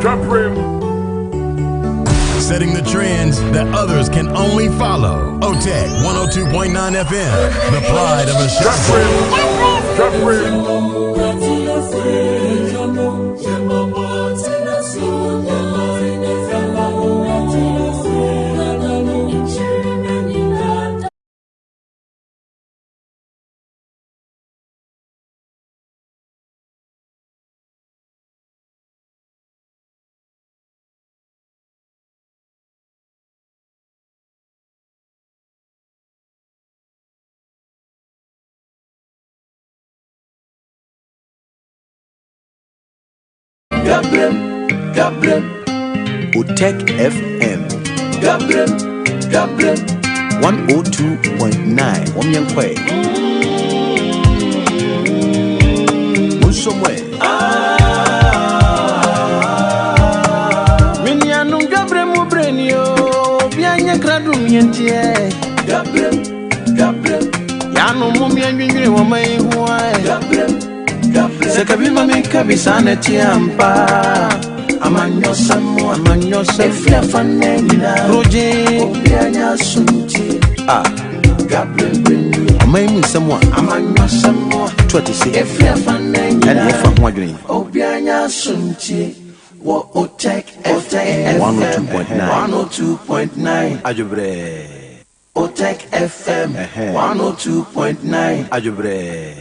Dwabrem. Setting the trends that others can only follow. Otec 1029 FM, the pride of a shop. Dwabrem. Dwabrem, Otec FM, Dwabrem, 102.9, Wamyankwe, Musomwe. Minyanum Dwabrem ubrenio, bianya kradum yentie. Dwabrem, Yano mumyanywinwi wamai huai. Dwabrem. Sekabima mikabisane tiampa amanyo efia fanenina roje obianya sunti Dwabrem amaimu samwa amanyo samwa twatisi efia fanenina efa hwadwene obianya sunti wo Otec 102.9 ajubre Otec FM 102.9 ajubre.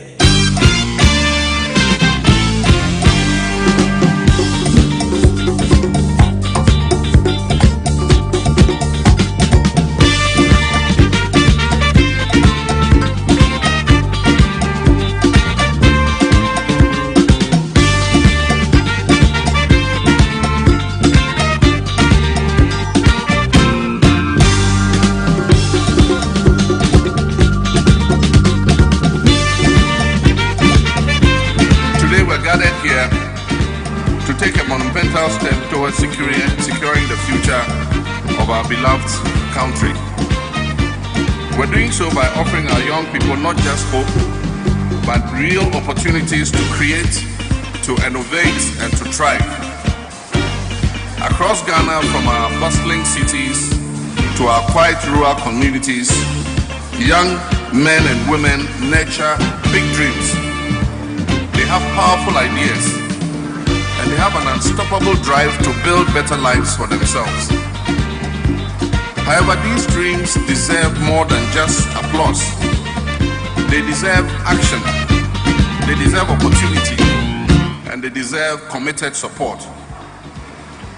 Step towards securing the future of our beloved country. We're doing so by offering our young people not just hope, but real opportunities to create, to innovate, and to thrive. Across Ghana, from our bustling cities to our quiet rural communities, young men and women nurture big dreams. They have powerful ideas, and they have an unstoppable drive to build better lives for themselves. However, these dreams deserve more than just applause. They deserve action, they deserve opportunity, and they deserve committed support.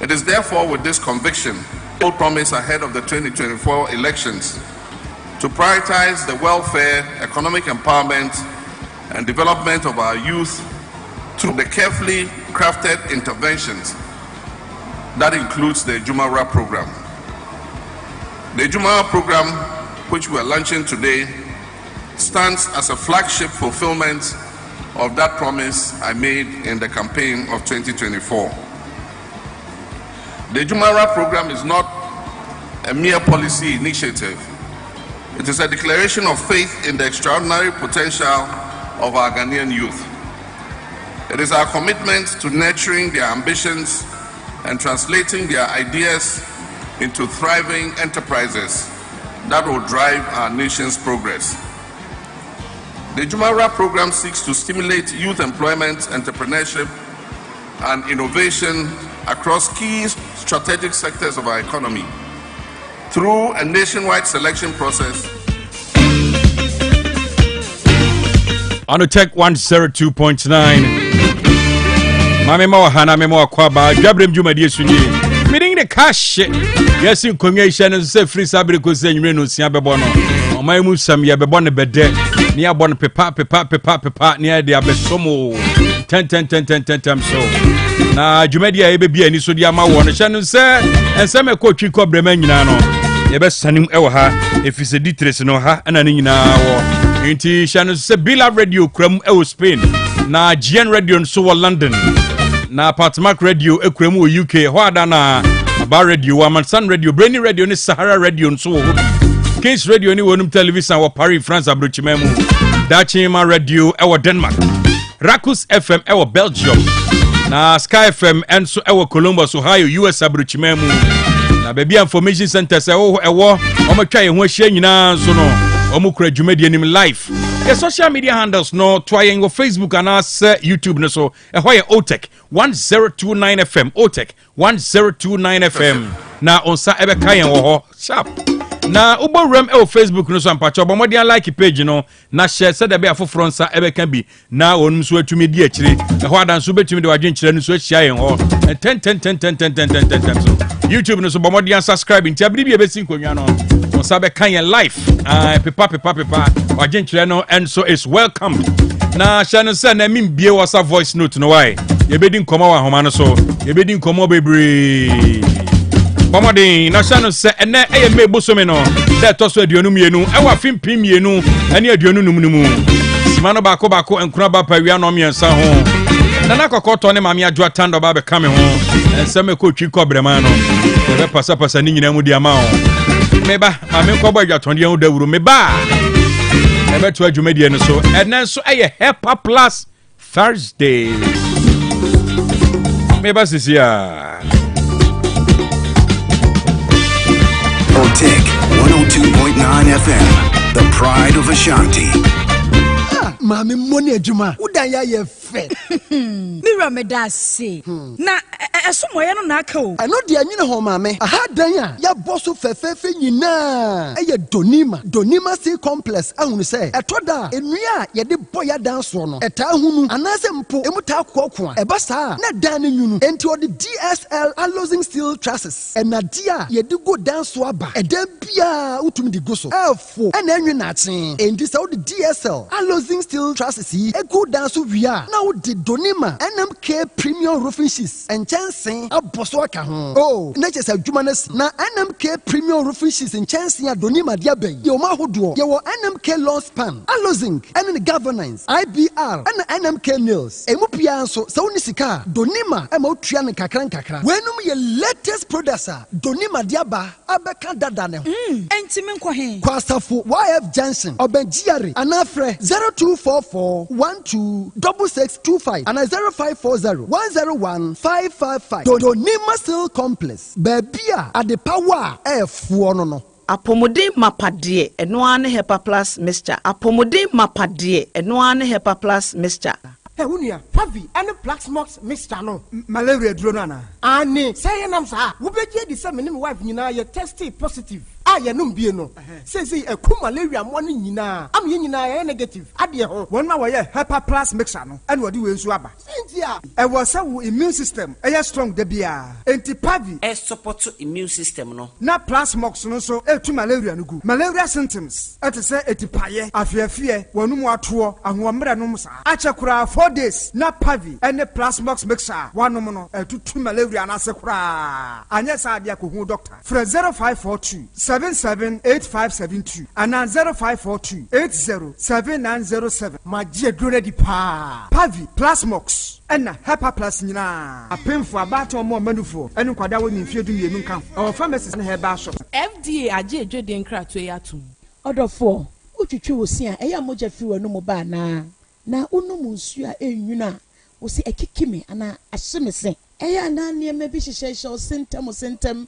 It is therefore with this conviction, we promise ahead of the 2024 elections to prioritize the welfare, economic empowerment, and development of our youth through the carefully crafted interventions that includes the Jumara program. The Jumara program, which we are launching today, stands as a flagship fulfillment of that promise I made in the campaign of 2024. The Jumara program is not a mere policy initiative. It is a declaration of faith in the extraordinary potential of our Ghanaian youth. It is our commitment to nurturing their ambitions and translating their ideas into thriving enterprises that will drive our nation's progress. The Jumara program seeks to stimulate youth employment, entrepreneurship, and innovation across key strategic sectors of our economy through a nationwide selection process. On Otec 102.9. Mame mo hana me mo kwaba Dwabrem Jumadi sunyi. Meaning the cash. Yes in congregation say free sabri ko say nwure no sia bebo no. Omai mu sam ye bebo ne bede. Ni abon pepa ni e de abesomo. 10 so. Na Jumadi e be bia ni so dia ma wo no hye no say ensem e ko twi ko brema nyina no. Ye be sanim e wo ha efise ditres no ha na ne nyina wo. Inti shano se Bila Radio kram e Spain na GN Radio so wo London na Patmark Radio e kram wo UK ho ada na Aba Radio Wamansan Radio Brainy Radio ni Sahara Radio so wo Kings Radio ni wonum television wo Paris France abrochimemu Dachima Radio e wo Denmark Rakus FM e wo Belgium na Sky FM enso ewo Columbus Ohio US abrochimemu na baby information center se ewo omatwa ye ho ahia nyina so no omukura dwumadi anim live the social media handles no try on Facebook and us YouTube no so ehwa ye Otec 1029Fm Otec 1029Fm na onsa ebeka yen wo ho sharp na Dwabrem Facebook no so ampacho bomodian like page no na share said be afoforo nsa ebeka bi na onum so atumi di akire ehwa dan so betumi de wadwenkyere no so ahia yen ho 10 so YouTube no so bomodian subscribe nti abiri bi ebesi nkonwa no onsa be kan yen live pepa wadwenkyere no and so is welcome na share say na mimbie wasa voice note no why yebedi nkoma wa homa no so yebedi nkoma bebre Bomodin na shano se ene eye mebosome no de toso aduonu mienu ewa fimpim mienu ene aduonu numunumu simano bako enkura ba pawia no miensa ho nana kokoto ne mame adwo atando ba be kame ho enseme ko twi kobrema no be pasa ni nyina mu dia ma ho meba mame ko bwa atonde ho dawuro meba ebe to adwumadi no so ene so eye Hepa Plus Thursday meba sisia Otec 1029Fm, the pride of Ashanti. Mami money adwuma udan ya ye fe mira me da se na esomo ye no na aka o ano de anyine ho mame aha dan ya ya boso fefefe nyina eye donima sea complex ahunu se etoda enua ye de boya dan so no eta hunu anase mpo emuta kokko a eba saa na dan ne nyunu enti odi DSL alloying steel trusses enadia ye de go dan so aba edan bia utumi di go so efo ena enwe na achen enti se odi DSL alloying steel trusses a good dance via now the Donima NMK premium roofing sheets and chancing a boswaka home. Oh, natures of Jumanes na NMK premium roofing sheets and chancing a Donima diabe. Yo mahudo, yo NMK lawn span, allozing, and governance, IBR, and NMK nails. Emupianso, Saunisika, Donima, Emotrian Kakran Kakra. When your latest producer, Donima diaba, Abeka Dadane. Entimen kwahe. Kwasafu YF Johnson, Obenjiari, Anafre 0244126625 and 0540-101-555. Donima Steel Complex. Babia at the power F no. Apomode mapade eno ane Hepa Plus mixture. Apomode mapade eno ane Hepa Plus mixture. Hey, unia, Pavi, and the Plaxmox mixture no. Malaria dronana. Ani, say nam sa. Ubeje di sa menim wife nyina ye tested positive. Ya no bie no say a malaria money nyina am ye nyina ye negative ade ho won ma wo ye Hepa Plus mixer no and wo de we nsu aba sentia e was our immune system e strong da bia enti Pavi e support immune system no na Plasmox no so e tu malaria no gu malaria symptoms et say etipaye afiafie wonu mu ato ahomre no msa achekura 4 days na Pavi and Plasmox mixer wanom no e tu malaria na sekura anya sa ade akohu doctor fra 0542 778572 and 0542-807907. My dear Grenady Pa Pavi Plasmox and Hepa Plus Nina. A painful about or more manufo and Quadawan in Fiadu Yemunka. Our pharmacist and her bar shop. FDA aje Jordan Crato Yatum. Order 4. Uchu will see a moja few no more na unumunsia yuna will see a kikimi and a simisi. Aya na near maybe she shall symptom or symptom.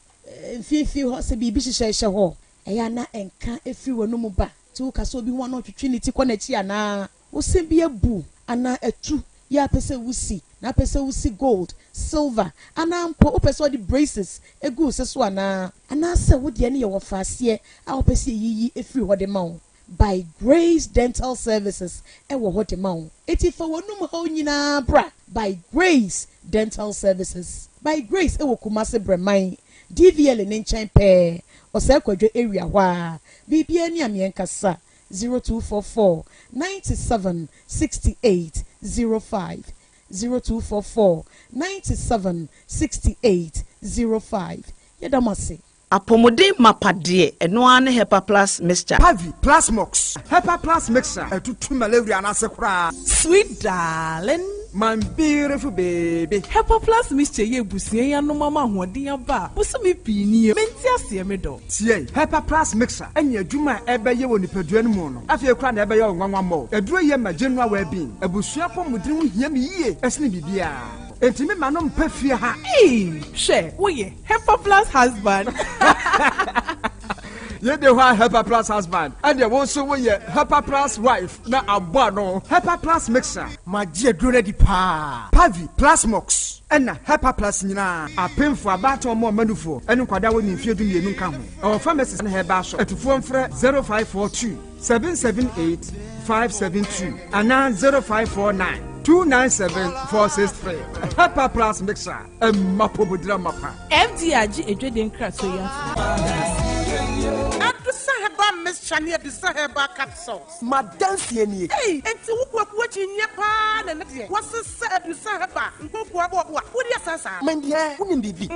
Fifi ho se bibi hyehyehye ho eya na enka efi wonu mu ba ti wo kaso bi won no trinity konachi ana wo se bi abu ana etu ya pese wusi na pese wusi gold silver ana mpo o pese the braces egu se so ana se wo de ne ye wo faase a wo pese yiyi efi ho de ma wo by Grace Dental Services e wo ho de ma wo eti fa wonu mu ho nyina bra by Grace Dental Services by Grace e wo Kumase Breman DVL in Enchan Pair or Sakwadre area wa BBN Yamienkasa 0244 97 68 05 0244 97 68 05 Yadamasi. Apomode mapade eno ane Hepa Plus mixture. Pavi Plasmox Hepa Plus mixture to malaria and asekura. Sweet darling, my beautiful baby. Hepa Plus mixture ye busie ya no mama hoden aba. Busumi pini menti ase me do. Tie Hepa Plus mixture enya adwuma ebe ye woni padua no mu no. Afie kura na ebe ye onwanwa mo. Aduro ye ma general well being. Abusua pom mudin hia me yie esne bibia. enti me ma no mpa fie ha Share, we Hepa Plus husband. ye de ho Hepa Plus husband and ye won so we Hepa Plus wife na abo no Hepa Plus mixer ma je duro di pa Pavi Plus Mox and Hepa Plus nyina apemfo abato mo manufo enu kwada woni mfie du mienu nka ho our pharmacies na heba so etufo mfre 0542 778 572 and 0549 297-463. Hepa Plus mixer. Mapo budra mapa. MDRG Edwin Kratoya. Adusa heba mixture ni adusa heba capsules. Madansi eni. Hey, enti wo wachi nye pa na ne. Wase se adusa heba. Nkoko abo wa. Wodi asasa. Mandie, woni bibi.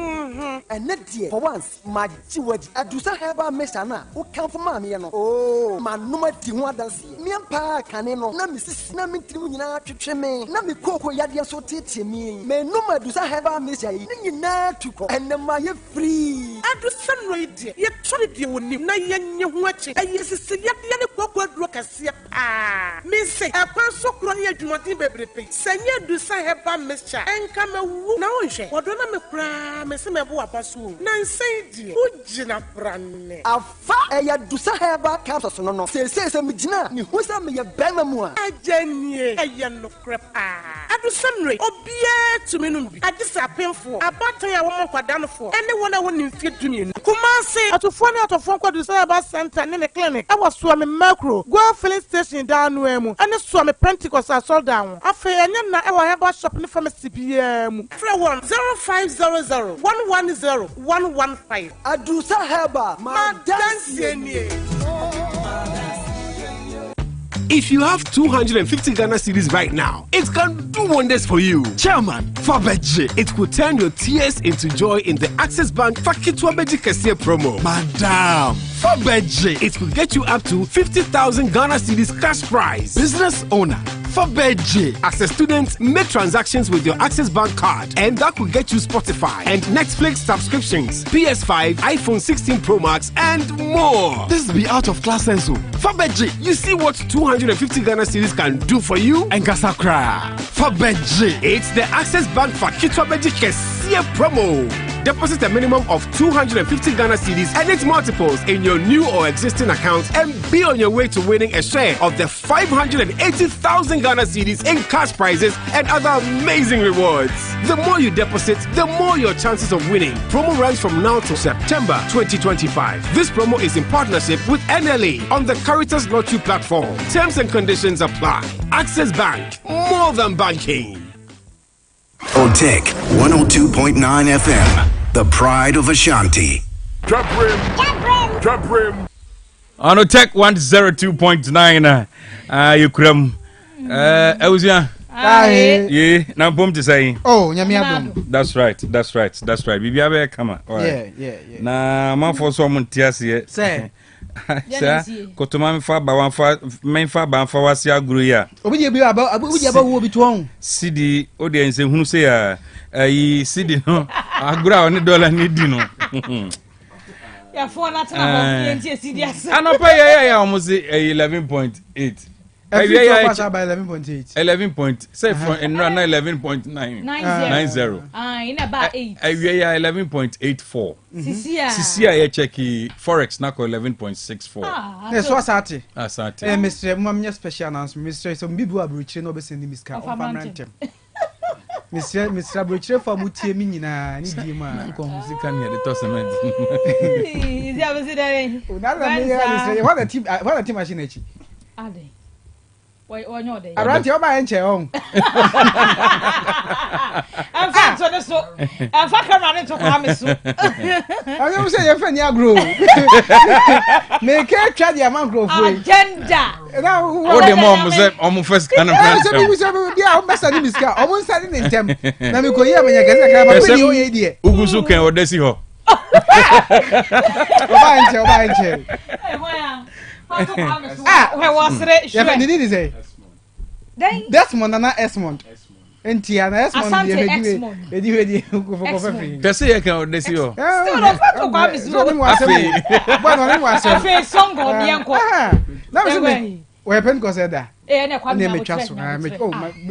Ene die for once maji wadi adusa heba mixture na. Wo kan fo ma me no. Oh, manoma di ho adansi. Miampa kane no. Na misisi na mintiri nyina twetwe me. Na me koko yade so tete me. Me no madusa heba mixture yi. Ni nyina tuko. Ene ma ye free. Adusa no ide. Ye tore die woni na ye nye ho achi. Aye sisi ye ne koko aduro kase pa. Me say e kwa so kro ne adwumaden bebrepe. Sanye adusa heba mixture. Enka mawu na wonhwe. Wodo na me kra me se me bo abaso. Na nsai die. Ugina brane. Afa eya dusa heba capsules no. Se me gina. Ni ho sa me ye bema mu a. Ajanie. Eye no krepa. Adusa nre. Obia tumi no bi. Adisa penfo. Abatan ya wo nkwadanfo. Ene wona woni mfie dumie. Kumase atofo ne atofo kwadusa heba center ne clinic. E was so me macro. Go filling station down no emu. Ene so me Pentecost asol down. Afa enye na e wa heba shop ne pharmacy bia mu. Free 0500 110 115. Adusa heba madansi eni. If you have 250 Ghana cedis right now, it can do wonders for you. Chairman, Fabeji, it could turn your tears into joy in the Access Bank Fakitwabeji Kasia promo. Madam, Fabeji, it could get you up to 50,000 Ghana cedis cash prize. Business owner, Fabeji, as a student, make transactions with your Access Bank card, and that could get you Spotify and Netflix subscriptions, PS5, iPhone 16 Pro Max, and more. This be out of class senso. Fabeji, you see what 250 Ghana cedis can do for you? And Gasakra. Fabeji, it's the Access Bank Fakitwabeji Kesia promo. Deposit a minimum of 250 Ghana cedis and its multiples in your new or existing account and be on your way to winning a share of the 580,000 Ghana cedis in cash prizes and other amazing rewards. The more you deposit, the more your chances of winning. Promo runs from now to September 2025. This promo is in partnership with NLA on the Caritas Lottery platform. Terms and conditions apply. Access Bank, more than banking. Otec 1029 FM, the pride of Ashanti. Dwabrem. On Otec 102.9, you cram. Euzia. Yeah, now boom to say. Oh, Nyamiabum. That's right. Bibi abe kama. Yeah. Na man for someone tiasi. Say. Kotoma menfa ba mfa wase aguru ya. Obi bi aba wo bi to CD audience hunu say ayi CD no aguru a oni dollar ni di no. Ya for na tana ho CD asa. Anopa ya almost 11.8. By 11.8. 11. Say from 11.9. 90. In about 8. Awiya 11.84. Sisia ya cheki forex na ko 11.64. Yes, what's that? Asante. Mr. Mamnya special announcement. Mr. So bibu abruchire no be send miska of amrantem. Mr. Abruchire for mutie mi nyina ni di ma. Nko musika ni de tosement. Is ya be there? What the team machine echi. Ade. Why no dey? Around your man che on. I'm fine to so. I'm fine run to come so. I don't say your friend ya grow. Make a try the amount grow for. Agenda. Now what the mom say on first kind of plan. We say dia o best ani miska. O mo sare ne ntem. Na me ko ye amanya kase kra ba pe ni o ye die. Ugusu kan odesi ho. Oba enche. Eh hoya. Where was it? Yeah, did he say? Desmond and Esmond. Enti ana Esmond deyedi go for coffee. Pese ye kan odesi ho. Still no fit to come is no. Bueno, no was. Afi song go bi enko. Na me we pen ko say da. ne kwa me metwaso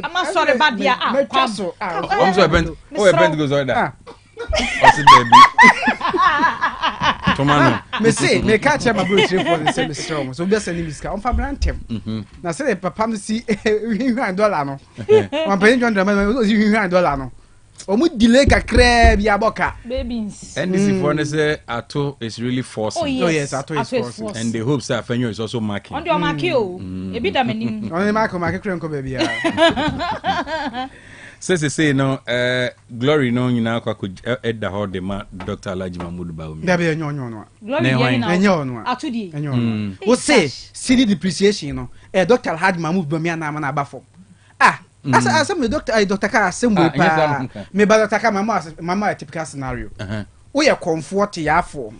ama sorry bad dia metwaso I'm so bent goes order what's baby tomano me say me catch my bro three for the same strong so be send me ska on fa brantem na say papa no si $100 no on pay $100 si $100 no omu delay kakra bi aboka babies NDC for ne say Ato is really forcing. Oh yes, Ato is forcing. And the hopes that Fenyo is also marking. On the mark you e bi da manim on the mark kren ko baby ya say no glory no nyina kwa ko edda ho de ma Dr. Alhaji Mahmoud Bawumi da be enyo no glory enyo no atudi enyo wo say city depreciation no Dr. Alhaji Mahmoud Bawumi na na aba form asa me Dr. Ka assemble pa me ba Dr. Ka mama a typical scenario we are comfort ya form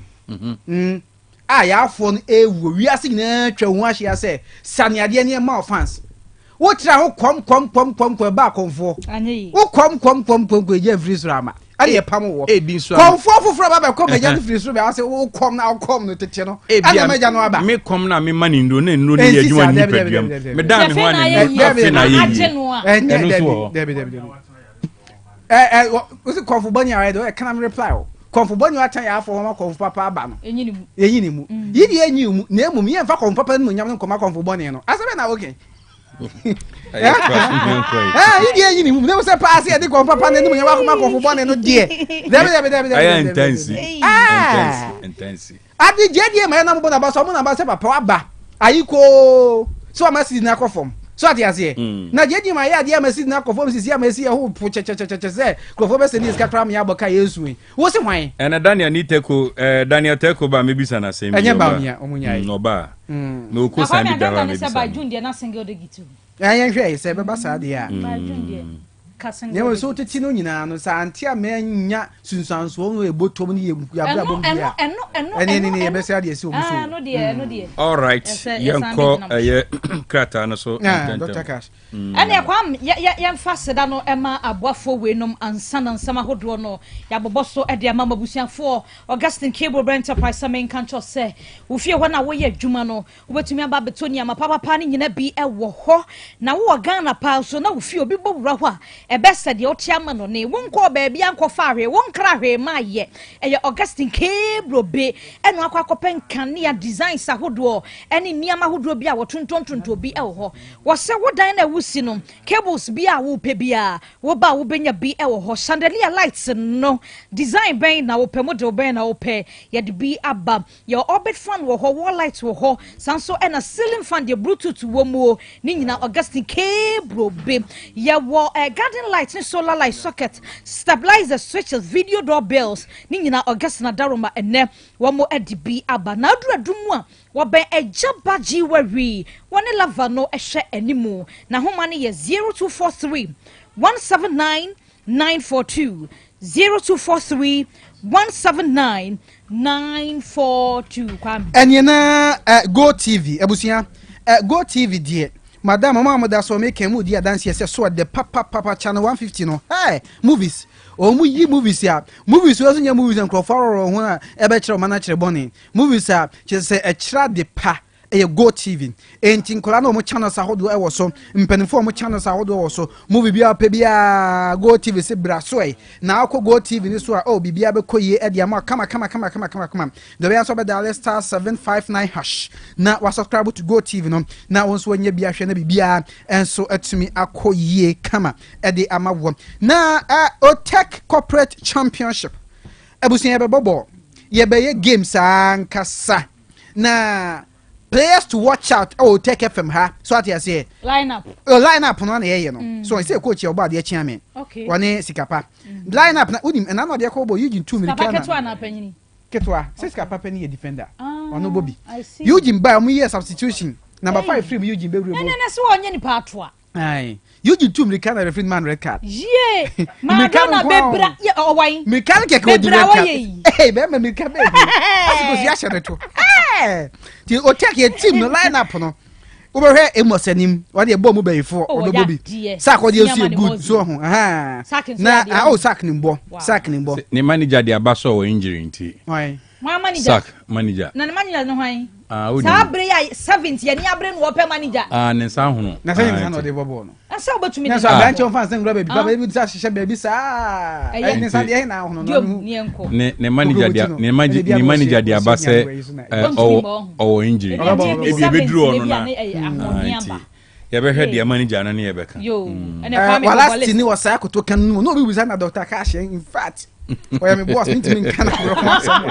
ya form ewu wi ase nyina twa hu ahia say saneade ne ma offense wo tra ho kom ba komfo wo kom je free rama ali pam wo komfo foforo ba kom je free so ba say wo kom na kom no tete no ana meja no aba me kom na me mani ndo ne ye adwuma ni paduam me dan me ho ani afi na ye wo se komfo bani ara do e kana me reply wo komfo bani atan ya afo ho komfo papa aba no enyini mu yidi enyi mu na emu ye mfa komfo papa no nyam no koma komfo bani no asabe na okay you never say pass here. They go papa and you walk back of one and no dear. Intense. I did JD man about someone about papa. Are you go so I must see na form. So I say na JD my idea must see na form is here must see who put say go for best in this catram ya boka yesu. What's why? And Daniel need teko Daniel teko ba maybe sana same. Anya ba mia omunya. No ba. No ko sa bi da ba maybe. Ba June na single de gitu. Ayan hwe say be ba sa de ya. Ba June ne wo so teti no nyina no sa antia manya sunsanso no ebotom ne ya bra bom dia ene be say de si omu so no de all right yanko krata no so Dr. Cash ene kwam ya faseda no ema aboafo wenom ansana nsama hodo no ya boboso e de ama mabusiafo Augustine Cable Enterprise samen kancho se wo fie ho na wo ye adwuma no wo betumi aba betoni ama papa ne nyina bi e wo ho na wo Ghana pa so na wo fie obi bobura ho a ebese de otiama no ne wonko ba bia nkofa hwe wonkra hwe maye eye Augustine Cable be eno akwakopen kania designs ahodo ene niama ahodo bi a wotontontonto bi e ho wo se wo dan na wusi no cables bi a wo pe bia wo ba wo benya bi e ho chandelier lights no design ben na wo pe model ben na wo pe ye de bi aba your orbit fan wo ho wall lights wo ho sanso ena ceiling fan de bluetooth wo mu ni nyina Augustine Cable be ye wo garden lights and solar light socket stabilizer switches video doorbells ni nyina Augustine Daroma ene wo mo edibi aba na adumu a wo ben ejaba jiwari woni lava no ehwe animu na homa ne ye 0243 179 942 0243 179 942 kwam enyena Go TV ebusia Go TV die Madam mama da so make mu dia dance yes so the papa channel 150 no hey movies mu yi movies ya movies so nya movies and crofaro ho na e be kire mana kire boni movies a che se e kira de pa e Go TV enti nkola na mo channel sa hodo e wo so mpanifo mo channel sa hodo wo so movie bia pa bia Go TV se bra so e na akọ Go TV ni so a bibia be koye e dia ma kama the way so be dial star 759# na wa subscribe to Go TV no na won so anya bia hwe na bibia enso atumi akoye kama e de amawo na Otec Corporate Championship ebusia be bobo ye be ye games ankasa na players to watch out Otec FM ha so at say lineup no na ye no so I say coach your body e me okay one sikapa lineup na unim na no de ko bo Eugene 2 minutes na ketwa na panyini ketwa sikapa pani ye defender ono Bobby Eugene ba mu ye substitution number 5 free Eugene be bro na so onye ni pa atoa ai Eugene 2 minutes na referee man red card ye Maradona bebra ye owan mechanic ke odi red card eh be me mechanic asiko si ahye neto ti Otec ye team no lineup no oberhe emosanim what dey bom bayifo Bobby sack what dey see good so ho na sack ni mbo ne manager dey abaso o injury nti why manager sack manager na manager no hwan Sabre ya 70 ye ni abre no open manager. Ne sa hono. Na say nsa no de bobo no. Asa obetumi na so branch on fan sen grab baba bi sa hyehyɛ baby sa. Ne sa de na hono no. Ne manager dia ne manager dia ba say o injury. Ebi beduru ono na. Ya be hwe dia manager na ne ye beka. Yo. Wala tini wo sa akoto kan no no bi na doctor ka hye in fact. Oya me boss ntimi kan akoro ko asam.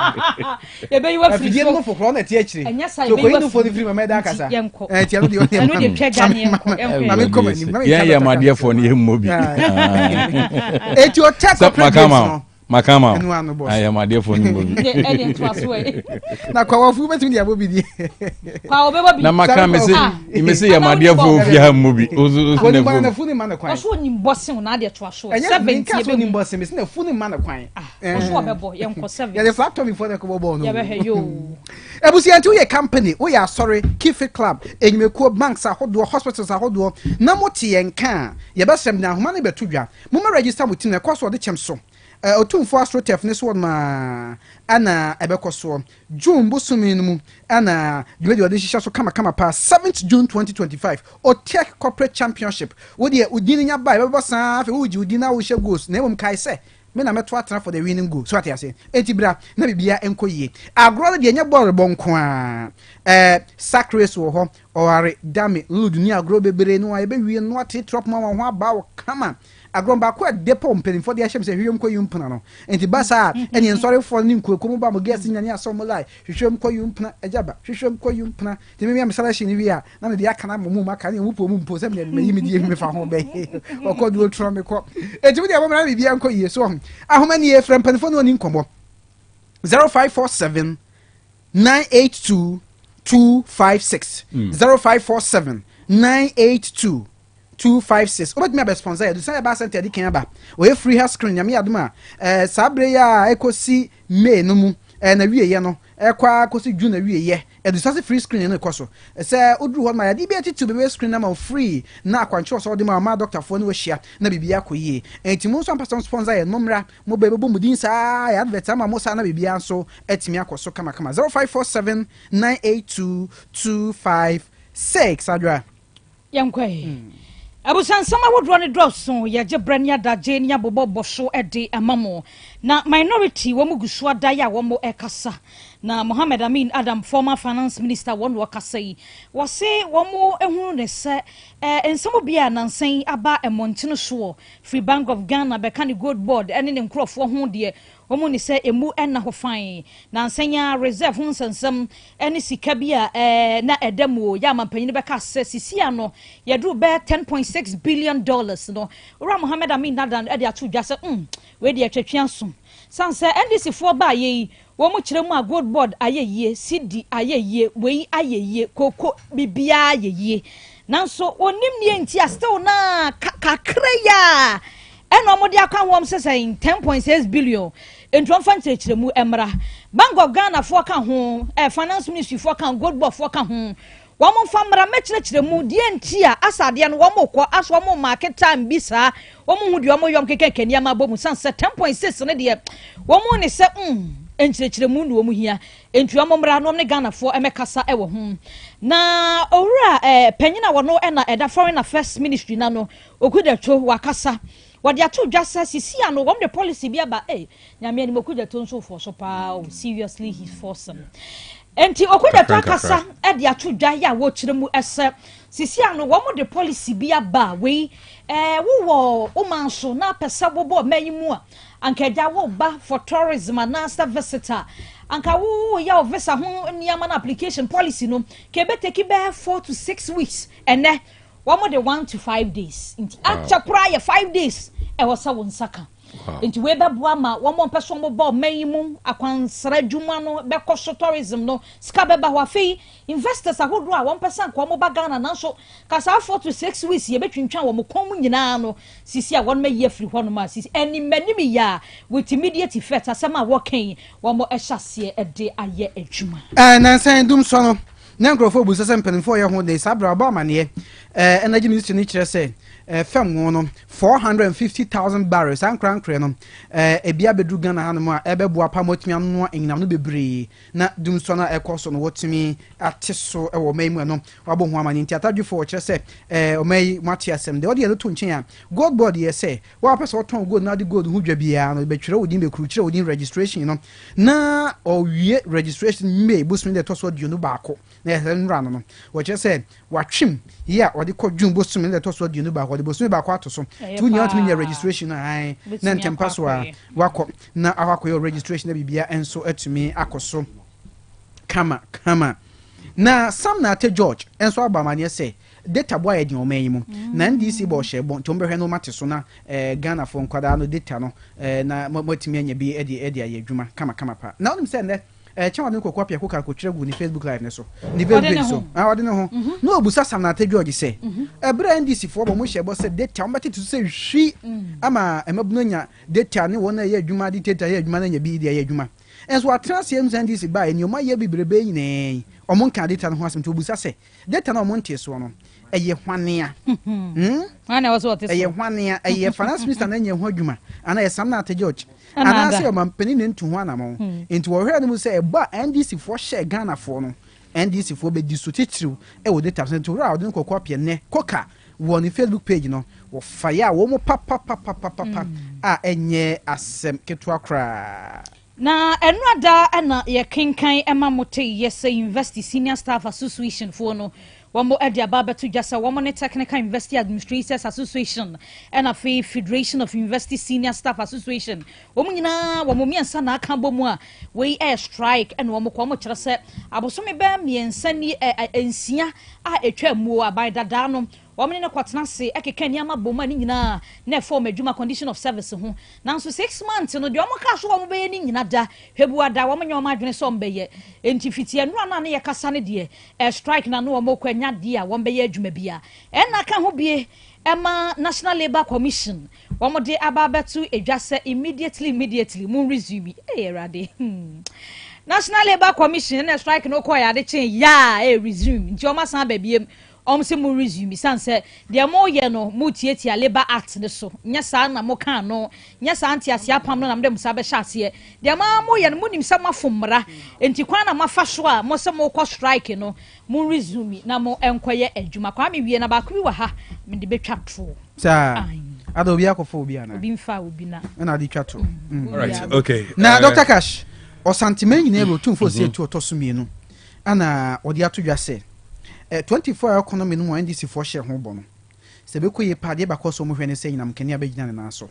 Ya be you free. Afidie no fokro na tie akire. So ko inu for the free ma da kasa. Tie no de o. Anu de twega ne enko. Na me come ni. Ya madie for ne hemmobi. Eti o take operation. Makama. I am a dear for you. Na kwa wafu betu dia bobi die. Kwa obeba bi. Na makama say, you may say am a dear for you have movie. Oni man na funi man na kwan. Oso nyim bossing na de to aso. 70 be nyim bossing, me say na funi man na kwan. Oso obebo ye nko 7. Ya the factor before the kobo ball no. Ya be he yo. Ebusi antu ye company, we are sorry, Keep It Club, enyimekuo banks ahodo, hospitals ahodo, na moti ye nka, ye be sem na homa na betu dwa. Mo ma register mutim na kwaso de chem so. Otumfo astrotef ne so ma ana ebekoso June bosumi no mu ana dwedi ode hihya so kama pa 7th June 2025 Otec Corporate Championship wo de udini nya ba ebebo san afi wo ji udina wo hye goals na emom kai se me na meto atena for the winning goal so ati ase etibra na bibia enkoyie agro de nya ball bonko a sacrace wo ho oware dame luduni agro bebere no a ebe wie no ati trop ma ho aba wo kama agromba kwa depo mpeni for the ashem se hwem kwa yumpna no enti basa eni ensore for ni nkokomu ba mo guest nyane asom lai hwem kwa yumpna ajaba hwem kwa yumpna te me amsala shi ni wi a na me de aka na mo maka ne mu po mu mpo se me yi me die me fa ho be okodu otro me ko enti me de abo na bibia nko yie so ahoma ni e frem penfo no ni nkomo 0547 982 256 0547 982 256 obat me be sponsor ya do say ba center di kan ba we free hair screen ya me aduma sabre ya ekosi May no mu na wie ye no ekwa kosi June na wie ye do say free screen no ekoso say oduru ho ma ya di be atitu be screen na ma free na akwanche so de ma doctor fo no we hia na bibia koyie enti mu so person sponsor ya nomra mo be bo mudin sa ya advert ma mo sa na bibia so etimi akoso kama 0547 982 256 adwa yankwe abusan sama wodro ne drosso ye jebrania daje ni abobo so ede amamo na minority wo mugusu adaya wo mo ekasa na Mohammed Amin Adam former finance minister won wo kasa yi wo se wo mo ehunu ne se ensamo bia nansan aba emontino so Free Bank of Ghana be kan gold board ene ne nkrofo ho de omo ni se emu enna ho fan nansanya reserve ho nsensem ene sika bia na edemo ya mampanyine be ka se sisia no ye do be 10.6 billion dollars no ora Mohammed Amin Adam e de atu dwa se we de atwatwa so sanse NDC fo ba ye wo mu kire mu a gold board ayeye CD ayeye we ayeye koko bibia ayeye nanso onim ne nti astew na kakreya eno mo de akwa hom se 10.6 billion entron fan kire mu emra Bank of Ghana fo ka ho finance ministry fo ka gold board fo ka ho wamo famra mekire mu die ntia asade no wamo kɔ aso wamo market time bisa wamo hu de wamo yom keke niam abomu sanse 10.6 ne de wamo ne se enkire mu no wamo hia entu wamo mra no ne Ghana fo emekasa ewo ho na owura panyina wono na eda foreign affairs ministry na no okudacho wakasa wadi atu dwasa sisi ano wom the policy bia ba nyame ni mokudato nso for so pa seriously he force enti okuda to akasa e de atu dwa ya wo kire mu ese sisi ano wo mo de policy bia ba we wo o manso na pesa bobo mayimu a anka ja wo ba for tourism and master visitor anka wo ya visa ho niama na application policy no ke be take be 4 to 6 weeks ene wo mo de 1 to 5 days nti acha kura ya 5 days e wo sa won saka enti we beboa ma wo mo peso mo ba mayimu akwansra dwuma no be koso tourism no ska beba ho afei investors ahodo a wo pesa nko mo ba Ghana na so kasa 4 to 6 weeks ye betwintwa wo mo kom nyina no sisi a won ma ye free ho no ma sisi eni manimi ya with immediate effect asema wo kan wo mo ehase ede aye adwuma na san dum so no na nkrofo bu sese mpanimfo ye ho de sabra ba mane energy ministry ni kire say fam no 450,000 barrels ankran no ebia bedru Ghana hanom a ebeboa pa motumi no enyinam no bebree na dumso na ekoso no wotumi ateso e wo maimu no wabo ho amani nti atadwefo wo kire se o mai mati asem de ode to nchen a gold board ye se wa pese oton gold na de gold hu dwa bia no be twere wodin be kru kire wodin registration no na owie registration me busumi de to so dio no baako na enra no wo kire se watwim ya ode ko dwum busumi de to so dio no baako de busumi baako atoso tu nya otumi nya registration na na ntempa so a wako na akwakọ registration na bibia enso atumi akoso kama na sam na ate George enso abamane se data boy edi o man mu na ndc bo hye bo ntom behwe no mate so na Ghana fo nkwada no data no na matimi anya bi edi ayadwuma kama pa na onim se ne chewa no kokwa pia ko ka ko twere gu ni Facebook live ne so ni Facebook so ode ne ho no obusa sam na ate George se ebra ndc fo bo mo hye bo se data mbate to se hwi ama emabuno nya data ne wona ye adwuma di data ye adwuma na nya bi di ayadwuma enso atrase em ndc ba eni o ma ye bibrebe nyine omon ka data no ho asem to obusa se data na omon tie so no eye hwanea ana was what eye hwanea eye finance minister na nya ho adwuma ana ye sam na ate George ana se o mampani ne ntu ho anamo enti wo hwe no se ba NDC fo hye Ghana fo no NDC fo be disotitiriw e wo data center ra odin kokwa pie ne koka wo ni Facebook page no wo fire wo mo papa a enye asem ketwa kra na enrada ana ye kenkan ema mote yes University Senior Staff Association for no wamo edia baba to jasa wamo ne Technical University Administrators Association and a Federation of University Senior Staff Association wamo nyina wamo miensa na aka bomu a we air strike and wamo kwa mo kyerɛ sɛ abosome ba miensa ni ensia a etwa mu aban dada no wamene ne kwatena se ekeka niama boma ni nyina na form adwuma condition of service ho nanso 6 months no de omo ka so omo be ni nyina da hwebu ada womo nyoma adwene so mbeye enti fitie nura na ye kasa ne de strike na no omo kwanya de a womo be ye adwuma bia enna ka ho bie ema National Labour Commission womo de ababetu edwase immediately mun resume erade National Labour Commission na strike no ko ya de chen ya resume nti omo san ba biem se mu resume sanse de mo ye no mu tietia Labor Act ne so nya sa na mo kan no nya sa anti asia pam no na mde musa be hyase de ma mo ye no mu nim sa mafomra enti kwan na mafa so a mo se mo ko strike no mu resume na mo enkoye adwuma kwa me wie na ba ku bi wa ha me de betwa to sa ado bi akofo obi ana obi mfa obi na na de twa to all right okay na Dr. Cash o sentiment nyina ro tumfo se to tosumienu ana odi atodwa se 24 economy no NDC for share ho bo no se be koye pade ba koso mo hwene se nyinam kani abegina ne naso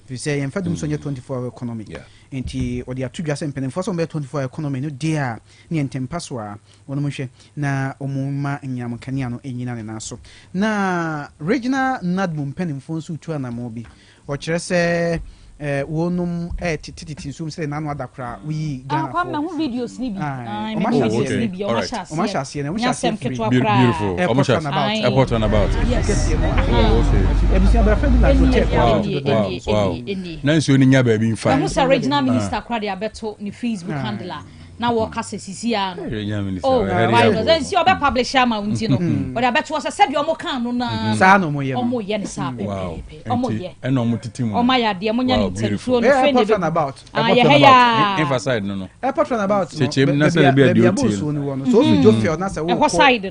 fi se yemfa dum so nye 24 economy enti odi atudwa se mpene for so be 24 economy no dia ne entempa so a wono mo hwe na omuma nyam kani ano enyina ne naso na regional nadmu mpene mfo so tu ana mo bi o kire se wonum tititi sum se nanu adakra we Ghana kwa ma hu videos ni bi o ma shase ne beautiful o ma shase airport on about yes ebusia bra friend la protect wow nansi oni nya ba bi mfa na musa regional minister kwa de abeto ni Facebook handler na wo kase sisi ya no oh right then si obe publisher ma unti no o da beto so said omo kan no na sa no mo ye ne sa pepe omo ye e no mo titimu o ma ya de mo nya ni telephone no fe ne be about emphasize no airport run about chechem na say be adi oti so fi jo fe na say wo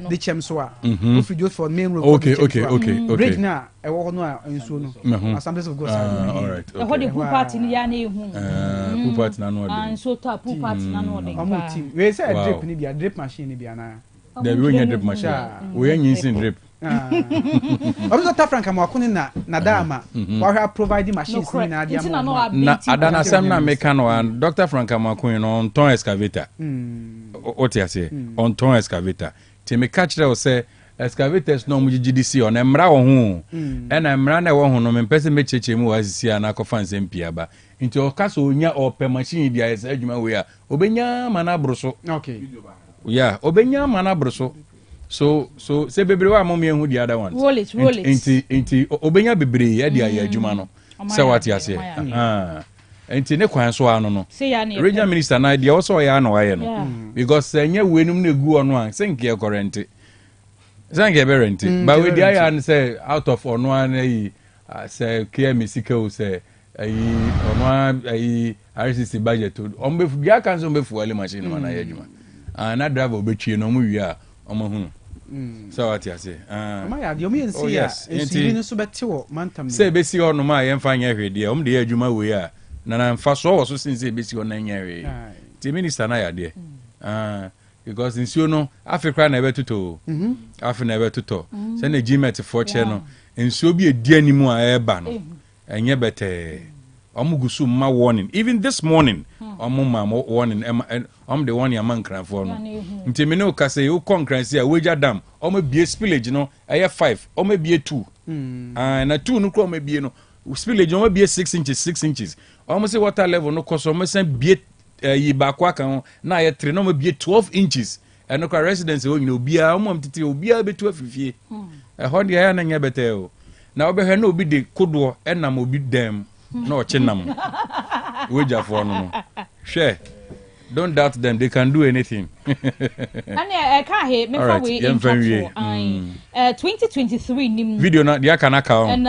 the chem so a wo fi jo for main road okay bridge na e wo no a enso no assemblies of God all right e ho de pool party ni ya na ehu pool party na no ade so to pool party na no ade we say drip ni bia drip machine ni bia na there we nya drip machine we nya sin drip obiso ta franka mo akoni na dama wa hwa provide machines ni na dia mo na adana sam na meka no Dr. Franka Makuni no on ton excavator otiase on ton excavator ti me catch there say excavators no mu GDC on emra wo ho na emra na wo ho no me pese me cheche mu wasisi ana kofa nsem piaba nti o kaso onya o pe machine dia esa adwuma we a obenya mana broso okay yeah obenya mana broso so se bebre wa mom yehu the other ones roll it nti obenya bebre ya dia ya adwuma no se wati ase nti ne kwan so ano no regional minister na dia also ya na wa ye no because enye wenum na egu ono an senke current Thank you very much. But with the iron say out of on one say KMC say on one RCC budget to on be bia kan so be fuel machine man ayedwuma. Na driver obetwie no mu wi a omo hu. So what you say? My God, you mean see ya? It's so better mantam. Say be see on ma yen fa nya hwe de om de adwuma we a na mfa so wo so since be see on nya hwe. Ti minister na ya de. Because in Suno, Africa never to to Africa never to to. Send a Gmet for channel, and so be a dear anymore airban. And yet, better Omugusu ma warning. Even this morning, Omuma warning, and the one your man can for no. Intimino Case, you concurrence here, wager dam, or maybe a spillage, you know, I have 5, or maybe a 2. And a 2 no may be no spillage, or maybe a 6 inches, 6 inches. Almost a water level, no cost, almost be yi bakwa kan na ye 3 no ma be 12 inches and no residence o you bia o mom tete obia be 12 fifie ho de ya na nya bete o na obe hwe na obi de kodo enam obi dem na o chenam weja for no hwe don't doubt them, they can do anything. And I can't hear me for we in 2023 nim video na dia kana ka and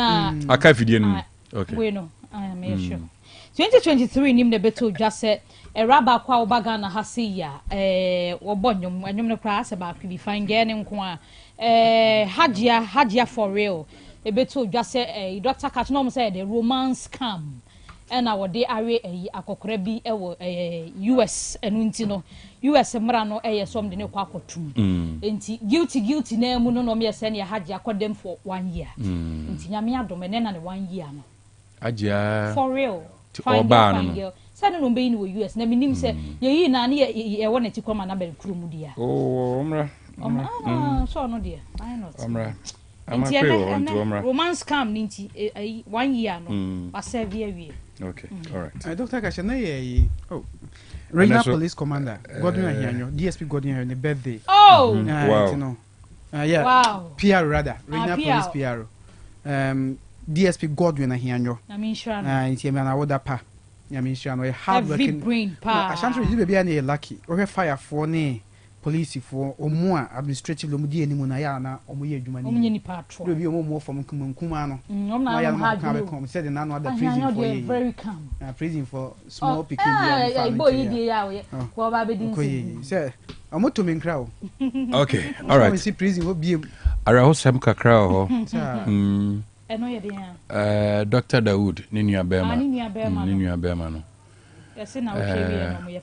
aka video nim okay we know I am sure 2023 nim the beto just said a raba kwa obaga na hasi ya wobonyom anyom no kra se ba bi fine girl nko a hajia for real e beto just say Dr. Katnom said the romance scam and our dey are akokora bi US enu nti no US mra no som de ne kwa akotum enti guilty na mu no me se ne hajia akodem for 1 year enti nyame adom ne na ne 1 year no hajia for real Oba no Sani no be in US na minim se ye na ye wona ti kwama na be krumu dia omra so no dia I not omra amapre romance scam ninti 1 year no ba serve awie okay all right Dr. Kashana ye Regional Police Commander Godwin Ahianyo DSP Godwin Ahianyo birthday wow yeah wow PR rather Regional Police PR DSP Godwin Ahianyo I mean sure nti me na woda pa I mean sure no hard working brain pa ashantre you be na lucky we fire for ne police for omo administrative lo mu di enimu na ya na omo ye adwuma ni omo ni patrol do bi omo from kuma no omo na ya ma ka be come said na no other prison for ye very calm prison for small picking dia boy dey ya we ko ba be din say omo to me nkra o okay all right see prison wo bi ara ho sam kakra ho eno ye dey Dr. Dawood ni nua bema no yes na o chewe na mo ye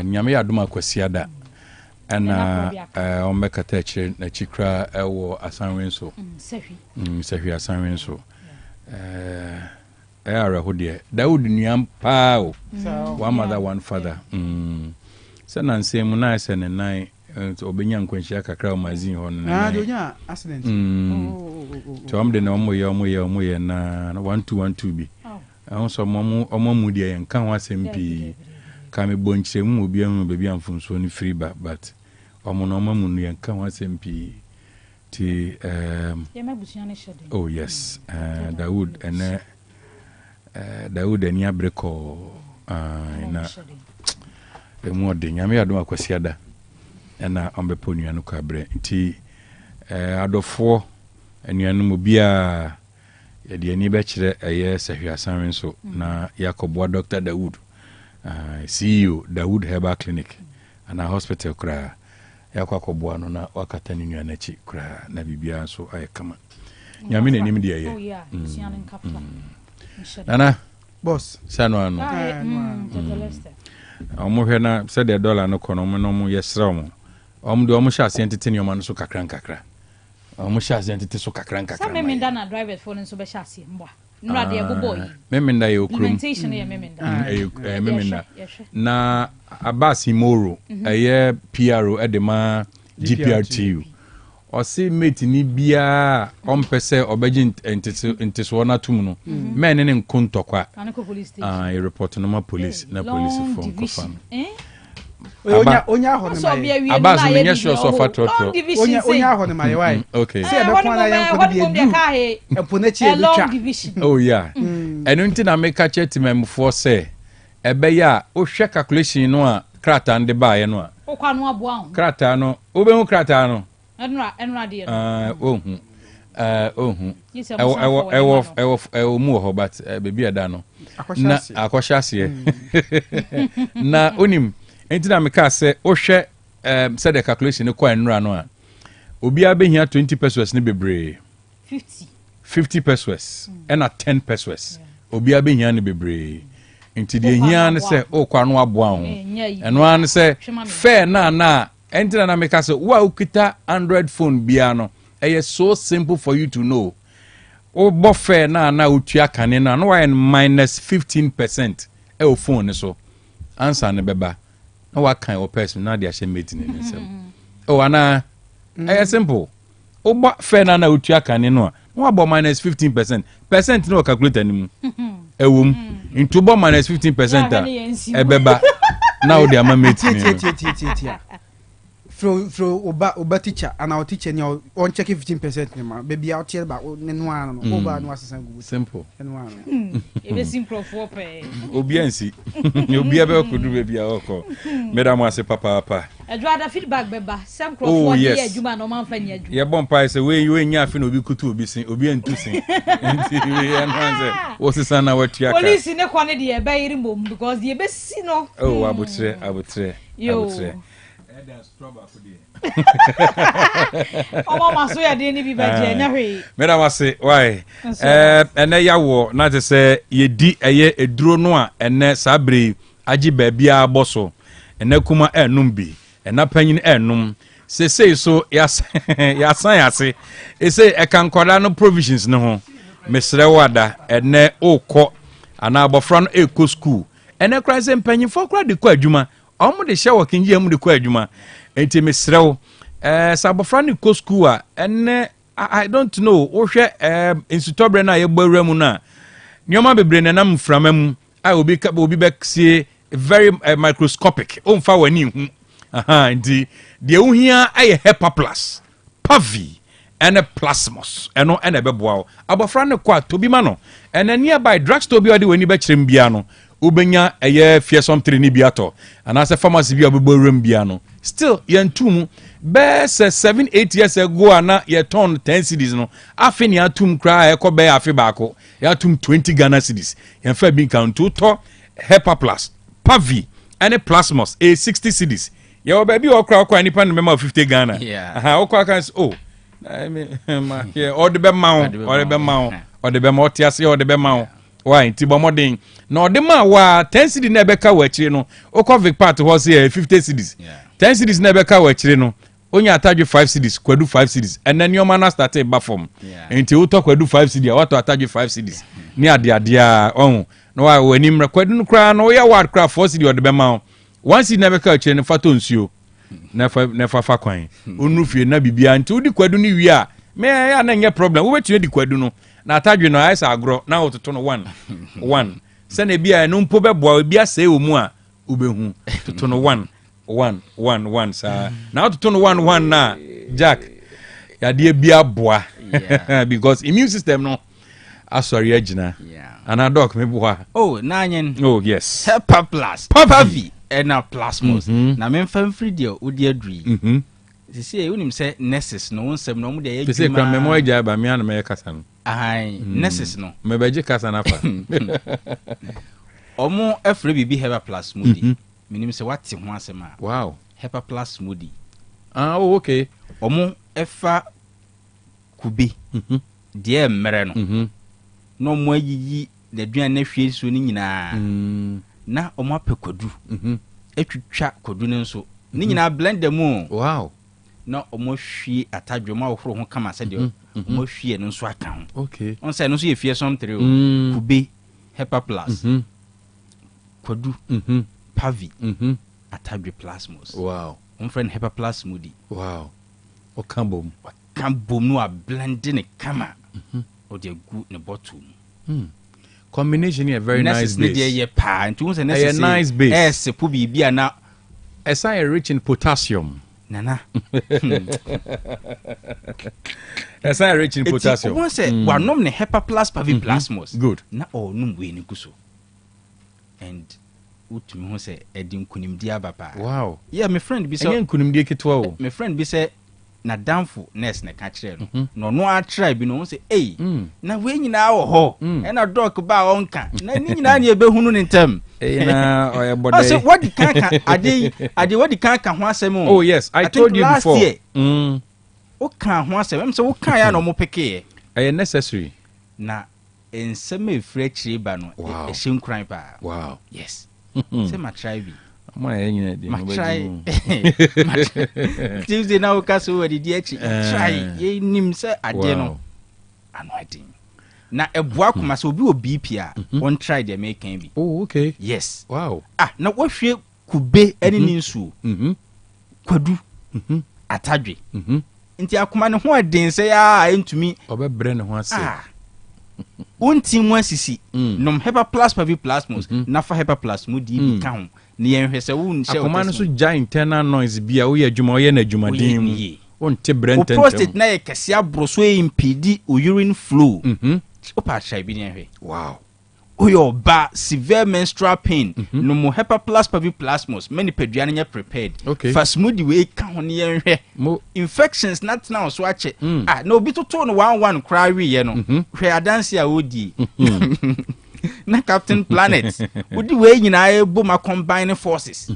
nyame ya adoma kwasiada ana ombekata chire na chikra ewo asanwenso sehwi asanwenso ara ho de Dawood nuam pa o one mother one father sana nsem na ese ne nan obenya nkwanhia kakra o magazine ho no de onya accident to am de na omo ye na 1212 bi ahun so omo de ye nka ho asempi ka me bonchire mu obi anu bebi amfunso ni free but omo no omo nu ye nka ho asempi ti ye mabusia ne shede oh yes Dawood ene Dawood eni abreko na emu ode nyame adom akwasiada ena ombepo nuanu ka bre nti adofo enuanu mu bia ye de ani be kire eye sehwiasan so na Yakob Dr. Dawood CEO Dawood Herbal Clinic ana hospital kra yakwakobo no na wakata ni nuanu achi kra na bibia so ayekama nyame na nim de eye oh yeah siane nkapla nana boss sano anu omo hwe na se de dollar no kono mo no mo yesra mo de omo sha asentete ni omo no so kakra omo sha asentete so kakra sa memenda na driver phone so be sha asie mbwa nra de boboy memenda ye okrum implementation ye memenda memenda na abasi moro eye PRO edema GPRTU osi mate ni bia ompese obeji nteso na tum no men ne nkontokwa a report no ma police na police phone ko fam onya ho ne mai abaso me nyesho so fatotro onya ho ne mai why okay say be kwa na yan ko de du epo na chi ebitwa oh yeah enu nti na make chetimemfo say ebe ya o hwe calculation no a krata nde ba ye no a okwa no aboa ho krata no obehu krata no enra de ohun mu ho but baby ada no na akoshase na onim entina meka se ohwe say the calculation ko enra no a obi abehia 20 pesos ne bebre 50 pesos and 10 pesos obi abehia ne bebre nti de hia ne se o kwa no aboa ho eno an se fair na entina na meka se wa ukita Android phone bia no so simple for you to know o bo fair na utua kane na no why minus 15% o phone so answer ne beba na wa kan o person na de ahye mate ne nsem o ana simple o bo fair na utua kane no no about minus 15% percent no calculate animu ewum into bo minus 15% beba na o de ama mate ne Fro oba teacher and our teacher on check 15% ma baby out here ba no oba no asesan gugu simple e simple for pay obiansi obi ebe kodu baby akọ madam ase papa adwada feedback beba sam crop ye adwuma no man fa ni adwuma ye bon pai se we nya afi na obi kutu obi sin obi antu sin nti we anwanze wo sesan na watua ka police ne kwa ne de e ba yiri mom because de e be si no abutre maso ya de ni bi baje na hwe mera wase why ene yawo na te se yedi eye eduro no a ene sabre agi baabia boso ene kuma enum bi ena panyin enum sesei so yasan yase ese ekankoda no provisions ne ho mesre wada ene okọ ana abofra no eko school ene kra se mpanyin fo kra de kọ adwuma omo de hye working ye mu de kọ adwuma enti mesrew sabofra ni ko school a ene I don't know o hwe institutobre na ye gbawura mu na nyoma bebre na nam framam a obi beksie very microscopic o mfa wani hu enti de ohia aye HEPA plus pavi ene plasmos eno ene beboa abofra ne kwa tobi ma no ene nearby drugstore bi ode wani be kirem bia no ubenya eye fiesom 3 ni biato anase pharmacy bi obegborum bia no still yentum be 7-8 years ago ana ye ton 10 cedis no afi ni atum kra e ko be afi baako ya atum 20 Ghana cedis yen fa bi kan to HEPA plus pavi any plasmos a 60 cedis ye wo ba bi okra nipa no mema 50 Ghana aha okra kan I mean yeah all the be ma otiase all the be ma why tibo modern no de ma wa 10 cedis na be ka wa chire no okovic part ho say 50 cedis 10 cedis na be ka wa chire no onya ataju 5 cedis kwadu 5 cedis and then your man start ba form enti wo to kwadu 5 cedis what to ataju 5 cedis ni ade on no wa wanim kwadu no kra no ya ward kra 4 cedis o de be ma 1 cedis na be ka chire no fato nsuo na fa kwan onu fie na bibia nti wo di kwadu ni wi a me ya na nye problem wo betue di kwadu no na atadwe no ayesa agro na ototo no 1 se na bia no mpo beboa bia se omu a ubehu toto no 1 sa na ototo no 1 na jack ya de bia boa because immune system no asori agina ana doc me boa na anyen yes HEPA plus pavi ena plasmos na me mfa mfiri de odi adui sisi unim se nurses no nsem no mu de ya sisi kwa memory ja ba me ana me kasa no nurses no me beje kasa na fa omo efre bibi HEPA plus smoothie minim se wate ho asema wow HEPA plus smoothie okay omo efa kube de mmere no no mo ayiyi de duan na hwie so ni nyina na omo apekodu etwitwa kodu ne nso ni nyina blend dem wow na omo hwie atadwo ma ohoro ho kama se de omo hwie no nso aka ho okay on say no so ye fie som 3 kube HEPA plus kodu pavi atadwo plasmos wow on friend HEPA plus smoothie wow o kambom no a blend ne kama o de gu ne bottle combination here very nice base ye pa nti won say nice base sepo bibia na esa rich in potassium nana esa rich in potassium won say wanom ne HEPA plus pavi plasmos good na onum we ni kuso and utumi ho say edin kunimdi abapa wow yeah my friend bi say kunimdi ketwa o my friend bi say na damfo nurse na ka kire no no a try bi no say eh na we nyina wo ho e na doc ba onka na ni nyina na ebehunu ne ntem na oyebode so what the kan ade what the kan ho asem oh yes I told you before o kan ho asem say wo kan ya no mo peke e necessary na ensem efre kire ba no e hyenkran pa wow yes say ma try bi ma nyina de ma try Tuesday na o ka so we di echi try ye nim say ade no anointing na eboa kuma so obi obi a on try the make can be oh okay yes wow na wo hwe kube ene ni nsuo kwadu atadwe nti akuma ne ho aden say entumi obebre ne ho ase unti mu asisi nom hepa plus pavi plasmos na fa hepa plus mu di bi ka ho ne yen hwese wo nche akuma no so ja internal noise bia wo ye adwuma wo ye na adwuma din mu won te brenten prostate na ye kese abro so impede urine flow opa try bi ne hwe wow oyo ba severe menstrual pain no mo hepa plus pavi plasmos many pedua nya prepared fast mood we ka ho ne yen hwe infections not now so ache na obi toto no 11 cry we ye no hwe adanse a odi na Captain Planet odi we nyina ebo ma combine forces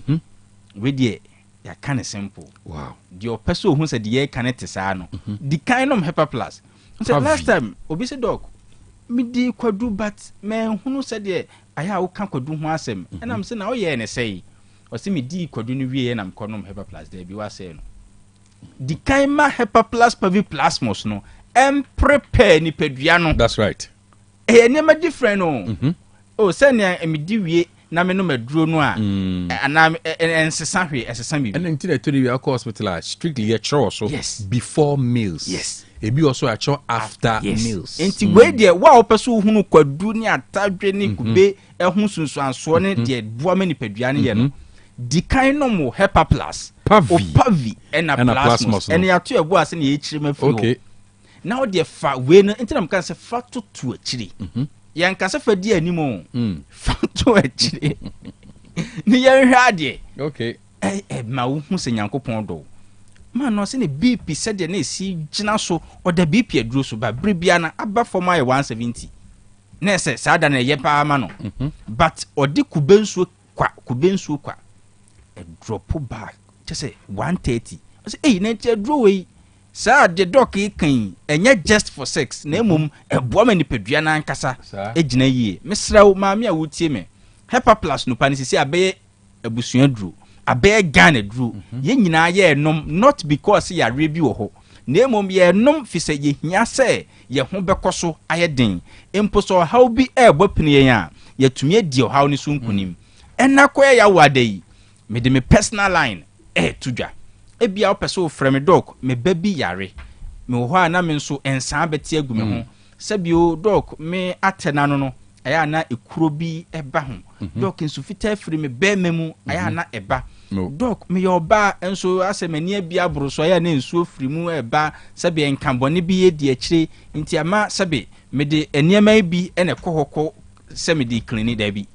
we die ya kind simple wow the person who said the can it sa no the kind of hepa plus so last time obi say doc me di kwadu but me hunu said the aya wo kan kwadu ho asem and am say na o ye ne say o say me di kwadu no wie na me konom hepa plus there bi wa say no the kind ma hepa plus pavi plasmos no prepare ni pedua no that's right nema different no oh say na me di wie na me no maduro no a ana ensesa hwe esesa bi and until I told you we hospital strictly a chore so before meals yes ebi also a chore after meals enti we de wa opeso hunu kwadu ni atadwe ni kube ehun sunsu anso ne de boa mani padua ne ye no di kan no mo hepa plus pavi and plasmos and ya to ebo ase na ye chire mafi okay now de fa we no enti na mkan se fa to achiri yan kasa fa di animo fa to achiri ni yan hwa de okay ma wo hu se nyankopon do man no se ne BP se de na si gina so o da BP aduro so ba brebia na aba for my 170 na se sada na ye pa ama no but odi kubensuo kwa a drop back just say 130 I say na ti aduro we sa de doc kan enye just for sex na emom eboa mani padua na nkasa ejina yie mesrawo maami a wotie me hepa plus no pa ni sisi abe abusua duro abe Ghana duro ye nyina ye enom not because ya rebi wo ho na emom ye enom fise ye hia se ye ho bekoso ayeden imposo how bi ebo pini ye a ye tumi adi how ni so nkunim enakoya ya wadai me de me personal line tudwa ebia opeso frame doc me baby yare me ho a na me nso ensan beti agu me ho sabio doc me atena no aya na ekuro bi eba ho doc nso fita free me be memu aya na eba doc me yoba enso asemani abia boroso aya na nso free mu eba sabi enkambone bi ye di akire nti ama sabi me de eniema bi ene kohoko se me di clinic da bi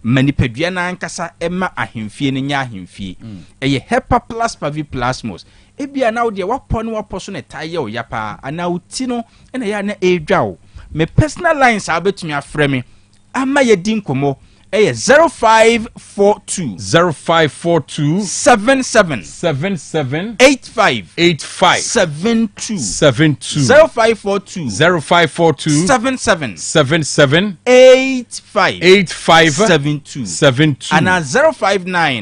manipadua na nkasa ema ahemfie ne nya ahemfie eye hepa plus pavi plasmos ebia na wo de wapo so ne taye o yapa ana uti no ena ya na edwa me personal lines abetumi afrɛ me ama ye din komo eye 0542 77 85 72 0542 77 85 72 ana 059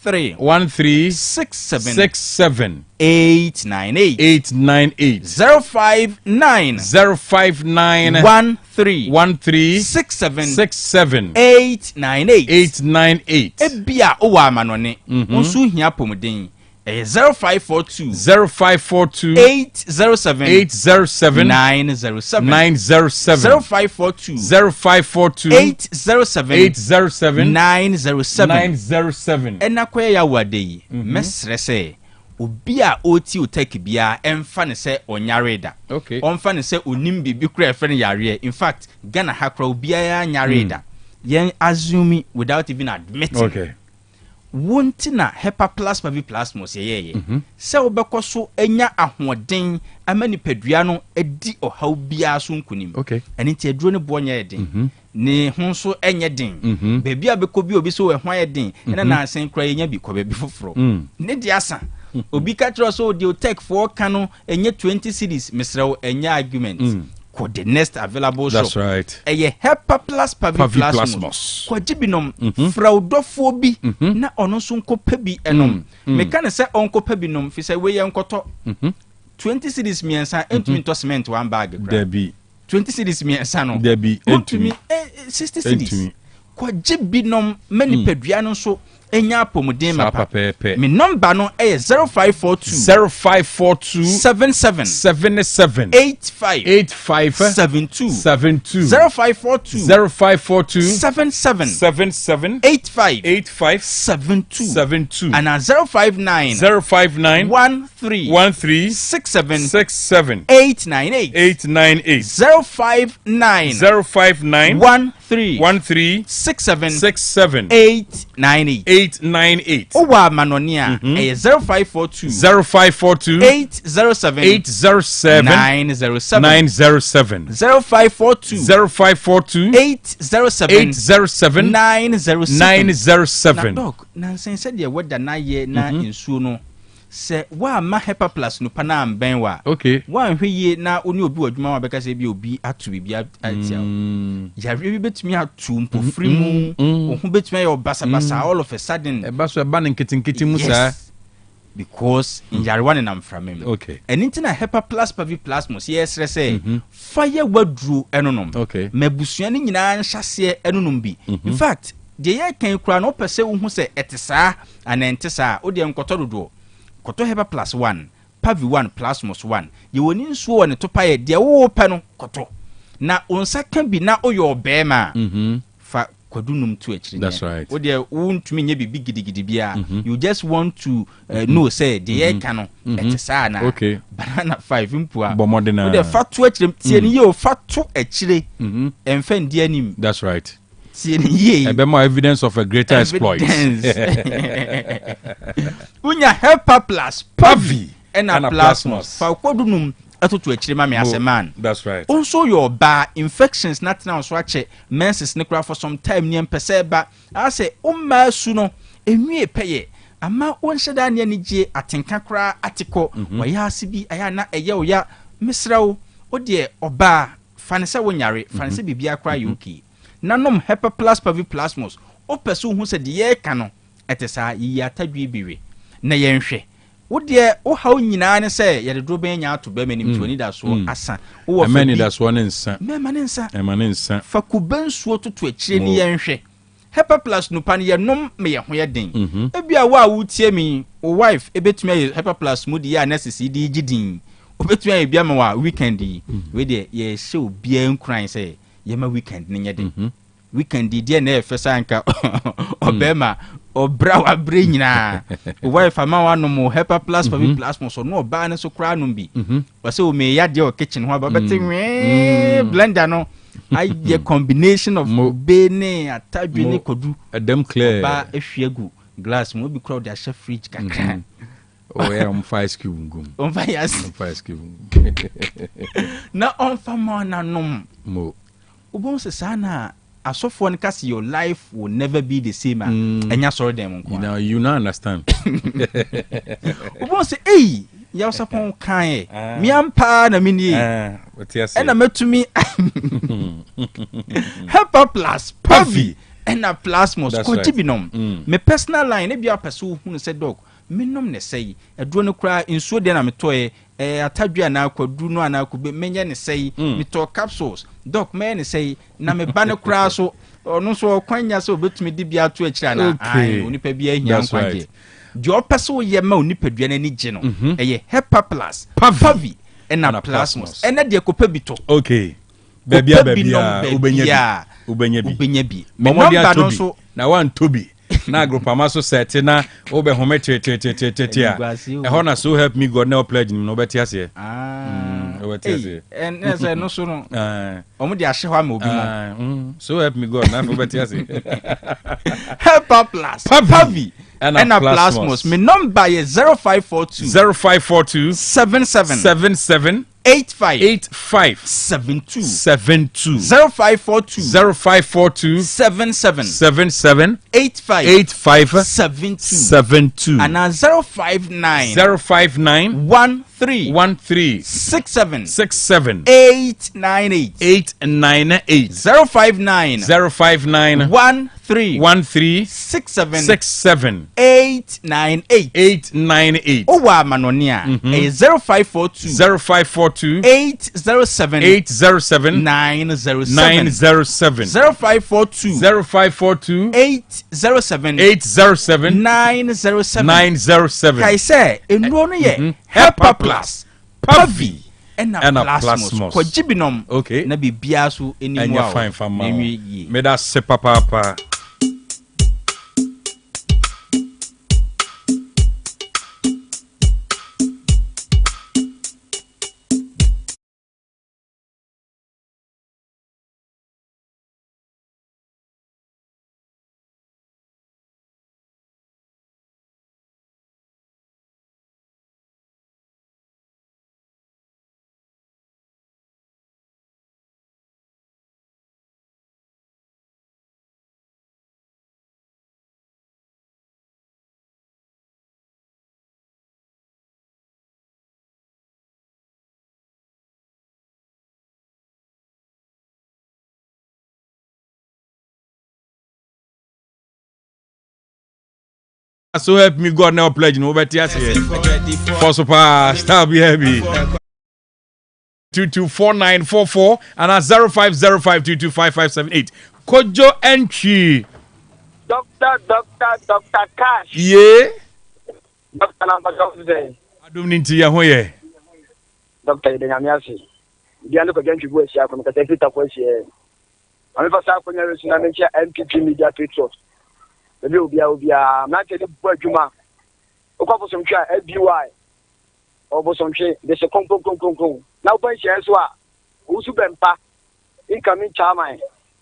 13 67 898 059 13 67 898 ebia o wa manone unsu hia pomden 0542 807 907 0542 807 907 enakoya ya wadei mesre se obi a oti Otec bia emfa ne se onyare da okay onfa ne se onim bibi kura efe ne yare in fact Ghana hakra obi a nyare da yen assume without even admitting okay wonti na hepa plus pavi plasmos ye se wobekọ so enya ahoden amani padua no edi ohaw bia so nkunim eni ti aduro ne bo nya eden ne ho so enye den beebi abekọ bi obi so we ho eden ena na asen kra yenya bi ko beebi foforo ne di asa obi ka tro so di Otec 4 kano enye 20 series mesrew enye argument ko the next available shop. That's right. Eye hepa plus pavi plasmos. Ko jibinom fraudofo bi na ono so nko pabi enom. Me kan se onko pabinom fi se we ye nkoto. 20 series miensa entumi to cement one bag. There be 20 series miensa no. There be entumi 60 series. Ko jibinom mani padua no so enya apomuden mapa me number no 0542 77 85 72 0542 77 85 72 and 059 13 67 898 059 13 67 898 Owa Manonia 0542 807 907 0542 807 907 Dog Nansen said ye weda na ye na insuo no se wa ma hepa plus no pana amben wa wa hweye na oni obi wadwuma wa beka se bi obi atu bibia atia ya bi betumi atu mpofri mu ohun betumi ya obasa all of a sudden e ba so e ba nketenkete mu sa because injare one na mframem anything na hepa plus pavi plasmos yes say fire wadru enonom mabusua ni nyina nhase enonom bi in fact de ye kan kura no pese wo hu se etesa anentesa o de nkoto dodo koto hepa plus 1 pavi 1 plasmos 1 ye woni nsuo ne topa ye de wo pe no koto na onsa kan bi na oyo obema fa kodunum to akiri. That's right. O de wontumi nye bibi gidigidi bia you just want to know say the ye kan no etesa na banana 5 mpua o de fa to akiri tie ne ye o fa to akiri emfa ndi anim. That's right. A bit more evidence of a greater exploit. Unya hepa plus pavi and a plasmos. Fa kodunum atoto akire ma me aseman. That's right. Also your ba infections not now so ache menses nekra for some time ni empese ba. I say umma su no enwie peye ama wonhyeda ne anigye atenka kra atiko waya asibi aya na eye oya misrawo ode oba fanese wonyare fanese bibia kra yuki nanom hepa plus pavi plasmos opeso hu se de ye ka no etesa yi atadwe biwe na yenhwe wo de wo hawo nyina ne se ye de droben nya ato ba manim toni da so asa wo fa mani da so ne nsa me nsa fa kubansuo toto akire ne yenhwe hepa plus no pan ye nom me ye ho ye den ebia wa wo tie mi wo wife ebetumi ye hepa plus mu de ya necessity di gidin obetumi ye bia ma wa weekend we de ye hye obia nkran se yema weekend ni nyede weekend di na efesa nka obema obra wa bre nyina wife ama wa no mo hepa plus for plus mo so no oba ne so kra no bi wase o me ya de o kitchen ho ba beti blender no I the combination of bene atadwe ne kodu adam clear ba ehwiegu glass mo bi crowd ya fridge kakra oh yeah on fire cube ngum on fire cube na on fama na nom mo ubon se sana asofo ne kasi your life will never be the same enya sorry dem nko you now understand ubon se ya usapon kan mi ampa na mini ena metumi hepa plus pavi ena plasmos ko tibinom me personal line e bia peso hu se dog menom ne sei eduro no kra insuo de na metoe atadua na akwadu no ana akube menye ne sei meto capsules doc me ne sei na me ba ne kra so ono so kwanya so obetumi di bia to akira na ai onipa bia hia nkwaje di opeso ye ma onipa dua na ni gye no eye hepa plus pavi ena plasmos ena de kopa bi to babia ubenya bi me number no so na wan tobi na agropama so set na obe home tete a na so help me God na pledge no beti ase obeti ase en say no so no omo de ahye ho ma obi mo so help me God na obeti ase hepa plus pavi and a plasmos. Me number is 0542 77 85 72 0542 77 85 72 and 059 13 67 898 059 13 67 898 oh wa manonia 0542 807 907 0542 807 907 kai say enro no ye Hepa Plus Pavi and a plasmos ko jibinom okay na bibia so enimu a fine fama me da se papa so help me God now pledge no better here for super star be happy 224944 and 0505225578 Kojo entry Dr. Cash yeah Dr. Nambagose adum ninti ya hoye Dr. Idanyamiasi Diano ko gentry bo sia ko kata Peter ko sia ami fa sa ko nyare sina mentia MPP media patriot ebi obia na te de bo adwuma okwa so ntwa ABY obo so ntwe de se kom na oban share so a usu bempa incoming chairman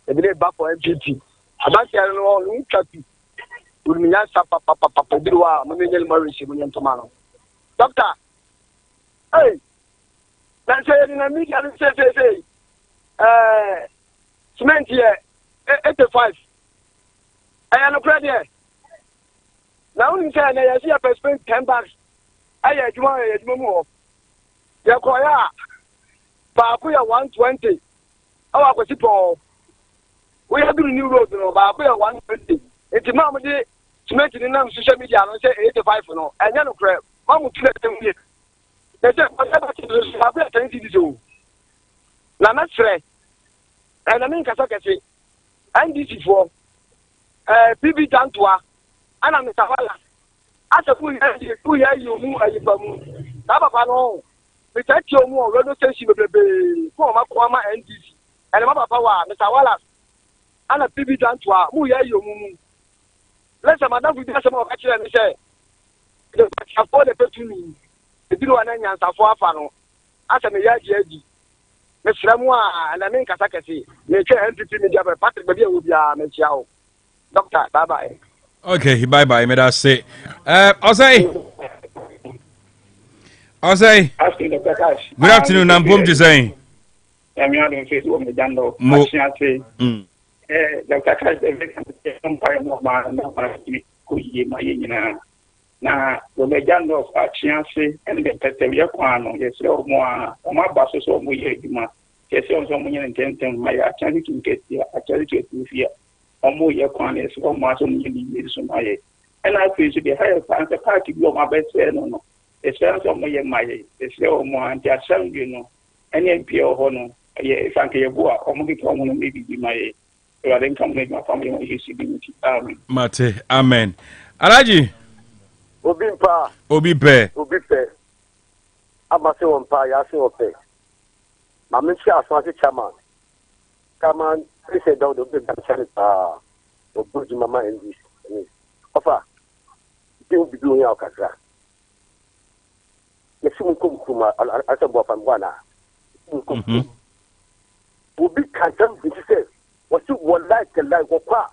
ebi de back for MPP abanti ya no ntwapi urminya sa papa dirwa mo menyel marisi mo nyantoma no doctor hey dan say na media say cement here 85 I am credit. Now you say I see a person 10 bucks. I had more. You call ya. Bakuya 120. Our people. We have been new road, Bakuya 120. It's a mamma to make it in social media and say 85 no. And you know, crap. Mamma to let them get. They said, whatever to do. Now that's right. And I mean, Kasakasi. And this is for. Bibi Tantua, and I'm Mr. Walla. As a full year, you move a yibamu. Tabapano, we take your more radio station for Makwama and DC. And Mama Power, Mr. Walla, and a Bibi Tantua, who are you move. Let's have madame with some of actually and say, the afford the person, the Bill and Anya Safwa Fano, as a Yaji, Miss Ramwa, and I mean Kasakasi, nature entity media, Patrick Baby will be a Messiah. Doctor, bye-bye. Okay, bye-bye, may I say. Osei. Asking Dr. Cash. Good afternoon, I'm Boom Design. I'm here on Facebook with Jando. Dr. Cash, the umpire of my na Jando of Achiancy and the Petavia Quano, yes, or more, or my bosses or more, yes, also more intention, my Atlantic to get here, actually to here. Omo ye kwanes o ma so nyi so maye and I feel to be higher than the party go my best no it's just omo ye maye it's o mo anti asem you know any MP ho no ye fanke ye bo a omo ki omo no maybe be maye so I then come make my family on UCB amen mate amen Alaji obi pe amase won pa ya se ope ma me chi aso ase chairman kaman he said down the big channel of good mama and this offer they will be doing our kakra the sim kuma asa bo fam bwana will be kantam this say what you would like kwa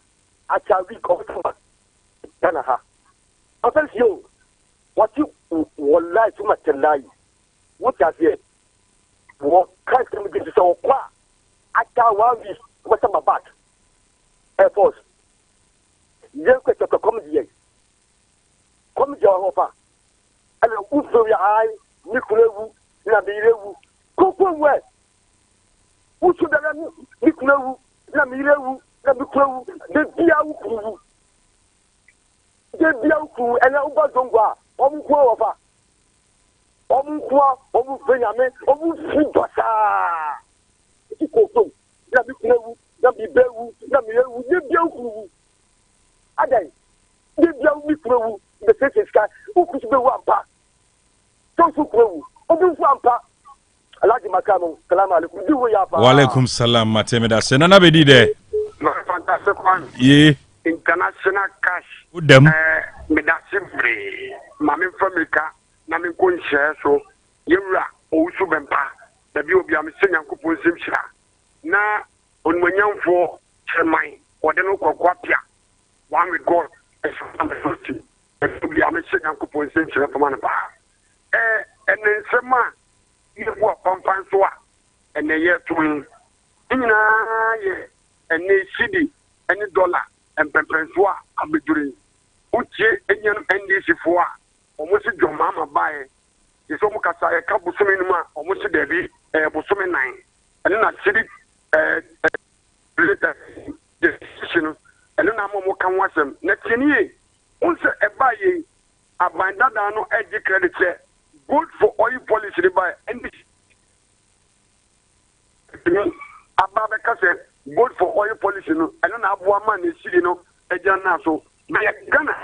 acha week of summer dana ha offense you. What you will lie too much to lie. What does it? What can't come get so quiet? I can't want this. What's my back? Air Force. You get to come here. Come here, offer. And who throw your eye, Nicolau, Nabirewu, Coco West. Who should have Nicolau, Nabirewu, Nabirewu, the Biaku, the Biaku, and Ubazonga, Omukwa, Omukwa, Omubenyamin, Omufibasa. Coco, Nabirewu, Nabirewu, Nabirewu, the Biaku. Again, the Biaku, the face sky, who could be one pack. Walaikum salam matemeda se nana bedi de fantastic one ye international cash udem me da simple mame famika na me ko nhye so yewura owusu bempa da bi obi am senyankopon simhira na onmanyamfo cheman wode no kokwapia one with God is fantastic obi am senyankopon simhira pamana ba and then some you walk on Pansua and the year twin. And they city any dollar and Pansua I'll be doing. Uche and young NDC for almost your mama buy. It's almost a couple summa almost a debby, Bosumi 9. And then I city decision and then I'm more can watch them. Next year, once a buy a bind that down no edge credit. Good for oil policy by and Ababeka said good for oil policy no and then abu man is you know a jana so my Ghana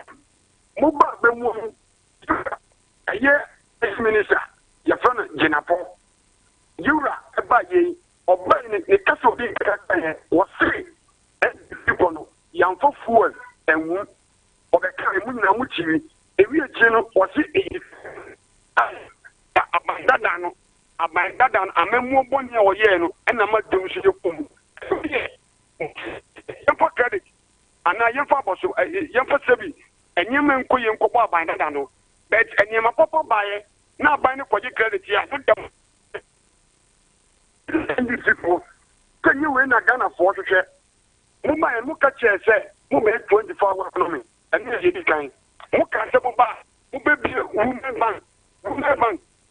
Muba Bemu a year minister your friend Jenapo Yura Abaye or buying a castle being was three people young for fuel and wood or the Karimuna Muchi if we are general was it Abandadan, a memo bonny or yeno, and a madam should you come. Yampa credit, and I yampa so yampa sebi, and yaman koyan copa by Nadano, but and yama papa buy now buying for your credit here. Can you win a Ghana for to share? Mumma and Muka chair say, Mumma 24 hour economy, and you kind. Muka Saboba, Ubaby, woman bank.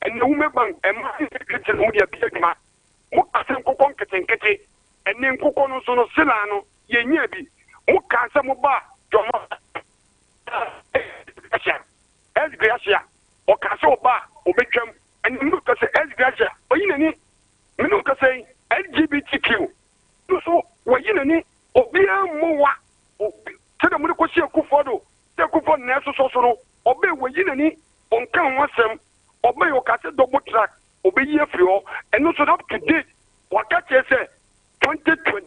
And the woman bank and my kitchen would be a big man. What can cook and kitty and then cook on Solano, ye nearby. What can some bar, as Gracia, or Castle Bar, or Beckham, and look at as Gracia, or in any Minuka say LGBTQ. So, we're in any or be a more. Tell them what you could follow. They could for Nassau Sosoro, or be we're in any on count once them. Obey your cat double track, obey your floor, and also up to date. What that you say 2020.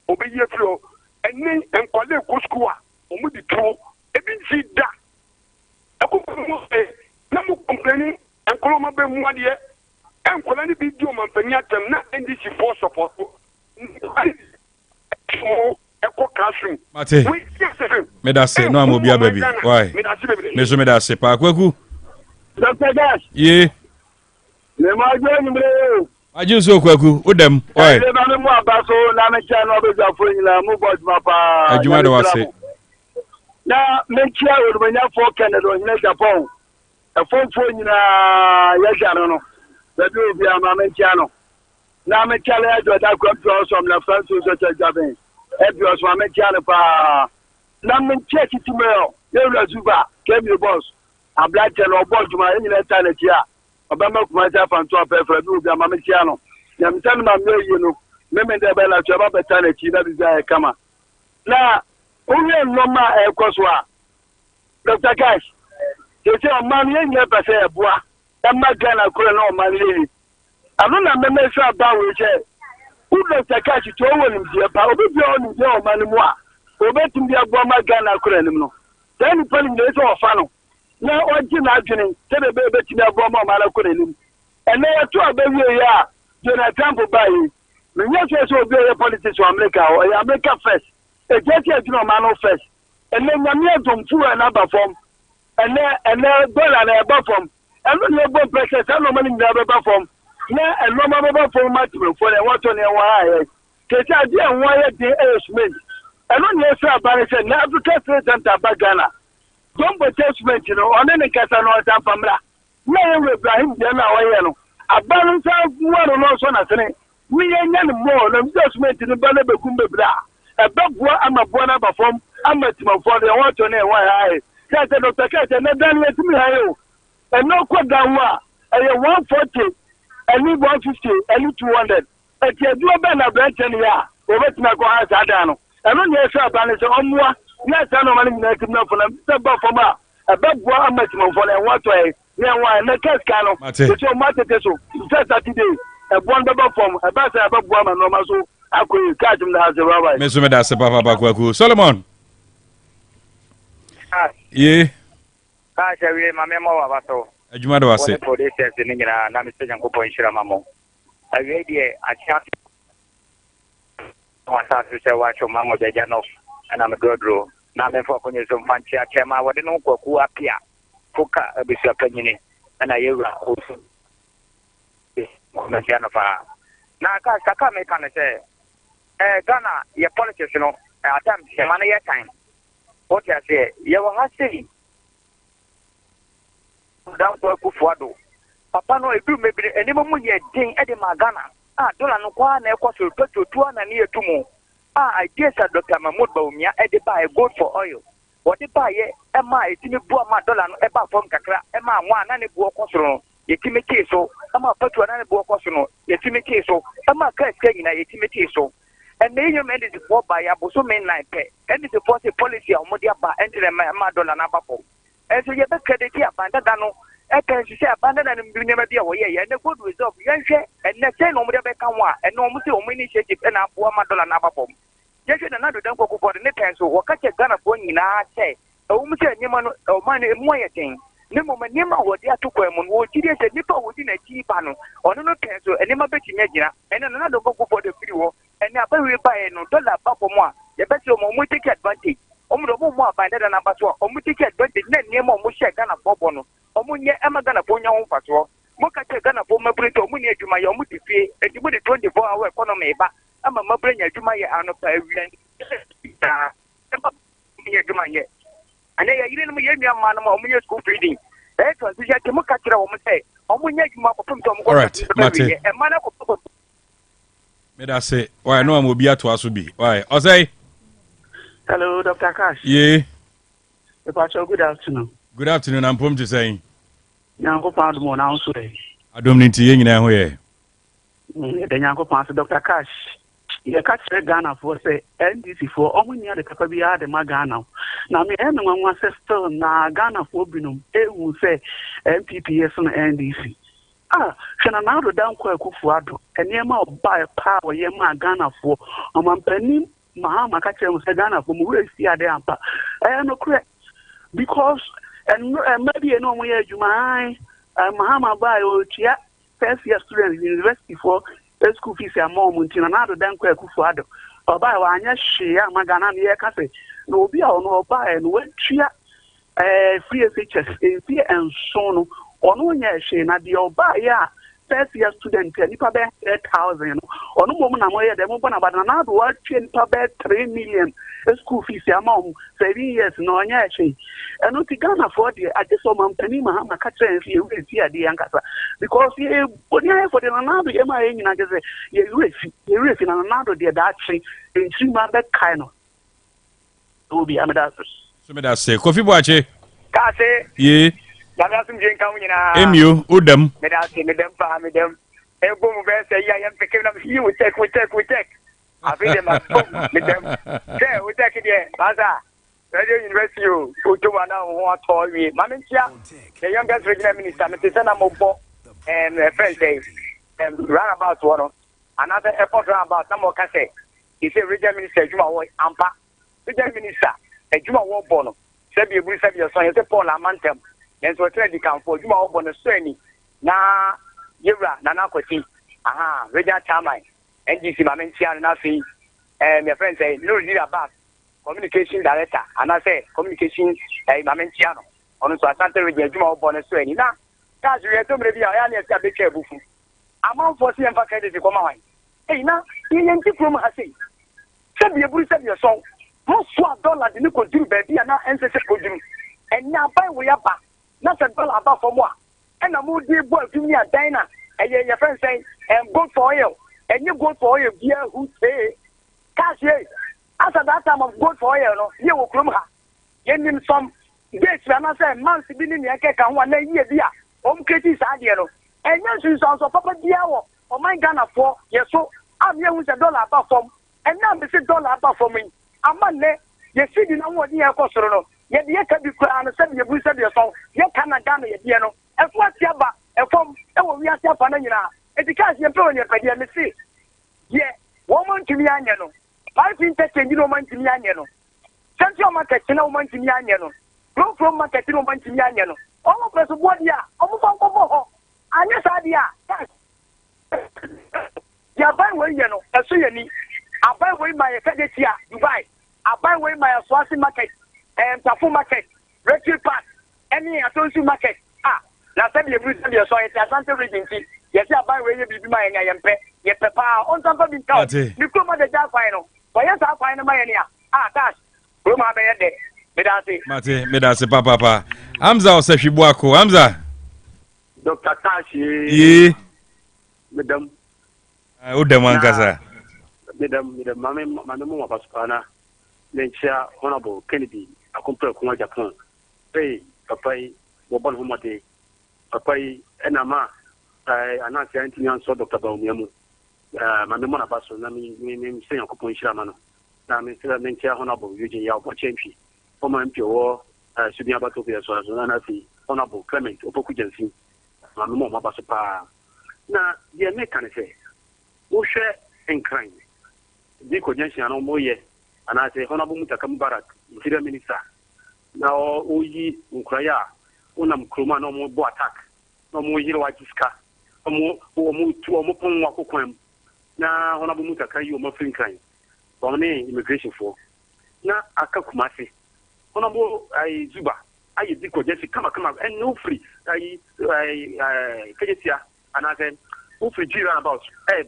Obey your floor, and then and call it Kuskua, or with the two, even see that. I could say, no complaining, and Coloma Bemuadia, and Colani Bidium and Penyatam, not NDC for support. Mate, medase no amobia baby. Why? Meso medase pa kwaku. Dr. Dash. Ye. Me ma gbe ni bre. Ajin so kwaku, udem. Why? Le ba me mu abaso na me cha no be za fo nyina mu board mapa. Ajuma do wase. Na me chia wo do nya fo Canada nyina Japan. E fo nyina ya jaro no. Be bi obi ama me chia no. Na me chia le ajo da kwam to so na France so cha Japan. Ebios wa me chia le pa. Na me chia titimeo. Ye ru azuba, kemi boss. Ablache no board juma nyina talent ya. Obama kuma ja fan to afefra bi obi ama me chia no. Ya me tan ma me yi no. Me me de bela to ba talent na bi za kama. Na onye nnoma ekoso a. Dr. Cash. They say man ye nye pese eboa. Emma Ghana kure na man ye. Anu na me me sha ba we che. Who Dr. Cash to won die pa obi bi on die o man mu a. Obetim bi agbo ma Ghana kure nim no. Then pali dey so ofa no. Na oji na adwene se be betimi agbo ma man kure nim. Ene ya to abawie ya Jonathan Bubai. Me nye so obi e politics of America or America first. E je ti adwene o man first. and then Yamia from two and upper form, and then dollar and above form, and when you go pressure, and no money in the upper form. Now, and no mobile for maximum for the water near wire. Because I didn't wire the airship. And on your side, I said, now Africa President Abagana. Don't put testament, on any Casano Tampamra. May Ibrahim Jana Wayano. A balance of one or no son as any. We ain't more than just made in the Balabe Kumbebra. A Bagua, I'm a Buana perform, I'm a Timon for the water near wire. That's a Dr. Cat and then let me. And no quite down one. And 140. I need 150, I need 200. And you do a better branch in here. We're waiting to go out Adano. And on your shop, and it's on one. Yes, I know money to know for them. Step up from a big one maximum for them. What way? Yeah, why? And the cash cano. It's your matter. Just that today. A wonderful form. A better above woman, no matter. I could catch him as a rabbi. Mr. Medasa Papa Bakwaku. Solomon. Yeah. I shall read my memo about so. Adwuma do ase. For this is in England, na Mr. Jankopo inshira mamo. I read here a chat. One start to say watch your mamo de Janov and I'm a good rule. Now me for kunye some fancy chema what no ku apia. Fuka bishop penny and I yura also. Na ka me kan say Ghana your politics no at times man your time. What you say you will say down to Kufuado. Papa no edu mebire enimo mu ye din e de magana. Dollar no kwa na ekoso petrol 2 na ne etumu. Ideas Dr. Mahmoud Baumia e de buy gold for oil. What de buy e ma etimi bu ma dollar no e ba fom kakra e ma mo na ne bu okoso no yetimi keso e ma petrol na ne bu okoso no yetimi keso e ma ka nyina yetimi keso. And the union is for by Abuso main line pay. And it's a policy of Modia ba enter ma dollar na ba fom. And so you have credit here, Bandano. I can say abandon and never be away, and the good result, Yanshe, and next day, no more Becama, and no more initiative, and a poor Madonna Nabapom. Just another don't go for the net, so what catch a gun of one in our say, a woman, or money, more thing. No more Nima or the Atuquem, or Gideon said Nipper within a tea panel, or no pencil, and Nima Betty Medina, and another go for the fuel, and a very buy no dollar Papa. The better more take advantage. Omo more by that number 2, or take advantage, near more Musha Gana Bobono. Omunye ama gana ponya ho fatwo moka che gana po mabrito omunye adwuma ye omuti fie edimu de 24-hour economy ba ama mabrenya adwuma ye anopa awian ta omunye adwuma ye ane ya yire no ye nua ma no omunye school feeding transition ke moka kire wo mse omunye adwuma popom to mo right mate e ma na ko me da say why no am obi ato aso bi why osai hello Dr. Cash yeah good afternoon. Good afternoon, I'm Pom to say. Yanko Pound more now, so I don't need to yin now here. The Yanko Pound, Dr. Cash. You catch the Ghana for say NDC for only near the Capabia de Magana. Now, me and one sister na Ghana for Binum, it will say MPPS on NDC. Shananado down Kufuado, and Yama buy power Yama Ghana for a man penny, Mahama Catchem Ghana for Murray Ampa. I am no correct because. And maybe you know where you might Mahama buy or chia first year students in university for school fees and more muntin another than Kufuado. Or buy one share Magana near Cafe. No be or no buy and when chia free SHS free and so on no year share na the buy ya first year student nipa be 8,000 or no moment na moye dem bona but na do what nipa be 3 million school fees amount 7 years no nya share and no Ghana for the I just saw man penny Mahama catch and see we see the ankasa because he onya for the nanado e ma nyina je say ye refi na nanado de that tree in 3 months that kind of obi ameda so me da say Kofi Boache ka say yeah Dada sum jen kan nyina Emio udam me da say me dem pa me dem e bo mu be say ya yam peke na he we check abi dem me dem say we check there baza radio university o to wana ho ato wi ma me tia the youngest regional minister me say na mo bo friend say run about one another airport run about na mo ka say he say regional minister Juma wo ampa regional minister Juma wo bo no say be ebu say be so say Paul Amantem and so try to come for you are on the swing na yura nana kwati regional chairman NGC Mamentia na fi my friend say no need about communication director and I say communication Mamentiano on so Asante region Juma bonus so any na cash we to maybe I am a big bufu amount for CM facade to come on hey na yen ti from ha say sabi e buru sabi so mo so dollar de ni ko duru baby na ense ko duru enya buy we aba na se dollar aba for mo and na mo di bo afimi adan na eye your friend say gold for oil and you go for oil beer who say cash after that time of gold for oil no ye wo krom ha ye nim some dates we na say months bi ni ne ke kan ho na ye bia kreti sa de no enya su so papa bia wo o man Ghana for ye so am ye hu se dollar aba from and na be se dollar aba from me ama ne ye si di na wo di ye ko soro no ye de ye ka bi kura no se ye bu se de so ye kana Ghana ye de no e fo atia ba e fom e wo wi atia fa na nyina education ye pe onye pe de me si ye wo man tumi anya no 5 change no man tumi anya no central market na wo man tumi anya no from market no man tumi anya no omo preso body a omo fa nko ho anya sa dia ya ban we ye no eso ye ni aban we my fedetia Dubai aban we my Swasi market Tafu market Retreat Park any Atonsu market na sabi e buru sabi so it Asante region ti yes aban we ye bibi ma nya yempe ye pepa on tampa bi ka ni ko ma de ja final for yes a final ma ye ni cash bro ma be ye de Medase papa Hamza osehwibuako Hamza Dr. Cash ye madam udem ankasa madam mame mo abasupana lencha honorable Kennedy akompre ko Japan hey papai wo bon homade papai enama anansi antinyan so Dr. Baumiamu mame mo na baso na mi se yakopon shirama no na mi se lencha honorable Eugene ya obo champion former MP or Subian Bato so na fi honorable Clement Opoku Jensi mame mo baso pa na ye me kan say wo hwe enkran di ko jensi ano mo ye ana say honorable Mutaka Mubarak interior minister na oyi nkraya onam kroma no mo bo attack no mo yire wa jiska mo pon wa kokwam na honorable Mutaka yi o mo finkran bo ne immigration for na aka kumase honorable ai Zuba ai di ko jensi kama and no free ai kejetia ana say who free jira about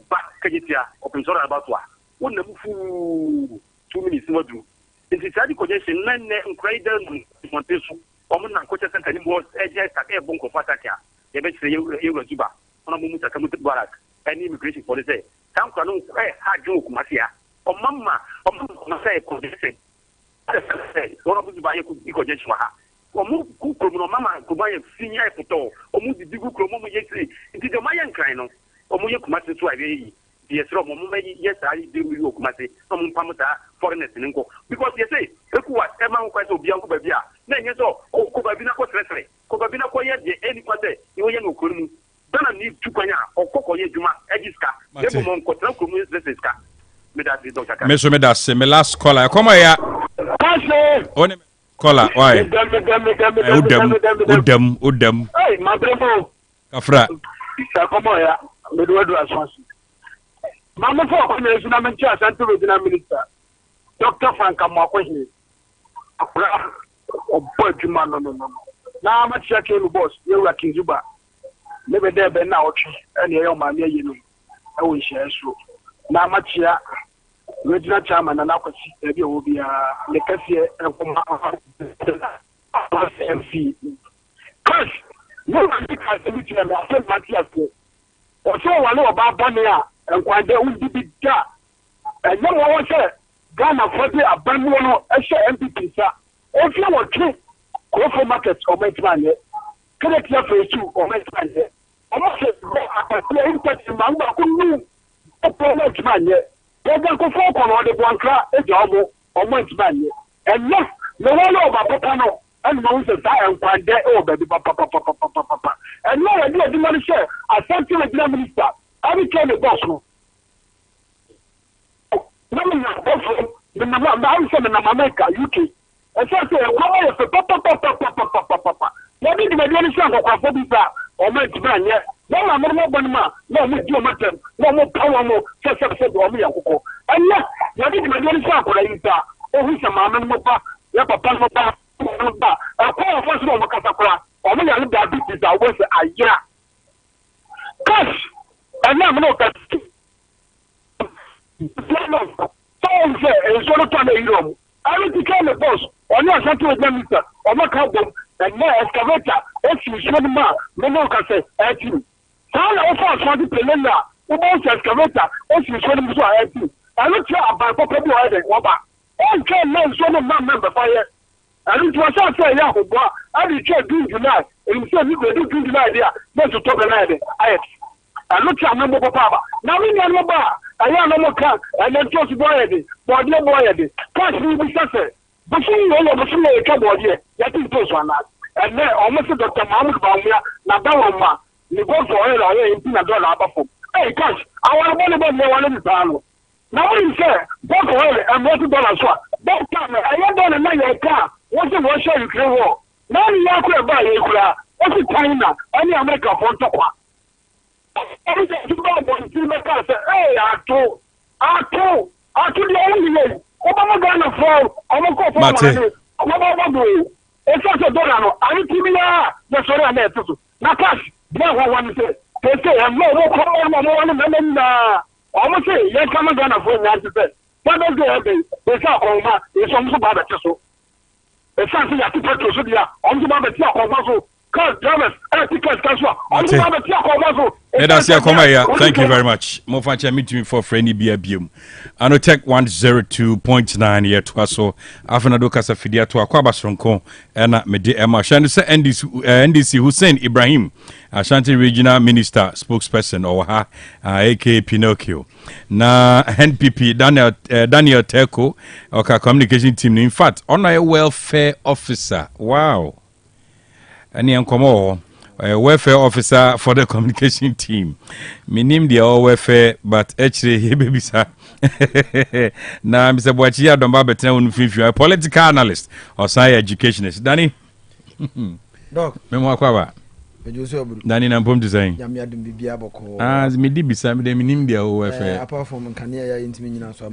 back kejetia open sorry about wa wonna mufu 2 minutes mo do nti sadi ko jensi nanne nkwaida montesu omo na ko chese tani mo eje take bon ko fataka ye be chire ye Zuba honorable Mutaka Mubarak any immigration policy tam kwa no ha jo kumafia o mama say ko jensi honorable Zuba ye ko jensi wa ha omu ku kromo mama ko ba ye sinya e foto omu di digu kromo mo ye tri nti de ma ye nkran no omu ye kumase so awe yi ye sro mo ma ye sa yi de mu yo kumase omu pamuta foreigners nko because ye say ekuwa e ma nko so bia nko ba bia na nye so ko ba bi na ko tresere ko ba bi na ko ye de eni kwate ye ye no kromu dana ni tukwanya okoko ye juma ejiska e bo mo nko tra kromu ejiska me da di Dr. me so me da se me last caller come ya one caller why udem hey my brother kafra come ya me do response mama for community na mentia Asante regional minister Dr. Frank Amakwahi akura obo adwuma no na ma chia ke no boss ye wura Kinzuba me be there be na otwe ene ye o ma me yi no e wo nhia so na ma chia regional chairman na akwasi e bi o bia le kasie enkoma MC cash no ma ti ka se bi tia me afa matia ko o so wa no ba bone a enkwande undi bi da enye mo wo se Ghana for the abanu no ehye MPP sa o fi wo twe ko for market o metman ye kele tia for you o metman ye o mo se go akwa impact ma ngba ko nu o metman ye o ga ko fo ko no de bonkra e ja o metman ye enye me wo no ba papa no and no se sa enkwande o ba bi papa and no we dey man share Asante regional minister abi ke le boss no no me na boss the America UK and so say papa what did the nation go for this or meant man yeah no na mo banma no mo di o matem no mo power mo se o mi yakoko and yeah what did the nation go like that who some mamma mopa, your papa mopa, a call for some Casapra, or me and diabetes are worth a year. Cash, and now no that. Someone say, and so not a hero. I will become a boss, or not something with them, or not help them, and more excavator, if you show them, no can say, at you. How often for the Pelena, who wants excavator, if you show them so at you. I look about Papa Boy and Waba. All can men so no man member fire. And it was not say, Yahoo, I will try to July, and so you will do July there, not to talk another. I look at number Papa. Now we know about. I am no more car, and then just boyedy, body boyedy. Cash me be success. But you know, but you know, a couple of years, that is those one. And then almost Dr. Mahmoud Baumia, Nadawama, you go for oil in Pina Dollar. Hey, Cash, I want to money about one in the panel. Now, what you say, both oil and $1 swap. That time, I am done a million car. What's the Russia Ukraine war? Now you are going to buy a what's the China? Any America for top one. Hey, I told the only way. Obama Ghana fall, I'm a call for Obama. It's also done. I need to be the story on that. Now, Cash, one say, they say, I'm no almost say, yes, I'm Ghana for that. But don't go ahead. It's not Oma, it's almost about the Tesso. It's something that people to Sudia, on the Baba Tiaco. Thank you very much. Mofacha meeting for friendly BBM. Otec 102.9 year to us. So, Afenado Casafidia to Aquaba Sonko, and Mede Emma Shandisa NDC Hussein Ibrahim, Ashanti Regional Minister, spokesperson, or her, aka Pinocchio. Na NPP Daniel Teko, okay, communication team. In fact, on a welfare officer. Wow. Any uncommon welfare officer for the communication team. Me name the welfare, but actually he baby sir. Now Mr. Boachia don't better a political analyst or science educationist. Danny, Doc, Memo Aquaba. Danny Nampom design. As me did beside me, me name the welfare. Apart from Kanye into me, so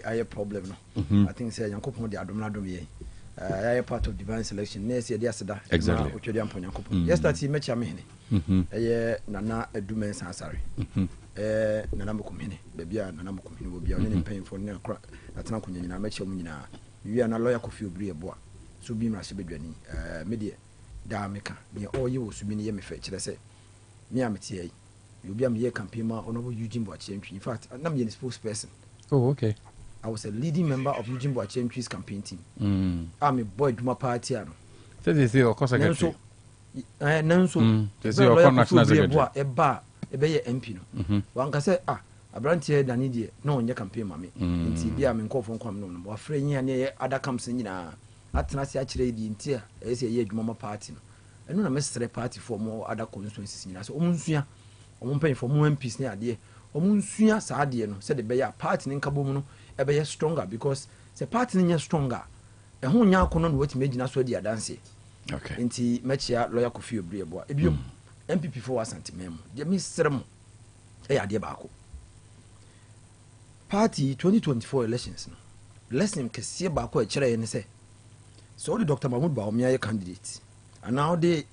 I have problem. I think say Yanko the Adomladom. I am part of divine selection. Next year, exactly. Yesterday, met your many. Nana a domain sansari. Nanamukumini, baby, Nanamukumini will be only paying for no crack. That's not when I met your mina. You are not lawyer coffee brie bois. So be my sibidwani, media, Damika, near all you will submit me fetch. I say, Miamitia, you'll be a mere campaign honorable Eugene Boachentry. In fact, I'm the spokesperson. Oh, okay. I was a leading member of Eugene Boachentry's campaign team. I'm a boy to my party. So they say, of course, I can. So, they say, a bar, a bay MP. One can say, a branch here than idiot, no, in your campaign, mammy. In TB, I'm called from Common, or friend near other comes in. At last, actually, the interior, as a year, mamma party. I know a mystery party for more other constituencies. So, Munsia, I won't pay for more MPs near dear. Or Munsia, Sardiano, said the Bayer party in Kabono. Be stronger because the party is stronger. And who now cannot wait to make us ready a dance. Okay. Inti Mechia lawyer coffee briebo. If you MPP for us anti-memo, the Mr. Dear Baco. Party 2024 elections. Less than Cassia Baco a chair and say. So the Dr. Mahmoud Baumia candidate. And now they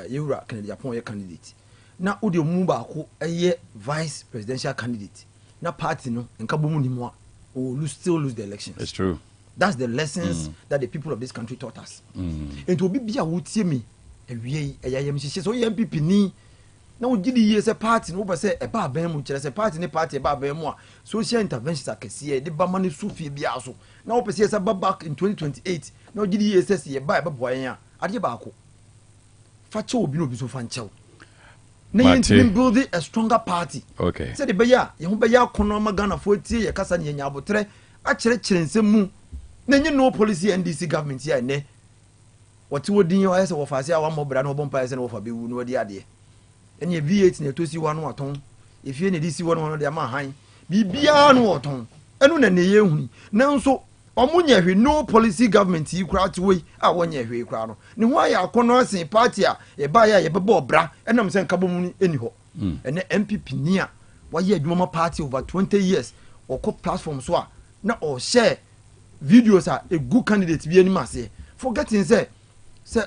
Eura Kennedy upon your candidate. Now Udio Mubako a year vice presidential candidate. Now party no and Kabumu more. Will still lose the elections. It's true. That's the lessons that the people of this country taught us. It will be a would see me. So MPP ni. Now did years a party no say a bar bam which is a party in a party about more social interventions I can see the Bamani Sufi Biaso. Now PCS about back in 2028. Now did years says a Bible boy at your baco. Facho Bino Biso Fancho. Building a stronger party. Okay. Said the Baya, Yahubaya Konoma Ghana 40 a Cassan Yabotre, actually Chensemu. Then you know policy and DC government here, ne? What would you ask of us? One more brand of bumpers and offer be no the idea. And you V8 near to see one waton. If you need DC one of their man, be beyond waton. And when any year, now so. Omunya hwe no policy government yi kura to we a wonya hwe kura no ne ho ya akono sen party a e ba ya ye bebo bra enam sen kabom eni ho ene MPP ni a wa ye adwuma party over 20 years or co platform so a na or share videos are a good candidate bi anim ase forgetting say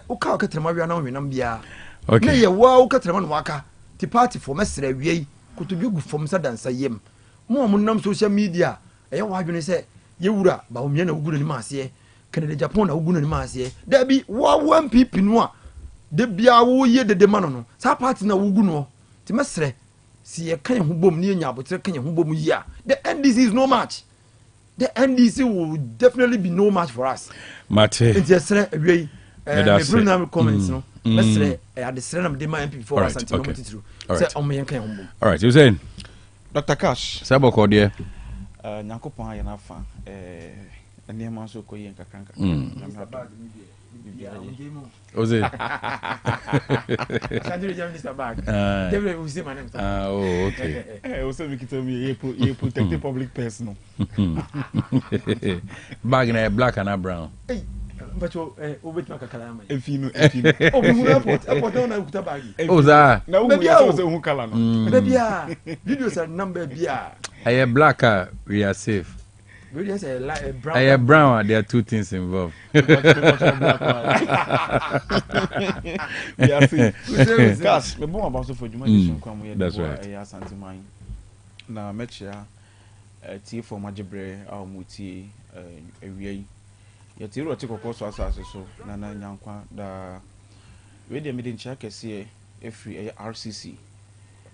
uka okatrema wi na wenam bia na ye wa okatrema no waka ti party for mesra wi kotodwe gu fom sa dansa yem mo nam social media eye wa adwene say ye wura ba omia na ugu no ase Canada Japan na ugu no ase da bi wa MPP no a de bia wo ye de ma no sa party na ugu no ti mesra si ye kan ho bom ni nya abotre kan ho bom yi a the NDC is no match. The NDC will definitely be no match for us. Mate. It's a sere away. Me comments no. Let's say at the sere na me my MP for us until no through. Say on me kan humbo. All right, you saying? Dr. Cash. Sabo ko de. Nyankopon ya na fa nneema so koyi nkakranka. Oze. Sandro jam Mr. Bag. Devil we say my name. Oh, okay. Also me kita me you protect the public person. Bag na black and brown. Hey, but you obet makakala am. Efino. Oh, we airport na kuta bag. Oh, za. Na we ya so hu kala no. Bia. Videos are number bia. Aye black we are safe. Videos are like brown. Aye brown there are two things involved. We are safe. Cash, me bon about so for juma decision kwa mo ye. That's right. Aye Asanteman. Na mechia tie for Majebre a mo tie awie. Ye tie ro tie kokko so asase so na nyankwa da we dey meeting check kese every RCC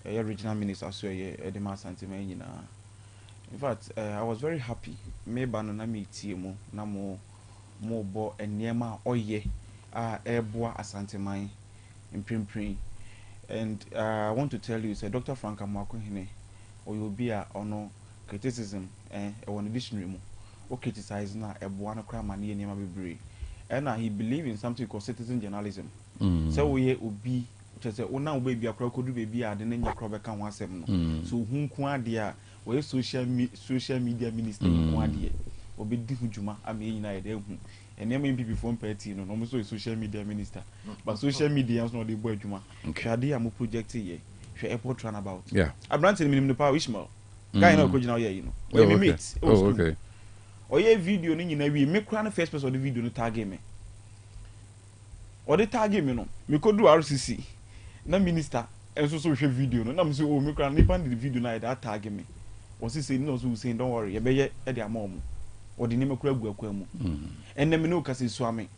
regional minister so ye Edema Asanteman nyina. In fact, I was very happy. Me ba no na me tie mo na mo bo enema oye eboa Asanteman imprimprin. And I want to tell you, say Dr. Frank Amakohene or you be ono criticism on dictionary mo or criticize na eboa no crime and enema bebre. And he believe in something called citizen journalism. So we obi just say ona obi akra kodu baby ade na nyakra be kan wasem no. So hu nko ade a we social media minister nko ade obi di hujuma ame nyina ye de hu. And MPP from party no no so social media minister. But social media is not the boy juma. Shade am project here. She airport run about. Yeah. Abrante minimum the power Ishmael. Guy na ko jina here, you know. We me meet. Oh, okay. Oye video ni nyina wi me kura na first person of the video no tag me. O de tag me no. Me ko do RCC. Na minister enso so hwe video no. Na me say oh me kura na pan the video na that tag me. O say no so say don't worry. E be ye e de amom. O de ni me kura gu akwa mu. Enne me no kase so ame.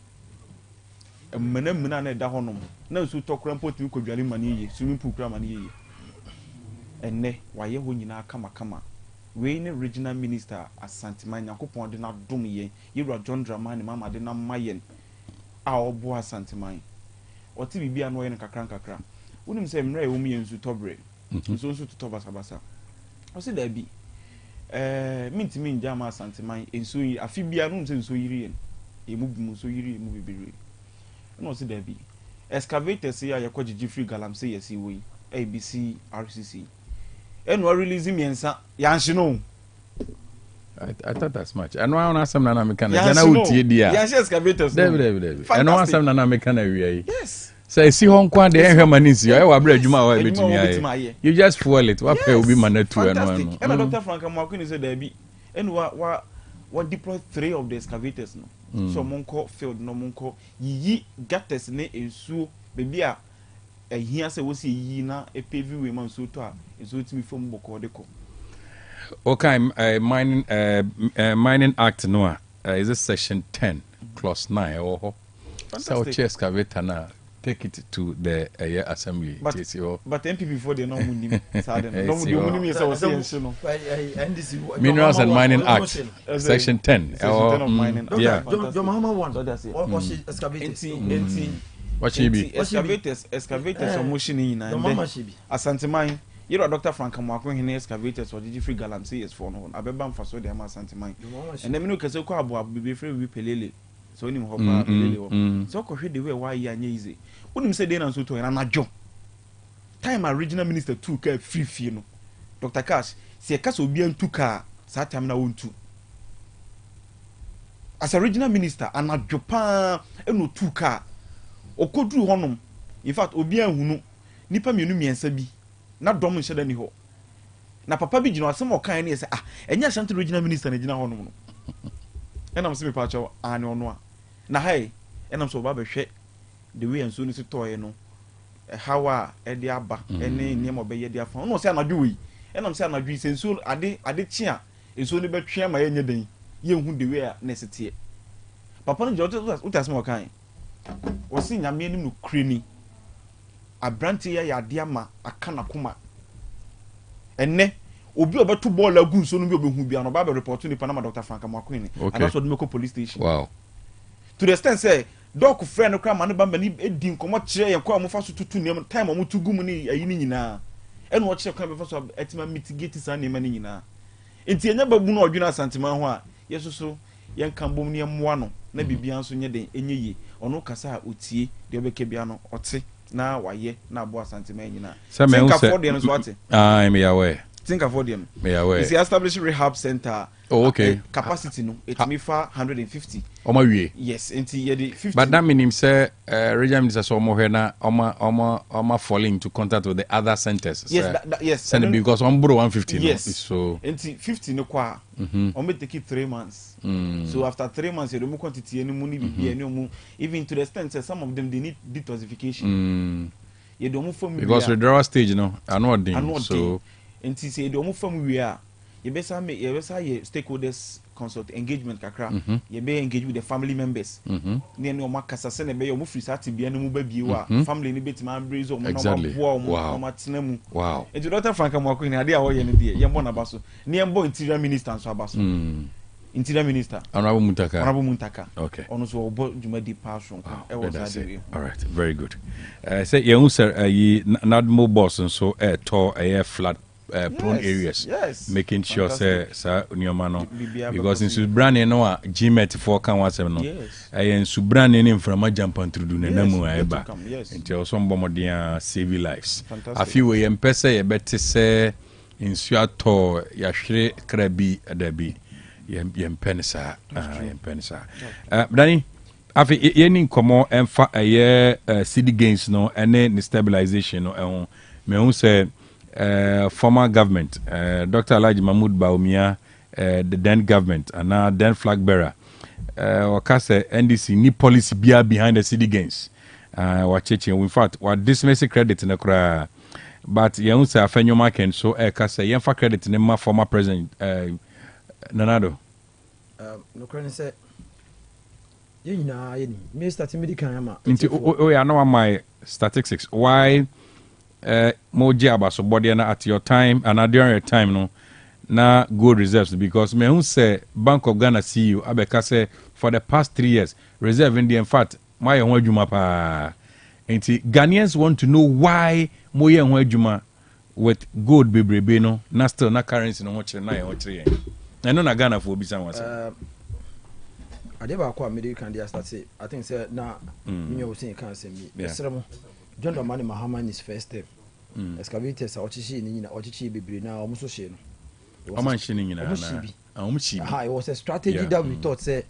Mena na da honom. Na so tokura mpoti ko dwale mani ye. Swimming pool kura mani ye. Enne waye ho nyina kama. We ne regional minister Asanteman Yakopon de na dom ye. Yewra John Dramani mama de na mayen. A obo Asanteman. Oti bibia no ye nkakra. Wonim se mra e wo mi ensu tobre. Nso to toba sabasa. O se da bi mintimi njama Asanteman enso yi afibia no nso yiri yen. Emu bu so yiri emu bibiri. No se da bi. Excavators ya yakogigi free galamsey yesi wo yi. ABC RCC. And we releasing me and Yanshino. I thought that's much. I know I want some Nana Mechanic. And I would see dear. Yes, excavators. David. I know some Nana Mechanic. Yes. Say, see Hong Kong, the Hermanis, I will bread you my way. You just fuel it. What will be my two and one. And Dr. Frank Marquin is a Debbie. And what deployed 3 of the excavators? No. So Monco field no Monco. Ye got us ne in Sue, baby. Here say we see ye na a PV woman so to is with me from Bokodeko. Okay, mining act no is this section 10 clause 9 or so excavator na take it to the assembly. But MPP before they no munim Minerals and Mining Act section 10 of mining. Yeah. John Mahama one. What she excavated. What she be? Excavators are motion in Asanteman. You know, Dr. Frank Amakohene excavators or did free galamsey is for no. Abeba for so they are Asanteman. And then you can say, be free with Pelele. So, him hop so could the way why you are easy. Wouldn't say then and so to an adjo. Time our regional minister took a free fee. Dr. Cash, see a castle be two car, Satam na own two. As a regional minister, and not Japan, and no 2 car. Okodru honum. In fact, obi anhunu nipa mienu miensa bi na dom nhede ni ho. Na papa bi gina asem okan na say enya Ashanti regional minister na gina honum no. ɛnam sɛ mepa kyɛw ane ɔno a na hai ɛnam sɛ ɔba bɛhwɛ the way nsuo no si tɔɔɛ no ɛhaw a ɛde aba ɛne nneɛma ɔbɛyɛ de afa ɔno ɔsɛ anadwo wei ɛnam sɛ anadwo yi sɛ nsuo ade kye a nsuo no bɛtwe ama yɛnyɛ den yɛnhu the way a na ɛsɛ teɛ papa no gyina wote asɛm ɔkae wɔse nyame anim no kure ni aberante yɛ adeɛ ama aka nakoma ɛnɛ obi a ɔbɛto bɔɔl agu nsuo no bi ɔbɛhu bia no ɔba bɛrepɔto nipa na ma Dr. Frank Amoakoine anaasɛ ɔde mɛkɔ police station to the extent sɛ dɔk frɛ no kora ma ne ba ma ne ɛdi nkɔmmɔ kyerɛ yɛn kɔ a mofa so tutu nneɛma time a motu gu mu ne ayi no nyinaa ɛna ɔkyerɛ kwan bɛfa so ɛtima mitigate saa nneɛma no nyinaa nti ɛnyɛ babu no ɔdwene asantema ho a yɛso so yɛnka mbom ne yɛmmoa no na biribia nso nyɛ den ɛnyɛ yie ɔno kasa a ɔtie deɛ ɔbɛka bia no ɔte na wayɛ na aboa asantema nyinaa tinkafoɔ deɛ no so ate tinkafoɔ deɛ no is establish rehab center. Oh, okay. Capacity no etimi fa 150. Oma wie. Yes, enti ye de 50. But that means say regional minister so mo here na oma falling into contact with the other centers. Yes, yes. Send because on borrow 150 yes. No. So enti 50 no kwa. On take it 3 months. So after 3 months you remove quantity any money be any even to the extent that some of them they need detoxification. You don't move from because withdrawal stage I know thing. So enti say you don't move from where you better ye stakeholders consult engagement kakra you be engage with the family members ne no makasa se ne be yo mu free sati bia ne mu ba bie wa family ne betima brace o mo no boa o mo atena mu enti Dr. Frank Amoakoine ade a wo ye ne de ye mbo na baso ne mbo interior minister so abaso interior minister honorable Muntaka okay ono so obo djuma di passion e wo sa de all right very good say ye hu sir yi nadmo boss so to flat prone areas making sure say nyoma no because in subrane no a gmet for kan wasem no in subrane ne mframa jump intrudu na namu eba nti also mbomodea save lives afi we yempese ye bete se insu ato ya hwere krabi adabi yempensa Dani afi yeni nkomo emfa city gains no ene ni stabilization no me hu say former government, Dr. Alhaji Mahmoud Bawumia, the then government, and now then flag bearer, Wakase NDC, ni policy behind the city gains. In fact, what dismissing credit in the cry, but Yaunsa Afenyo Marken, so Kase, Yanfa credit in my former president, Nanado. No credit said, you know, me starting medical. I know my statistics. Why? More so body at your time and during your time no na gold reserves because me who say Bank of Ghana CEO Abeka say for the past 3 years reserve in the in fact my ho adwuma pa enti Ghanaians want to know why mo ye ho adwuma with gold bebrebe no na still na currency no ho kire na ye ho kire yen no na Ghana for obisa wan say ade ba kwa American dia start say I think say na me o say kan say me esremo John Dramani Mahama in his first step. Excavators are ochichi ni na ochichi bebre na omuso she no. Omanchi ni na it was a strategy that we thought say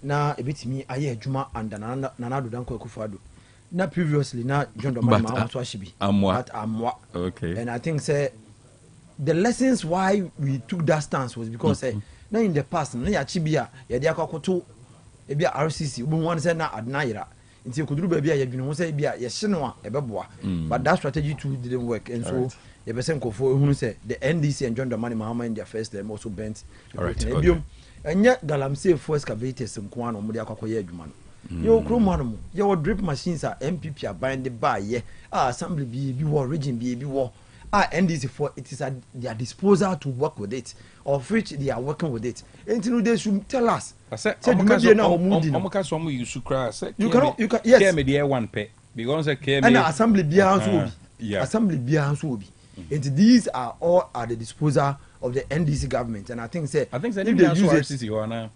na ebitimi aye adwuma and Nana Danko Akufo-Addo. Na previously na John Dramani Mahama so ashibi. Amwa. Okay. And I think say the lessons why we took that stance was because na in the past na ya chibia ya dia kwakoto ebia RCC obo wan say na adnayira. Nti kuduru baabi a yadwene ho say bia ye hye no a ebeboa but that strategy too didn't work and so ye person kofo ehunu say the NDC and John Dramani Mahama in their first term also bent ebiom enye galamsey for excavators nko an omo de akwakoye adwuma no ye okromo anu ye drip machines a MPP abind the buy ye assembly bi wo region bi wo NDC for it is at their disposal to work with it of which they are working with it until they should tell us. I said, you cannot yes media one pay because and assembly behind assembly behind and these are all at the disposal of the NDC government and I think say if they use RCC or now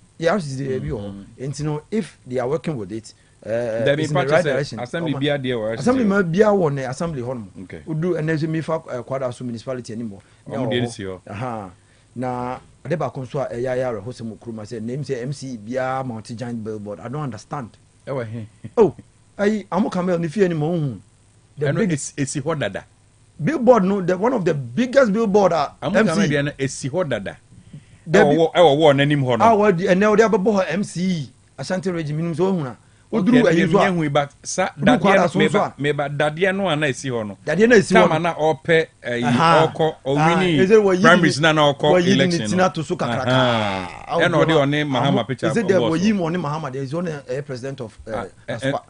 and you know if they are working with it there be part right direction assembly bia there or assembly ma bia won assembly honum udu energy me fa kwada so municipality anymore na ade ba kon so a ya hosem kuruma say name say MC bia mount giant billboard I don't understand amu camel ni fie ni mo hu the biggest it's what billboard no the one of the biggest billboard amu camel dia na esi ho dada ɛwɔ n'anim hɔ no ɛnɛ wɔde abɛbɔ hɔ MCE Ashanti regime minimum so ohuna oduru ayi so a ba sa dadeɛ no ana esi hɔ no tama na ɔpɛ ɔkɔ ɔwini primaries na ɔkɔ election no to so kakraka ɛna ɔde ɔne Mahama picture is it the wɔyi mu ɔne Mahama there is one president of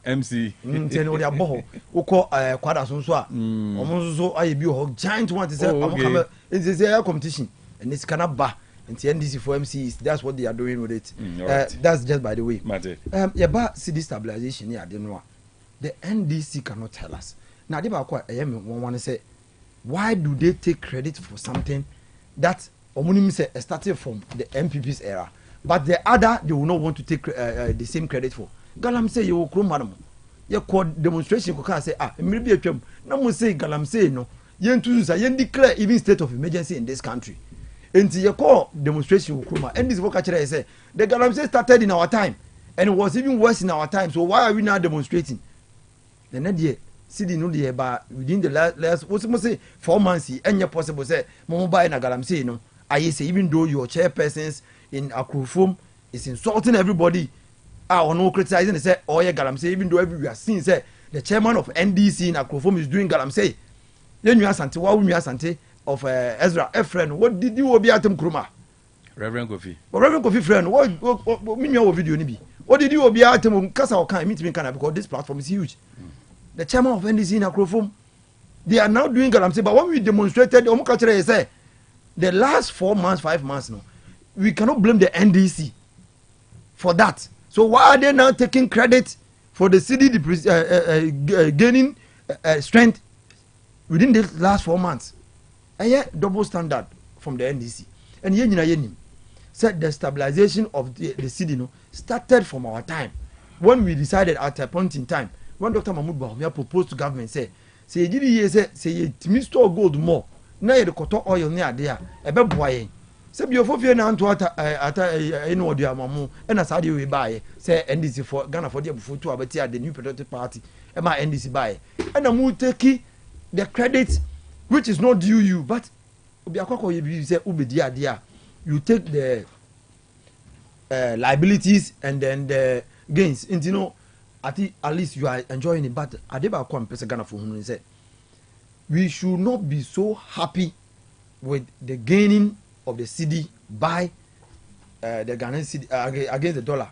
MC ntɛn wɔde abɔ hɔ wokɔ kwada so a ɔmo nso ayɛ bi wɔ hɔ giant one te sɛ ɔmo kama nti sɛ ɛyɛ competition ɛne sika na ba nti NDC for MCs that's what they are doing with it that's just by the way yɛba city stabilization ne ade no a the NDC cannot tell us na ade baako a ɛyɛ me wɔn say why do they take credit for something that ɔmo say started from the MPP's era but the other they will not want to take the same credit for galamsey yɛ wɔ kurom madam yɛkɔ demonstration kɔka say mmiri bi atwam na mo say galamsey no yɛntu sa yɛn declare even state of emergency in this country. Enti ye call demonstration Ukruma and this vocal say the galamsey started in our time and it was even worse in our time, so why are we now demonstrating? The next city no the but within the last what's say 4 months any possible say mo buy na galamsey no I say even though your chairpersons in Akrufum is insulting everybody no criticizing say oh yeah galamsey even though we are seeing say the chairman of NDC in Akrufum is doing galamsey then you asante wa wu asante of Ezra friend what did you be atem kroma Reverend Kofi friend what me video ni bi what did you be atem kasa o kan meet me kan because this platform is huge the chairman of NDC in Akrofom they are now doing galamsey but when we demonstrated omo ka kire say the last 4 months 5 months no we cannot blame the NDC for that so why are they now taking credit for the city gaining strength within the last 4 months double standard from the NDC and yenim said the stabilization of the city no started from our time when we decided at a point in time when Dr. Mahmoud Bawumia proposed to government say you store gold more na ye the cotton oil near there ebe boye say bi ofofie na anto ata eno odu amamu e na sade we buy say NDC for Ghana for the bufutu abeti at the new patriotic party e ma NDC buy e na mu take the credit which is not due you but obi akoko you say ubedi ade you take the liabilities and then the gains and you know at least you are enjoying it but adeba ko am pese Ghana for hunu say we should not be so happy with the gaining of the cedi by the Ghanaian cedi against the dollar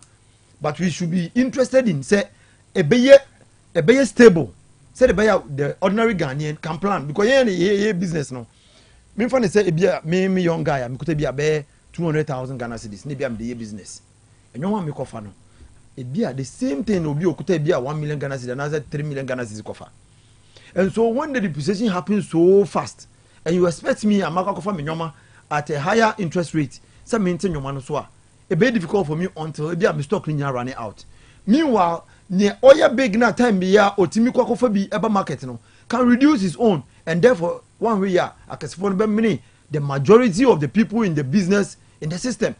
but we should be interested in say a beye stable say the ordinary Ghanaian can plan because yeah business no me fan say me young guy me could be a 200,000 Ghana cedis ne be am the business and you want me kofa no the same thing obi okuta be 1 million Ghana cedis another 3 million Ghana cedis kofa and so when the depreciation happens so fast and you expect me amaka kofa me nyoma at a higher interest rate say maintain nyoma no so a be difficult for me until be am stock ni running out meanwhile ne oya big na time bi ya otimi kwakofa bi eba market no can reduce his own and therefore one way ya akasifo no be mini the majority of the people in the business in the system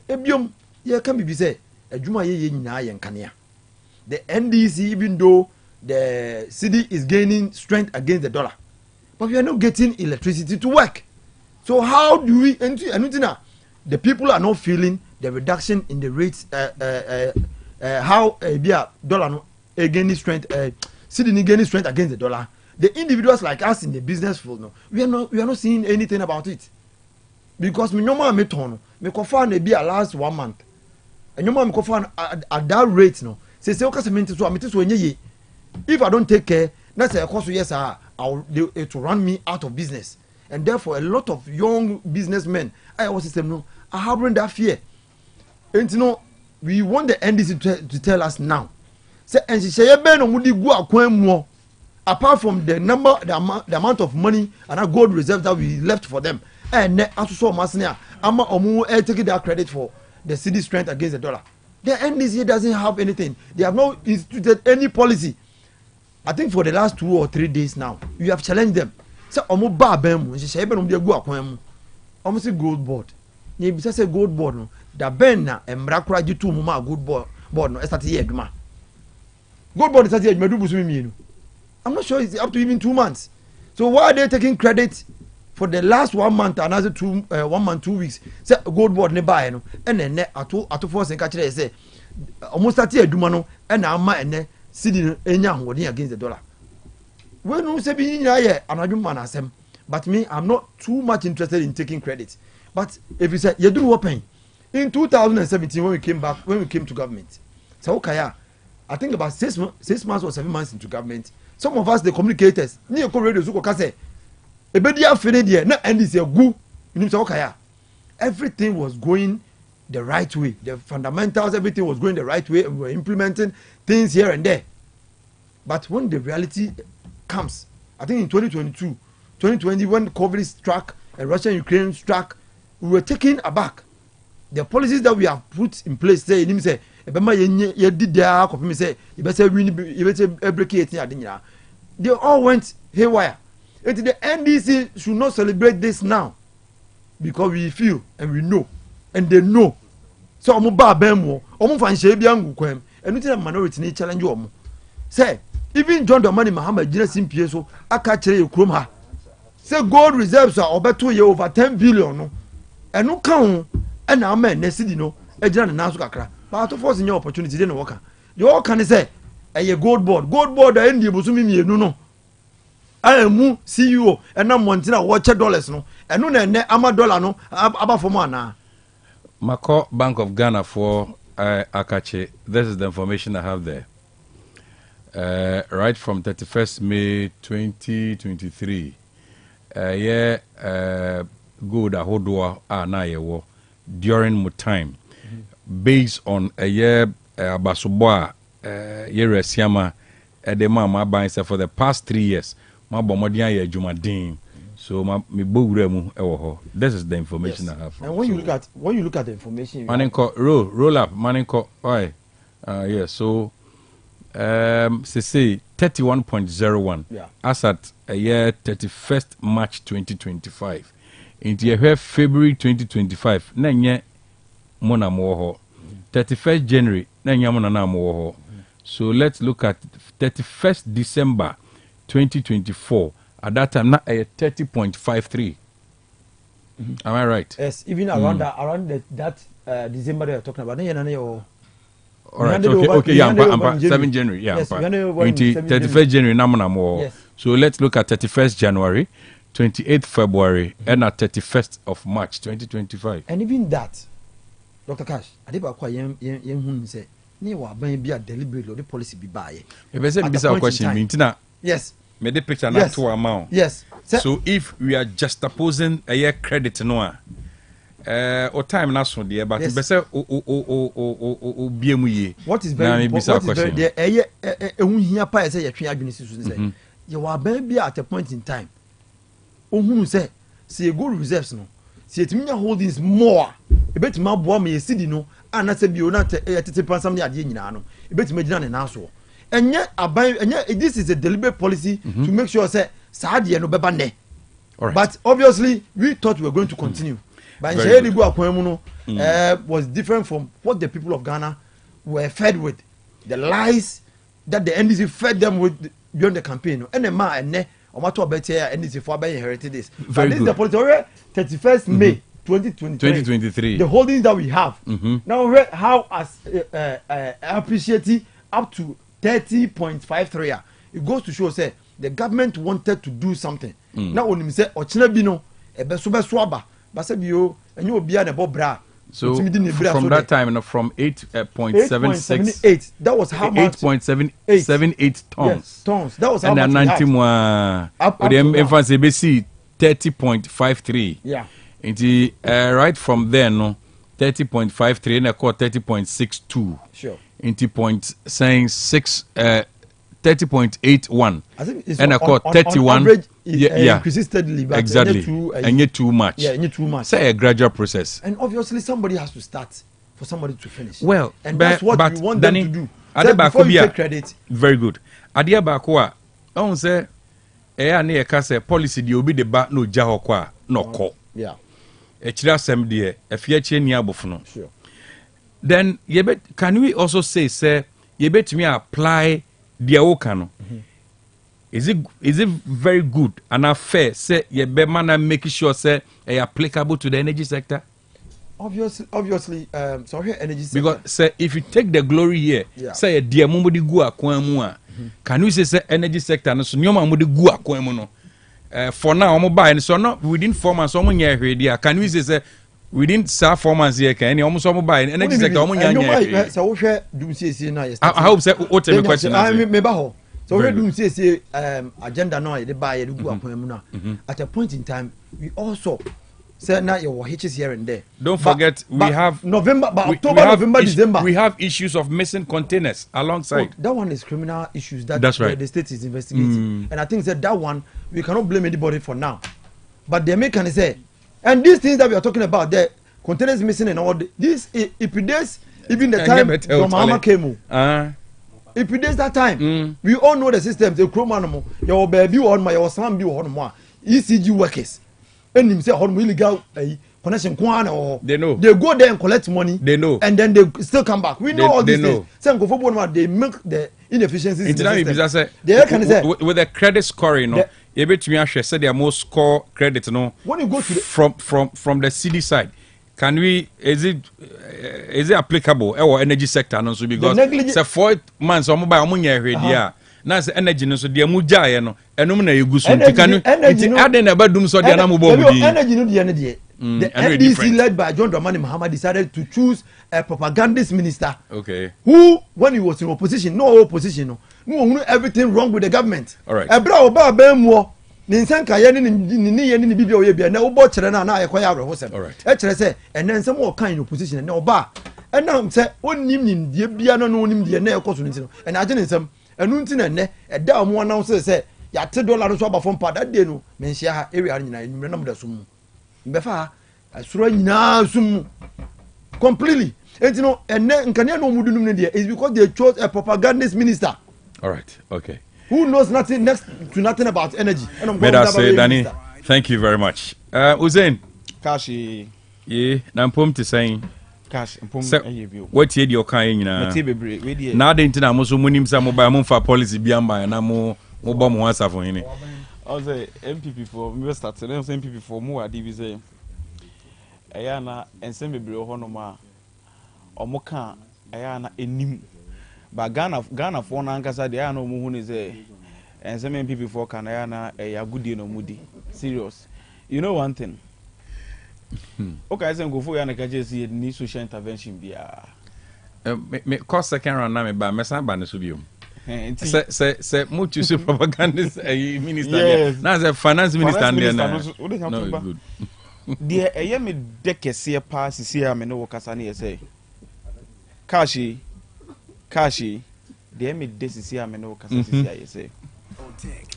ebiom ye can be say adwuma ye nyina ye nkanea the NDC even though the city is gaining strength against the dollar but we are not getting electricity to work so how do we the people are not feeling the reduction in the rates how dollar no gaining strength city gaining strength against the dollar the individuals like us in the business field no we are not seeing anything about it because me normal me turn me kofa na be last 1 month and normal me kofa at that rate no say okase me so enye ye if I don't take care na say cost yes it will run me out of business and therefore a lot of young businessmen our system no are harboring that fear and you know we want the NDC to tell us now say and she be no mudi gu akwan mu apart from the amount of money and gold reserves that we left for them and also masnia ama omu take that credit for the city strength against the dollar the NDC doesn't have anything they have not instituted any policy I think for the last 2 or 3 days now you have challenged them say omu ba bam mu she be no mudi gu akwan mu omu say gold board ye bi say gold board no da ben na emra kura gitu mu ma gold board no start here aduma gold board start here aduma du busumi mienu I'm not sure it's up to even 2 months so why are they taking credit for the last 1 month and another 1 month 2 weeks say gold board ne buy no ene ato force nka kire say almost start aduma no ena ama ene cedi enya hoden against the dollar when you say bi nya ye anadwuma na asem but me I'm not too much interested in taking credit but if you say you do open in 2017 when we came to government so okay I think about 6 months or 7 months into government some of us the communicators ni ko radio so ko ka say ebedi afere de na ndc egu nim say okay everything was going the right way the fundamentals everything was going the right way and we were implementing things here and there but when the reality comes I think in 2020 when COVID struck and Russia and Ukraine struck we were taken aback the policies that we have put in place say nim say ebema ye did there copy me say you better win you better break it adenya they all went haywire and the NDC should not celebrate this now because we feel and we know and they know so omo ba bemo omo fan hye bia ngukwam enu ti na minority ni challenge omo say even John Dramani Mahama gina simpie so aka kire ye krom ha say gold reserves are obeto ye over 10 billion no enu kan na ama na sidi no ejina na naso kakra but to force new opportunity dey no work the all can say a gold board a ndi bosumi mienu no mu CEO na montina watch dollars no enu na ene ama dollar no aba for mo na Mako Bank of Ghana for Akache. This is the information I have there. Right from 31st May 2023. Good ahodwa na yewo during my time based on a year abasoboa year siama the mama buying for the past 3 years my bomodian ye jumadin so me bowremu ewo ho this is the information I have. And when you look at the information maninko roll up maninko why yeah so say 31.01 as at a year 31st March 2025 into year February 2025 na nye mona mo ho 31st January na nya mona na mo ho so let's look at 31st December 2024 at that time na 30.53 am I right? Yes, even around that December you're talking about all right, okay, yeah, 7 January, yeah. Yes, 31st January, yes. So let's look at 31st January, 28th February, and at 31st of March, 2025. And even that, Dr. Cash, I think about yen say, ni wa ban bi a deliberate the policy be buy. If I say question, Mintina. Yes. Me the picture na to amount. Yes. So if we are just opposing a year credit no or time na so there but be say o biemu ye what is very there ehun hia pa say yetwe adwene sisu say you wa ban bi at a point in time ohun say gold reserves no see etimi nya holdings more ebetima aboa me yesidi no ana say bio na tete pansam ne ade nyina no ebetima gina ne na so enye aban enye this is a deliberate policy to make sure say saade no beba ne but obviously we thought we were going to continue. But was different from what the people of Ghana were fed with. The lies that the NDC fed them with during the campaign. And the man and NDC for inherited this. But this is the policy. 31st May 2023. The holdings that we have. Now how as appreciated up to 30.53. It goes to show say the government wanted to do something. Now when we say Ochinabino, Ebesoba Basabio, and you will be an bra. So from that time, from 8.76, that was how much? 8.78 tons. Yes, tons. That was how and much. And 30.53. Yeah. And right from there, no, 30.53 and I call 30.62. Sure. Into 30.81. I think it's and I call 31. On average, increases steadily, but exactly. And yet too much. Yeah, and too much. Say a gradual process. And obviously, somebody has to start for somebody to finish. Well, and that's what we want them to do. Before you take credit. Very good. Adia Bakwa, I won't say, near Cassa policy, the obi the back no jahokwa, no call. Yeah. A chira sem dear, a fiache niabofuno. Sure. Then, can we also say, sir, you bet me apply the okano? is it very good and fair say ye be man make sure say applicable to the energy sector? Obviously, so here energy sector. Because say if you take the glory here, say dear mumudi gu akwan mu a, can you say energy sector no so nyoma mumudi gu akwan mu no? For now, I'm buying so not within 4 months. I'm here. Can we say within 4 months here? Can you almost buying energy sector? I'm here. So we share do see now. I hope say what the question is. Me baho. So we do see agenda now. They buy the go appointment now. At a point in time, we also say now your hitches here and there. Don't forget we have November, but October, November, December. We have issues of missing containers alongside. Oh, that one is criminal issues that that's right. The state is investigating, and I think that one we cannot blame anybody for now. But the American say, and these things that we are talking about, the containers missing and all this, it predates even the time John Mahama came. It predates that time. We all know the system. The chrome animal, your baby on my or some be on more ECG workers. And him say on illegal connection or they know they go there and collect money. They know, and then they still come back. We know all these things. Some go for they make the inefficiencies in the system. They can say with the credit scoring, no, you bet me actually say they are more score credit, no. When you go to from the CD side, can we is it applicable or energy sector no so because say 4 months or mobile money here. Na say energy no so de mu jae no enum na yegu so ntika no aden na badum so de na mo bo budi energy no de the NDC led by John Dramani Mahama decided to choose a propagandist minister who when he was in opposition no everything wrong with the government. All right. Ebra oba ba mu ni nsanka ye ni bibia o ye bia na obo kire na na ayekoya abrehosem e kire se enen nsem o kan in opposition na oba enam se onim nim die bia no onim die na ekoso nti no ena age nsem enu nti na ne eda omo announce se ya $10 no so aba fom pa that day no menhia ha area nyina enumre na mda sum mbefa asuro nyina sum completely enti no ene nkane no mudunum ne de is because they chose a propagandist minister. All right, okay, who knows nothing next to nothing about energy. Let us say Danny, thank you very much. Uzain Kashi na mpom te saying cash mpom ayebio what ye your kind nyina na de ntina mo so munim sa mobile mo fa policy bi amba na mo bo mo answer for hini I say MPP for me start say MPP for mo adi bi say eya na ensem bebre ho no ma omoka eya na enim ba Ghana for na ankasa de eya na omo hu ne say ensem MPP for kan eya na eya gudie no mudi serious. You know one thing. Okay, I say go for ya na kaje see ni social intervention bia. Me cost second round na me ba me san ba ne so biom. Say mo choose propagandist minister yes. Na say finance minister na. No good. Dear eye me de kese pa sisi a me no kasa na say. Kashi dear me de sisi a me no kasa sisi a say.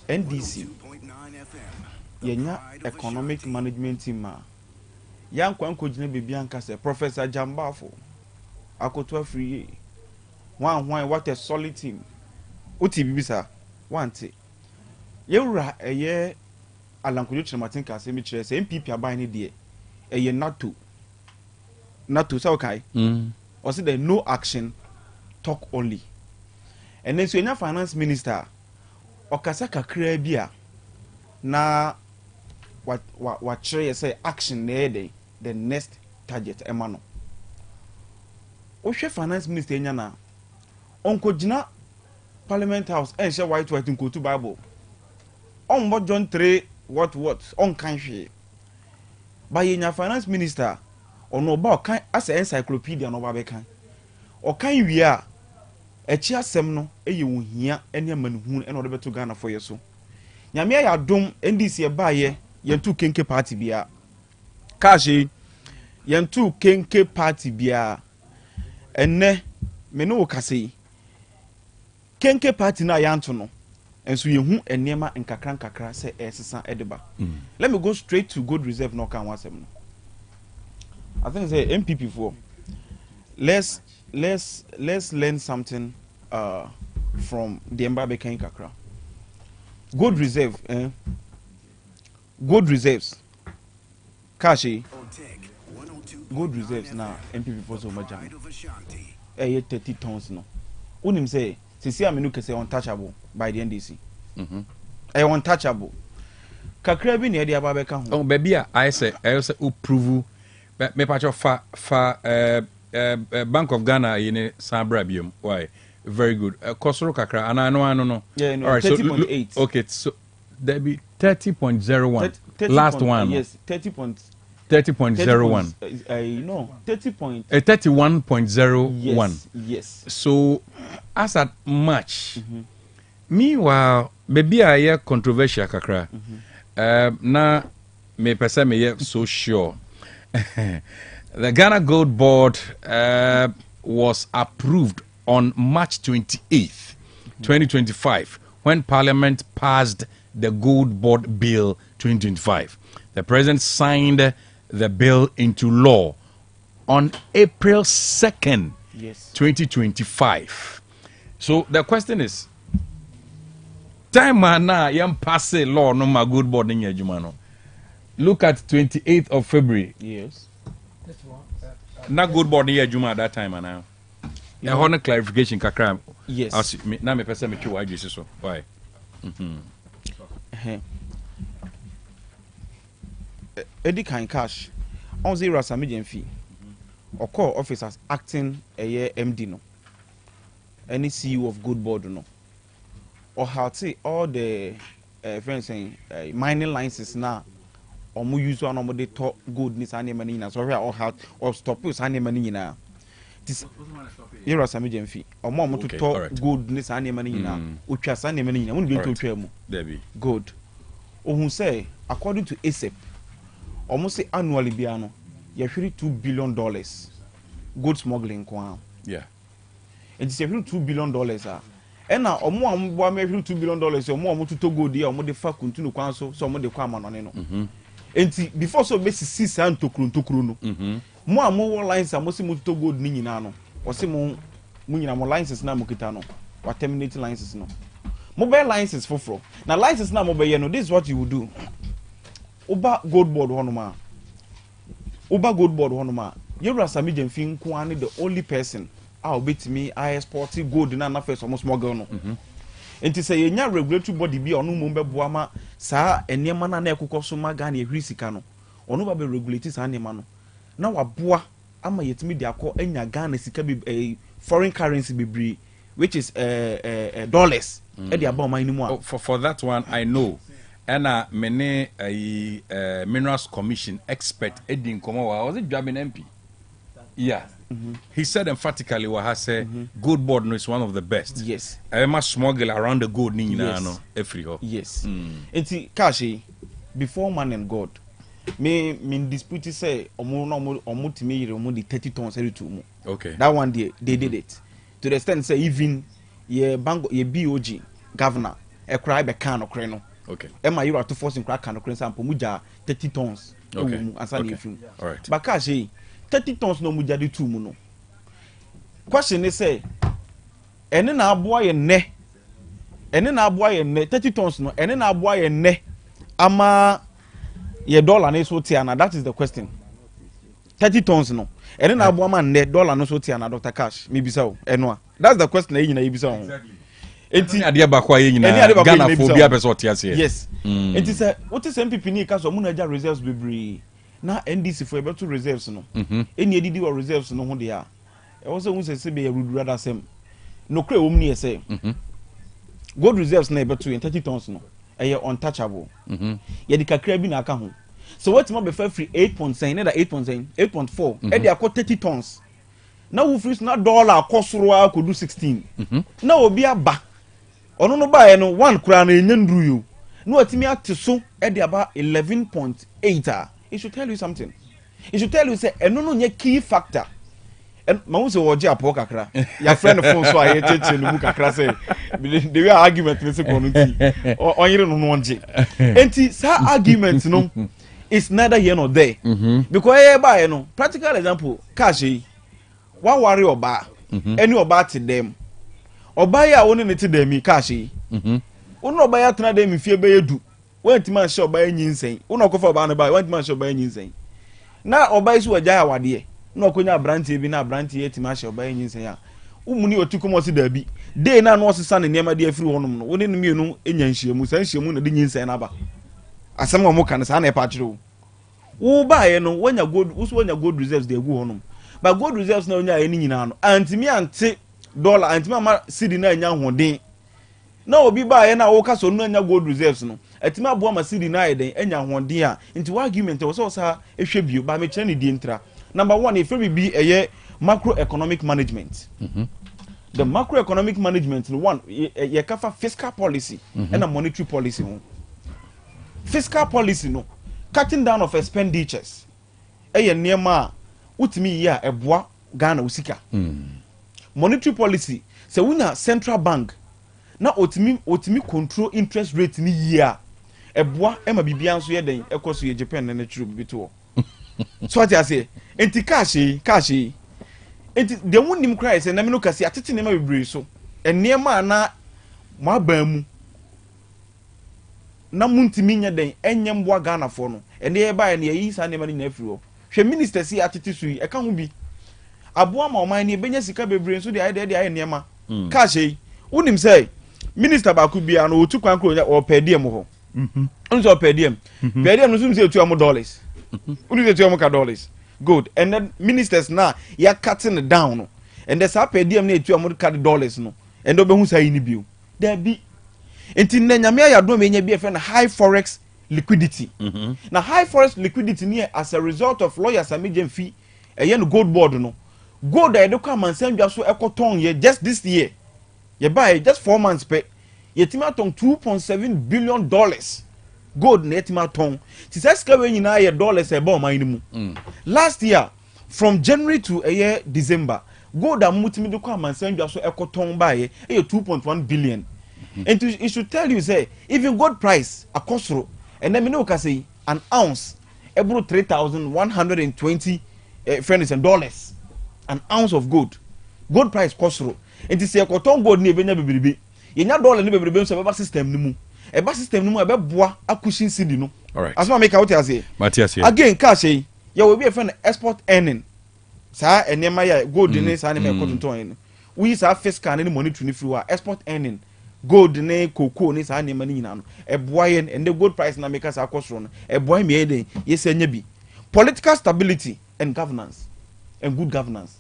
NDC yenya economic management team yan kwanko gine bibia nka se Professor Jambafo akoto free one what a solid team uti bibisa wante yewura eye alankojo chiramatin ka se mi kire se MPP aban ne de eye NATO so okay or say there no action talk only and then so enya finance minister okasa kakra bia na what try say action there the next target emano ohwe finance minister enya na onko gina parliament house enche white nko to bible onbo John 3 what on kan hwe ba yenya finance minister ono ba kan as encyclopedia no ba be kan o kan wi a echi asem no eye wo hia ene manhu ene odo beto Ghana for yeso nyame ya dom NDC e ba ye yentu kenke party bia kashi yentu kenke party bia enne me no kase kenke party na yanto no enso yehu enema nkakra se esesa edeba. Let me go straight to good reserve no kan wasem no. I think say MPP for let's learn something from the Mbabe Ken Kakra. Good reserve good reserves Kashi good reserves now MPP for so much 30 tons no unim say sisi amenu kese untouchable by the NDC untouchable kakra bi na yɛde aba bɛka ho baabi a ayɛ sɛ woprove mepakyɛ fa Bank of Ghana yene san bra biom why very good kɔsoro kakra ana no all right 30.8 so okay so there be 30.01 last one yes 30.01 no 31.01 yes so as at March meanwhile maybe a year controversial kakra na me pese me ye so sure the Ghana Gold Board was approved on March 28th 2025 when Parliament passed the Gold Board Bill 2025. The President signed the bill into law on April 2nd 2025. So the question is, time na yam pass law no ma Gold Board in Yajumano. Look at 28th of February. Yes. Na Gold Board in Yajuma at that time now. Yeah, honor clarification kakra. Yes. Na me person me twa adwese so. Why? Eddie Kan Cash on zero Samijan fee. Or call officers acting a year MD no. Any CEO of Gold Board no. Or how say all the friends saying mining licenses now. Or mu use one of the top gold ni sani money na. So or how or stop us sani money na. This here are some fee. Or more to talk gold ni sani money na. Ucha sani money na. Won't be to tell mu. Good. Or who say according to ASAP, almost say annually biano, you $2 billion gold smuggling kwa. Yeah. It is $2 billion and now or more $2 billion or more to go there or more the fact continue council so more the kwama no no. And before so basic 6 and to kruno. More lines are most to gold ni na no. Or say mo mo licenses na mo kitano. Or terminating licenses no. Mobile licenses for. Now license na mobile no, this is what you will do. Oba Gold Board honoma. Yewra Samijan fin kwani the only person I'll bet me I export gold na na first almost small girl no. Enti say yenya regulatory body bi onu mo mbeboa ma saa enema na ekokoso ma Ghana ehwi sika no. Onu ba be regulate saa enema no. Na waboa ama yetimi de akọ enya Ghana sika bi foreign currency bebre which is dollars. E de aba man ni mu for that one I know. And many minerals commission expert Edin Komawa was it Dwabrem MP? Yeah. He said emphatically what has said Gold Board no is one of the best. Yes. I must smuggle around the gold ni na no every ho. Yes. Enti Kashi before man and God me dispute say omo timi yire omo the 30 tons every 2 mo. Okay. That one they did it. To the extent say even ye bango ye BOG governor e cry be kan okre no. Okay. Emma you are to force in crack and sample muja 30 tons. Okay. Okay. All right. But Kashi 30 tons no muja di 2 mu no. Question is say ene na aboa ye ne 30 tons no ene na aboa ye ne ama ye dollar na so tiana. That is the question. 30 tons no ene na aboa ma ne dollar no so tiana Dr. Cash me bisa o eno. That's the question e nyina e bisa o. Enti adia bakwa ye nyina Ghana phobia person otiase. Yes. Enti say what is MPP ni ka so mu na ja reserves bebre na NDC for beto reserves no. Eni edidi wa reserves no ho de a. E wo say hu say be rudu rather sem. No kre wo mu ni say. Gold reserves na beto 30 tons no. E untouchable. Ye di kakra bi na aka ho. So what mo be free 8.9 na 8.4 e di akọ 30 tons. Na wo free na dollar akosoro a kodu 16. Na obi aba ono no bae no one kura na enye nduru yo no atimi ateso e de aba 11.8 it should tell you something. It should tell you say eno no nye key factor and ma wo se wo je apo kakra ya friend phone so aye cheche no mu kakra say the way argument ni se kono ti onyere no no onje enti sa argument no is neither here nor there because e bae no practical example cash yi wa worry oba any oba to them oba ya woni ne ti dem cash yi woni oba ya tena dem fie be yedu wanti man sure oba nyinsen woni okofa oba no ba wanti man sure oba nyinsen na oba isu waja awade na okonya brantie bi na brantie eti ma sure oba nyinsen ya umuni otikomo si dabi day na no sesa ne niam de afiri honom no woni ne mienu enya nhyiamu san nhyiamu na de nyinsan na ba asem wo mo kan sa na e pa kire wo ba ye no wanya gold reserves de egu honom ba gold reserves na onya ye ni nyina no antimi ante dollar antimi ama cedi na anya hoden na obi ba ye na wo ka so no anya gold reserves no atimi abo ama cedi na yeden anya hoden a nti wa argument wo so sa ehwe bio ba me kire ne di ntra number 1 if we be macroeconomic management the macroeconomic management no one ye kafa fiscal policy and a monetary policy fiscal policy no cutting down of expenditures niema utimi ya eboa Ghana usika monetary policy se wuna central bank na otimi control interest rate ni year eboa ema bibia nso ye den ekoso ye Japan na natural bibito so what I say enti cash enti de wonim cry say na me no kasi atete ne ma bebre so niema na mo abamu na muntimi nya den enye mboa Ghana fo no ene ye ba ne yi sa ne ma ni na afiri ho hwe minister si atete so yi e ka ho bi aboa ma oman ne benya sika bebre so de aye niema cash wonim say minister ba ku bia no otu kwan kro o pediem ho unso pediem no sum say otu am dollars unu say otu am dollars good and then ministers na ya cutting it down no and there's a pediem na etu am dollars no and obehu say ni bio there be enti na nyame ya do me nya bi efe na high forex liquidity na high forex liquidity ni as a result of lawyers amagem fee no gold board no gold I do come and send you so ekoton ye just this year ye buy just 4 months pay ye tima ton 2.7 billion dollars gold na tima ton ti say ska we nyina ye dollars e ba o man ni mu last year from January to December gold amutimi do come and send you so ekoton buy 2.1 billion. And it should tell you say even gold price akosoro and then me no ka say an ounce ebro 3,120 friends and dollars an ounce of gold price kosoro and it say ekoton gold ni ebenya bebiribe yenya dollar ni bebiribe so be system ni mu eba system ni mu ebe boa akushin cedi no as ma make out say Matthias again cash ye we be a friend export earning sa enema ya gold ni sa ni me kotonton we sa fiscal ni money to ni free wa export earning gold ne cocoa ne sa nema ni nyina no eboa yen and the gold price na make us akosoro no eboa me eden yesanya bi political stability and governance and good governance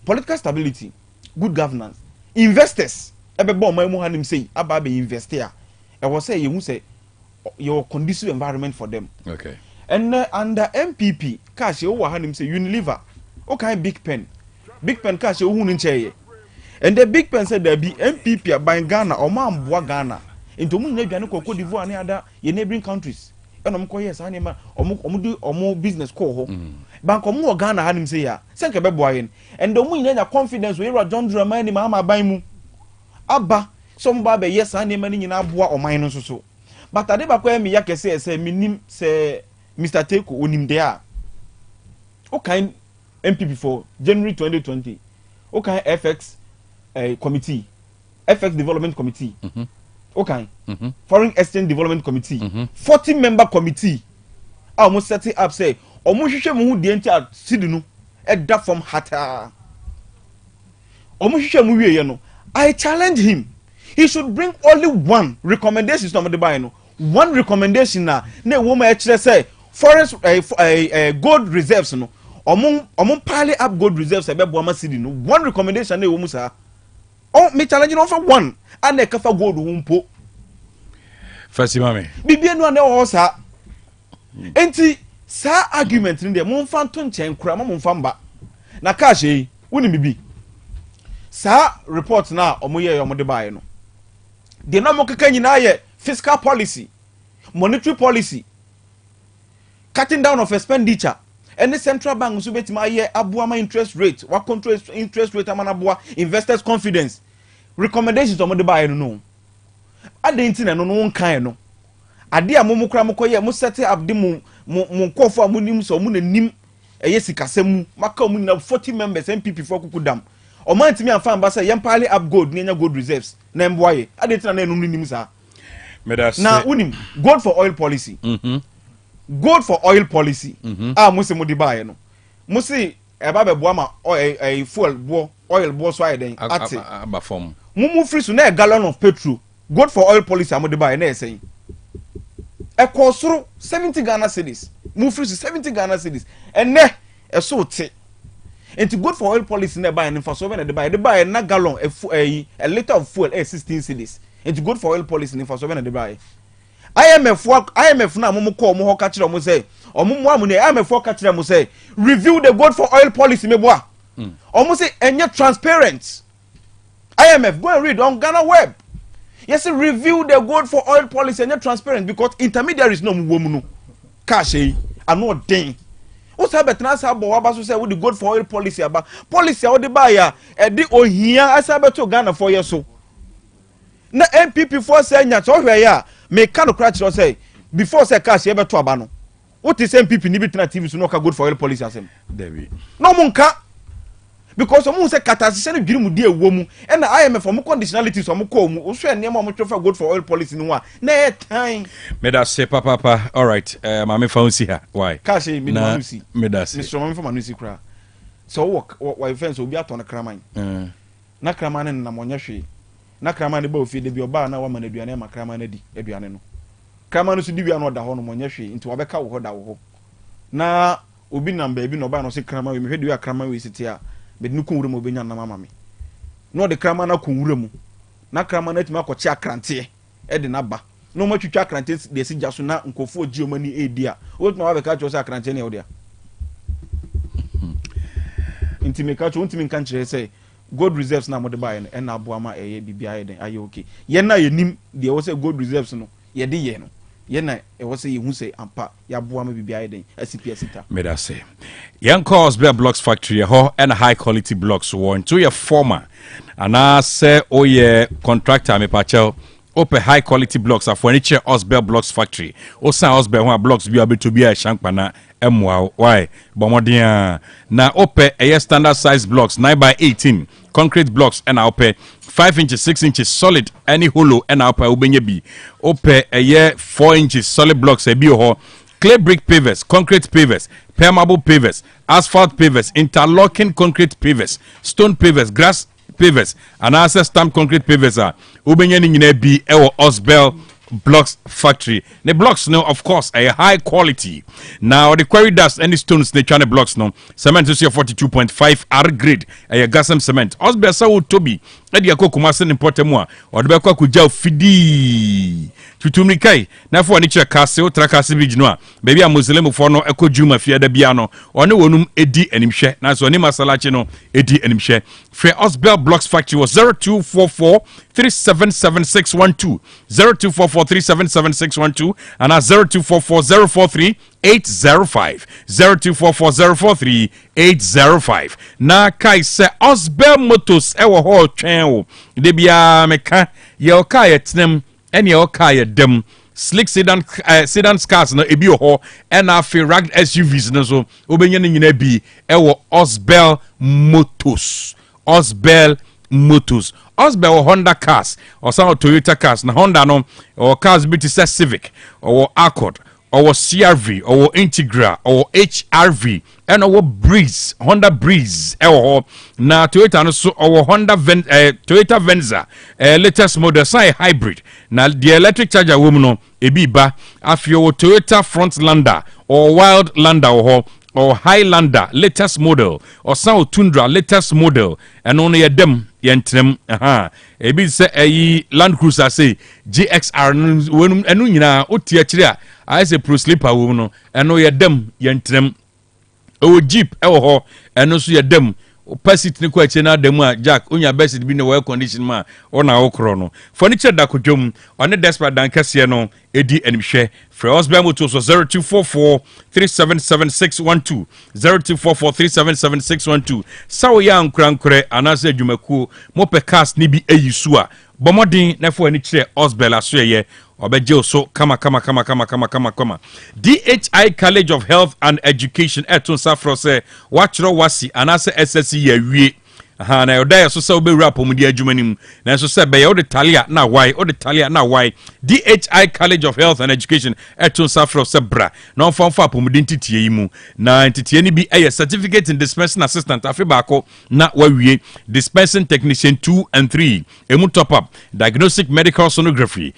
political stability good governance investors ebebo man mu hanim say aba be investor e was say you say your conducive environment for them okay and under MPP cash you hanim say Unilever okay big pen cash you hu ncheye. And the big pen said there be MPP buying Ghana or Mamboa Ghana into Munyajan Cote d'Ivoire and other neighboring countries. And yes, animal or more business call. Bank of more Ghana had him say, Sanka Beboyan, and the Munya confidence we were John Dramani Mama Baimu Abba, some baby, yes, animal in Abua or minus or so. But I never quite me yaka say, minim say Mr. Teko unim there. Okay, MPP for January 2020. Okay, FX. Committee, FX Development Committee, okay, Foreign Exchange Development Committee, 40-member committee. I almost set it up. Say, Omushishe mu di enti sidinu, edda from hata. Omushishe mu wiye no. I challenge him. He should bring only one recommendation to the buy no. One recommendation na woman actually say forest gold reserves no. Omun pile up gold reserves ebe boama sidinu. One recommendation na woman sa. Oh, me challenge no for one and e kafa gold wumpo Fasi mame bibia no na o sa enti sa argument ni de mon fan to nchen kura mon fan ba na cash yi woni bibi sa report na omoye yo mo de bae no de na mo keka nyina ye fiscal policy monetary policy cutting down of expenditure and the central bank nso betima ye aboama interest rate wa control interest rate amana boa investors confidence recommendations omo de buy no adentin no no kan no ade a mo kra mo koye mo set up de mo nkofo amunim so mo nanim eye sikasemu maka mo na 40 members MPP for kukudam o man timi amfa amba say yempale up gold nenya gold reserves na mboaye adentin na no nim sa na unim gold for oil policy gold for oil policy musi mo di bae no musi eba be boa ma fuel bo oil bo so ayeden ate mumu free so na a gallon of petrol good for oil policy amode buy na say e kosoro 70 Ghana cedis mu free so 70 Ghana cedis ene e so te enti good for oil policy na buy in for so na de buy na gallon a liter of fuel 16 cedis enti good for oil policy in for so na de buy IMF na mo call mo ho ka kire mo say omo amu ne IMF ka kire mo say review the good for oil policy me boa omo say enye transparent. IMF go and read on Ghana web. Yes, review the good for oil policy and transparent because intermediaries no woman cash and no thing. What's happened? Trans say with the good for oil policy about policy how the buyer the ohia as about to Ghana for years so. Na MPP for say nya so hwe ya me can crash say before say cash e beto aba no. What is MPP ni bitina TV so no ka good for oil policy asem. David. No munka because someone say catastrofe no dwiri mu die wo mu and IMF for conditionalities so mo call mu o so enema mo twa good for oil policy no a na time me da say papa all right ma me fa si ha why cash me no si me da say Mr. Mama for manusi kra so work why fence obi aton kraman na kraman na monye hwe na kraman ba ofie de bi oba na wa ma na aduane ma kraman na di aduane no kraman no so di wi an oda ho no monye hwe nti wa beka wo ho da wo ho na obi namba bi no ba no se kraman we me hwe de wi kraman we sitia bed nu kunwure mo benya na mama me no de krama na kunwure mu na krama na tima akɔkye akrante e de na ba no ma twitwa akrante de si jaso na nkofo ogi omani edi a wotuma wa be ka kyose akrante ne e odia intime ka cho ntime kan kyerɛ sɛ gold reserves na mode buy e na abo ama eye bibia ye den aye okay ye na ye nim de wo sɛ gold reserves no ye de ye no ye na e wo sɛ ye hu sɛ ampa ya abo ama bibia ye den asipia sita me da say young cause bear blocks factory ho and high quality blocks one to your former and I say oh yeah contractor me pachel open high quality blocks of furniture Osbel blocks factory o san Osbel ho blocks bi abeto bi a shankpana emwa why bomodin na open a standard size blocks 9x18 concrete blocks and open 5 inches 6 inches solid any hollow and open ubenye bi open a 4 inches solid blocks e bi ho clay brick pavers, concrete pavers, permeable pavers, asphalt pavers, interlocking concrete pavers, stone pavers, grass pavers, and also stamped concrete pavers are ubenye nyina bi ewo Osbel blocks factory. The blocks no of course a high quality. Now the quarry dust and the stones the channel blocks no cement is 42.5 R grade a gasam cement. Osbel sa tobi e dia kokoma se importe mo a o de be kwa kuja fidi tutumi kai na fo ni che kase o trakase bridge no a baby a muslim fo no ekojuma fia da bia no one wonum edi animhwe na so ni masalache no edi animhwe fe Osbel blocks factory was 0244 377612 0244 377612 and 0244 043 805 0244 043 na kai se Osbel Motors ewo ho twen wo de bia meka ye o kai etnem ene o kai dem slick sedan cars no ebi ho and afi ragged SUVs no so obenye ne nyina bi ewo Osbel Motors Osbel Honda cars or some Toyota cars na Honda no or cars be to say Civic or Accord or CRV or Integra or HRV and our Breeze Honda Breeze na Toyota no so or Honda Toyota Venza latest model say hybrid na the electric charger woman no ebi ba afio Toyota Frontlander or Wildlander or Highlander latest model or South Tundra latest model and only a dem yentrem ebi se ayi Land Cruiser say GXR wonum enu nyina oti akire a I say pro sleeper wo no eno ye dem yentrem o Jeep e wo ho eno so ye dem opacity ni kwa chena demu a Jack onya best bi no well condition ma ona okro no furniture da kodwom one desperate dan kase no edi animhwe for Osbel Motors 0244 377612 0244 377612 sawo ya nkrankre anase adwumakuo mope cars ni bi ayisu a bomodin na fo ani kire Osbel asoye obeje so kama DHI College of Health and Education eton safro se wachro wasi anase SSC ya wie aha na oda so se obewura pomudi adwuma nim na so se be ye ode talia na why DHI College of Health and Education eton safro se bra na onfa pomudi ntitie yi mu na ntitie ni bi certificate in dispensing assistant afi baako na wawie dispensing technician 2 and 3 emu top up diagnostic medical sonography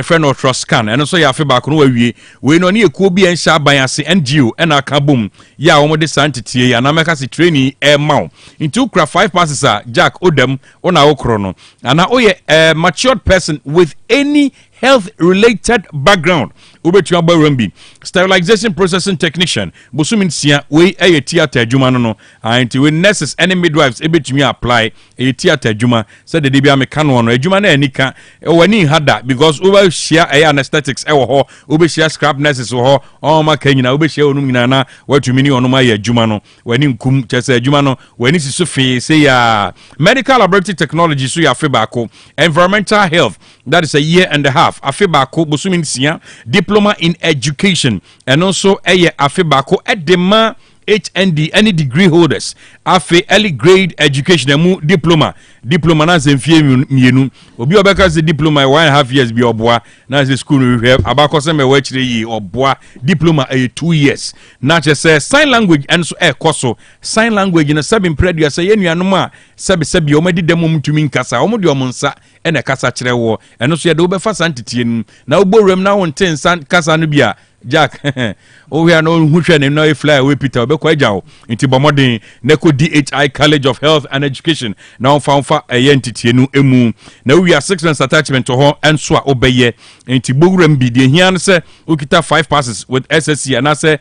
friend ultrascan and so ya afi baako no wawie we no ne ekuo bi enhya ban ase NGO na aka bom ya wo de santitie ya na meka se training maw into cra 5 passes Jack Odem ona okro no ana oye matured person with any health related background ubetua Dwabrem sterilization processing technician bosumin sia we theater adwuma no anti we nurses and midwives ebetumi apply theater adwuma said the bia meka no adwuma na anika wani hada because over share anesthetics ho ube share scrap nurses ho o ma kanyina ube share onum nyina na watumi ni onum aye adwuma no wani nkum chese adwuma no wani siso fe say ya medical laboratory technology so ya fe baako environmental health that is a year and a half afe baako bosumin sia diploma in education and also afe baako edema HND any degree holders afe early grade education emu diploma na zemfie mienu obi obeka se diploma 1.5 years bi oboa na se school we have abako se me wachire yi oboa diploma 2 years na che say sign language and so koso sign language na sabi mpredia say yenuanom a sabi omadi demo mtumi nkasa omodi omonsa ene kasa kire wo eno so ye de obefa santitie nu na oborem na wonten san kasa no bia Jack oh we are no hwehwe ne no fly away Peter obekwa agyawo nti bomodin neko DHI College of Health and Education na onfa entity nu emu na we are 6 months attachment to ho enso a obeye nti Dwabrem bi de hia no se okita 5 passes with SSC and say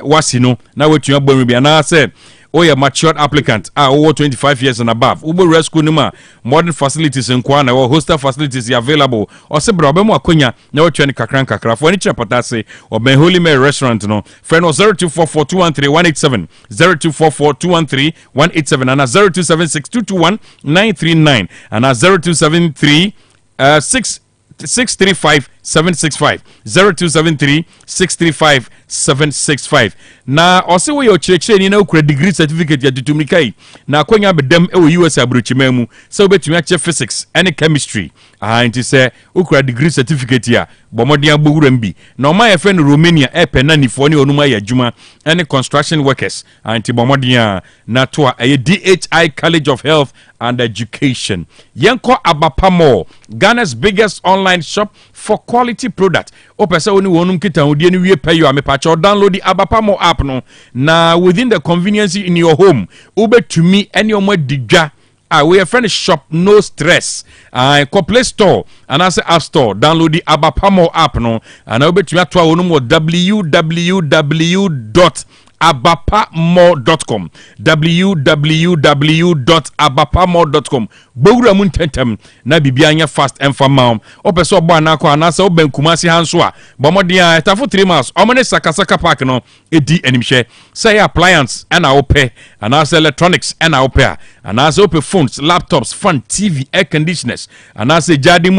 wasino na wetua Dwabrem bi na say a matured applicant over 25 years and above ubo rescue nima modern facilities in kwana or hostel facilities available or se bra bemu akonya na we twani kakra for any chapatase or Ben Holy Mary restaurant no friend no 0244213187 0244213187 and 0276221939 and 0273 635 0273 635 765 na ose we yo chirechire ni na okura degree certificate ya tutumikai na akonya bedam e wo US abrochimemu se obetumi ache physics and chemistry nti se okura degree certificate ya bomodin Dwabrem bi na oma ye friend Romania e penanifo ni onuma ya adwuma and construction workers nti bomodin na to a DHI College of Health and Education yenko abapamo Ghana's biggest online shop for quality product opese oni wonum kita hodie ni wie payo amepacho download the abapamo app no na within the convenience in your home ubetumi any omo digwa we a friend shop no stress Play Store and as App Store download the abapamo app no and ubetumi atwa wonum www.abapamo.com www.abapamo.com Dwabrem ntentem na bibia anya fast and fama opeso ogbo anako anasa obenkumasi hanso a bomodia etafo 3 months omene sakasaka park no edi animhye say appliance and ope anasa electronics and ope anasa ope phones laptops fan TV air conditioners anasa jadi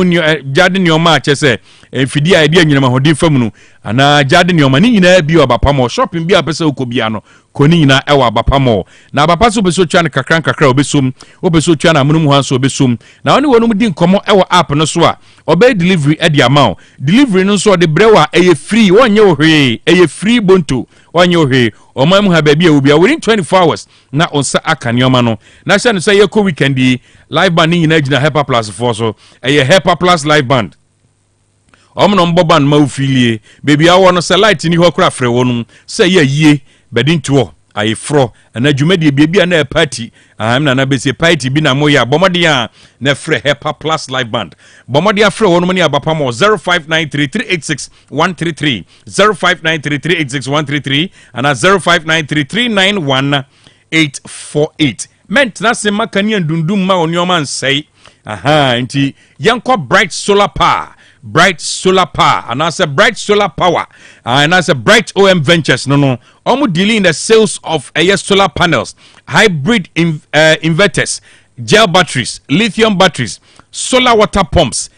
nyoma chese fidi idea nyina mahodi famunu ana jadi nyoma ni nyina bi Abapamo shopping bi apese okobia no koni nyina ewa Abapamo na abapaso beso twa kakra obesum obeso twa na munum hanso obesum na oni wonum di nkomo ewa app no so a obey delivery e di amount delivery no so de brewa eye free wonye ohwe eye free bonto wonye ohwe omam ha bia obia within 24 hours na onsa akanioma no na sha no say yeko weekend live band nyina gina Hyper Plus for so eye Hyper Plus live band omno mboban ma ufilie baby awo no light ni ho kra frɛ wonum say ye bedin to aye fro na dwumade bia na party na bese party bi na moya bomode a na frɛ Hyper Plus live band bomode a frɛ wonum ni Abapamo 0593386133 0593386133 and 0593391848 ment na se makani ndundum ma onioma nsɛi nti yanko bright solar power and I said bright solar power and I said bright OM ventures no almost dealing in the sales of solar panels, hybrid inverters, gel batteries, lithium batteries, solar water pumps,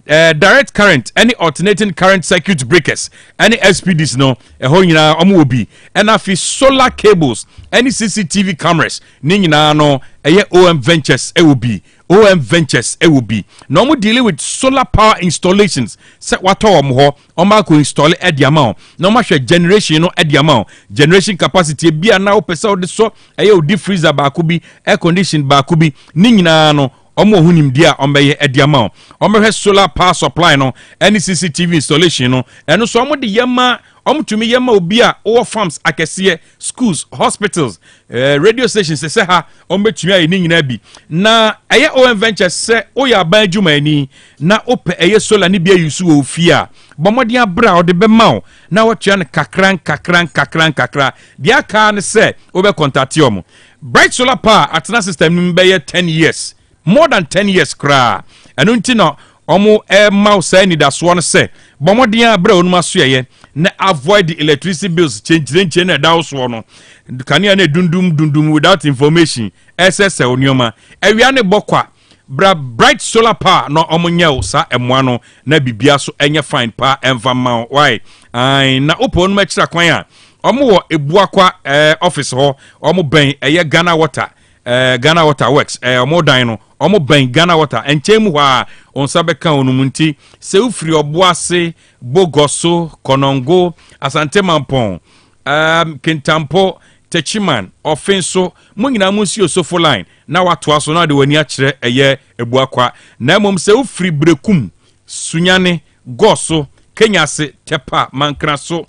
direct current any alternating current circuit breakers any SPDs no ɛhɔ nyinaa ɔmo wɔ bi ɛna afi solar cables any CCTV cameras ne nyinaa no ɛyɛ OM Ventures ɛwɔ bi OM Ventures ɛwɔ bi na ɔmo dealing with solar power installations sɛ watɔ ɔmo hɔ ɔmo akɔ install ɛdi ama o na ɔmo ahwɛ generation no ɛdi ama o generation capacity bi a na ɔpɛ sɛ ɔde so ɛyɛ odi freezer baako bi air condition baako bi ne nyinaa no ɔmo ho nimdi a ɔmbɛyɛ ɛdi ama o ɔmo hwɛ solar power supply no ɛne CCTV installation no ɛno so ɔmo de yɛma ɔmo tumi yɛma obi a ɔwɔ farms akɛseɛ schools hospitals radio stations sɛ ha ɔmo betumi ayɛ ne nyinaa bi na ɛyɛ OM Ventures sɛ ɔyɛ aban adwumayɛni na ɔpɛ ɛyɛ solar ne bi ayusu wɔ ofie a bɔmmɔden abra ɔde bɛma o na wɔtua no kakra deɛ aka ne sɛ wobɛ contact ɔmo bright solar power atena system no bɛyɛ 10 years more than 10 years kra ɛno nti na ɔmo ɛma saa nidasoɔ no sɛ bɔmmɔden abra onum asoɛyɛ na avoid the electricity bills change na ɛda soɔ no kanea ne dundum without information ɛsɛsɛ onioma awia ne bɔkwa bra bright solar power no ɔmo nyɛ sa ɛmoa no na bibia so ɛnyɛ fine pa ɛmfa ma why na opo onum akyira kwan a ɔmo wɔ ebuakwa office hɔ ɔmo bɛn ɛyɛ Ghana Water Works ɔmo dan no ɔmo bɛn Ghana Water ɛnkyɛn mu hɔ a onsa bɛka onum nti sɛ ufiri ɔboase bogoso konongo asante mampɔn kintampo techiman offenso mo nyina mo si osofo line na watoa so na de wani akyerɛ ɛyɛ ebuakwa na mmom sɛ ufiri brekum sunyane goso kenyase tepa mankraso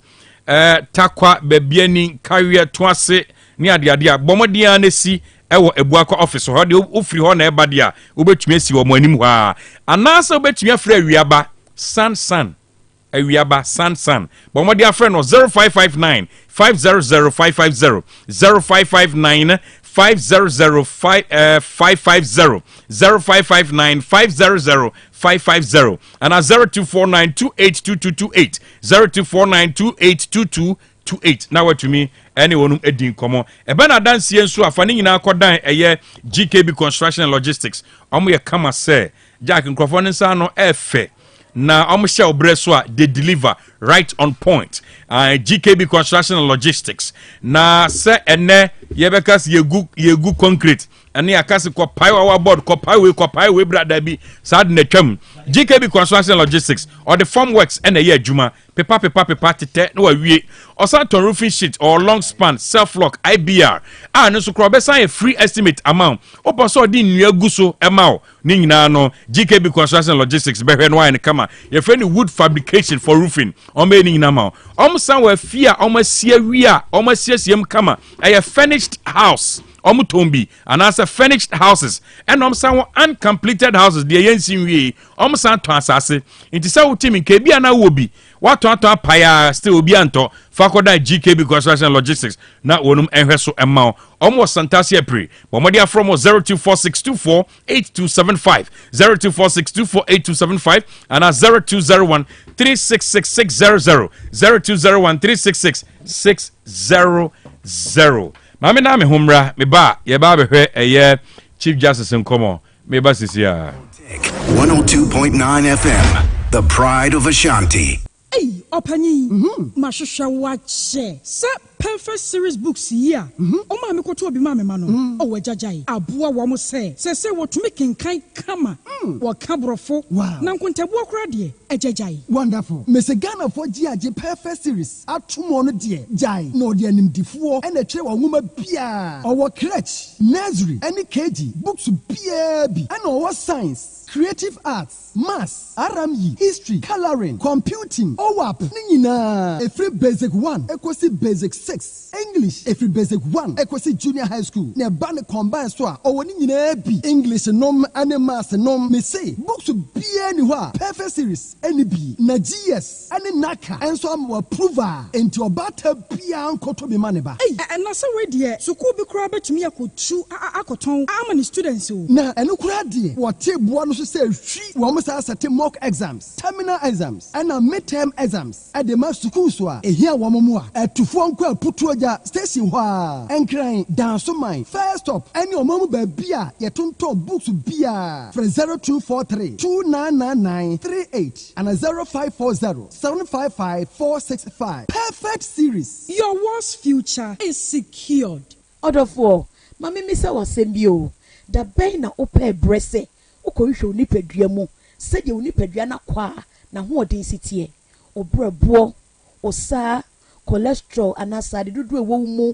takwa bebiani kawie toase ni ade a bomodia na si ɛwɔ ebuakwa office hɔ de ofiri hɔ na ɛba de a wobɛtumi asi wɔ mo anim hɔ a anaasɛ wobɛtumi afrɛ awiaba san awiaba san bomodi afrɛ no 0559 500 550 0559 500 550 0559 500 550 and 0249 282228 0249 282228 now what to me anyone edin komo ebe na dance nso afane nyina akodan eye GKB Construction and Logistics omo ye kama say Jack nkrofo nsa no efe na omo hye obre so a they deliver right on point GKB Construction and Logistics na se ene yebekas yegu concrete ene yakase ko pai board ko pai we brada bi sad na twam GKB Construction and Logistics or the form works ene ye adwuma pepa tete na wawie osanton roofing sheet or long span self lock IBR no so kro be sign a free estimate amount oposo di nnua guso emao ni nyina no GKB Construction and Logistics be hwe no wine kama ye friend wood fabrication for roofing o me ni nyina ma o san wa fia o ma sia wi a o ma siesiem kama a furnished house Omutombi and as a furnished houses and some uncompleted houses the yensin we san to asase inti sa utimi ke bia na wo bi wato paya still bi anto fakoda GKB Construction and Logistics na wonum enhweso emma omo santasia pre bomodia from 0246248275 0246248275 and 0201 366600 0201 366600 Mami na me humra me ba ye ba behwe eye Chief Justice nkomo me ba sisia 102.9 FM the pride of Ashanti. Hey opanyi mahwehwe wache se perfect series books here o ma me koto obi ma me ma no o wajajai aboa wo mo se wo tumi kenkan kama wo kabrofo na nkontabu akura de ejajai wonderful Mr. Ghana for GAG perfect series atomo no de jai no de animdifo e na kire wo nwoma bia o wo crèche nursery any KG books bia bi and o science creative arts, maths, RME, history, coloring, computing, OWAP, nina. Every basic 1, equals basic 6. English, every basic 1, equals junior high school. Ne bane combine so, or nina bi. English nom, and maths nom, me say, books to be anywhere. Perfect series, any B, na GS, any NACA, and so I'm approver, into a batter pian koto be maneba. Hey, and that's a way dear, so could be crab to me, I could chew, I could tongue, how many students? Na, and look at dear, what tip one say we almost have certain mock exams, terminal exams, and midterm exams at the mass school. So, here one more at 2 phone putuaja station hwa enkran dansoman first stop any omamu babia yetonto books bia for 0243 299938 and 0540 755 465. Perfect series. Your world's future is secured. Odofo, mami misa wasembio. Da bay na ope brese. Ukoisho unipadua mu. Sede unipadua na kwa na huo density. Obre buo, osa, cholesterol anasa de dudu ewo mu.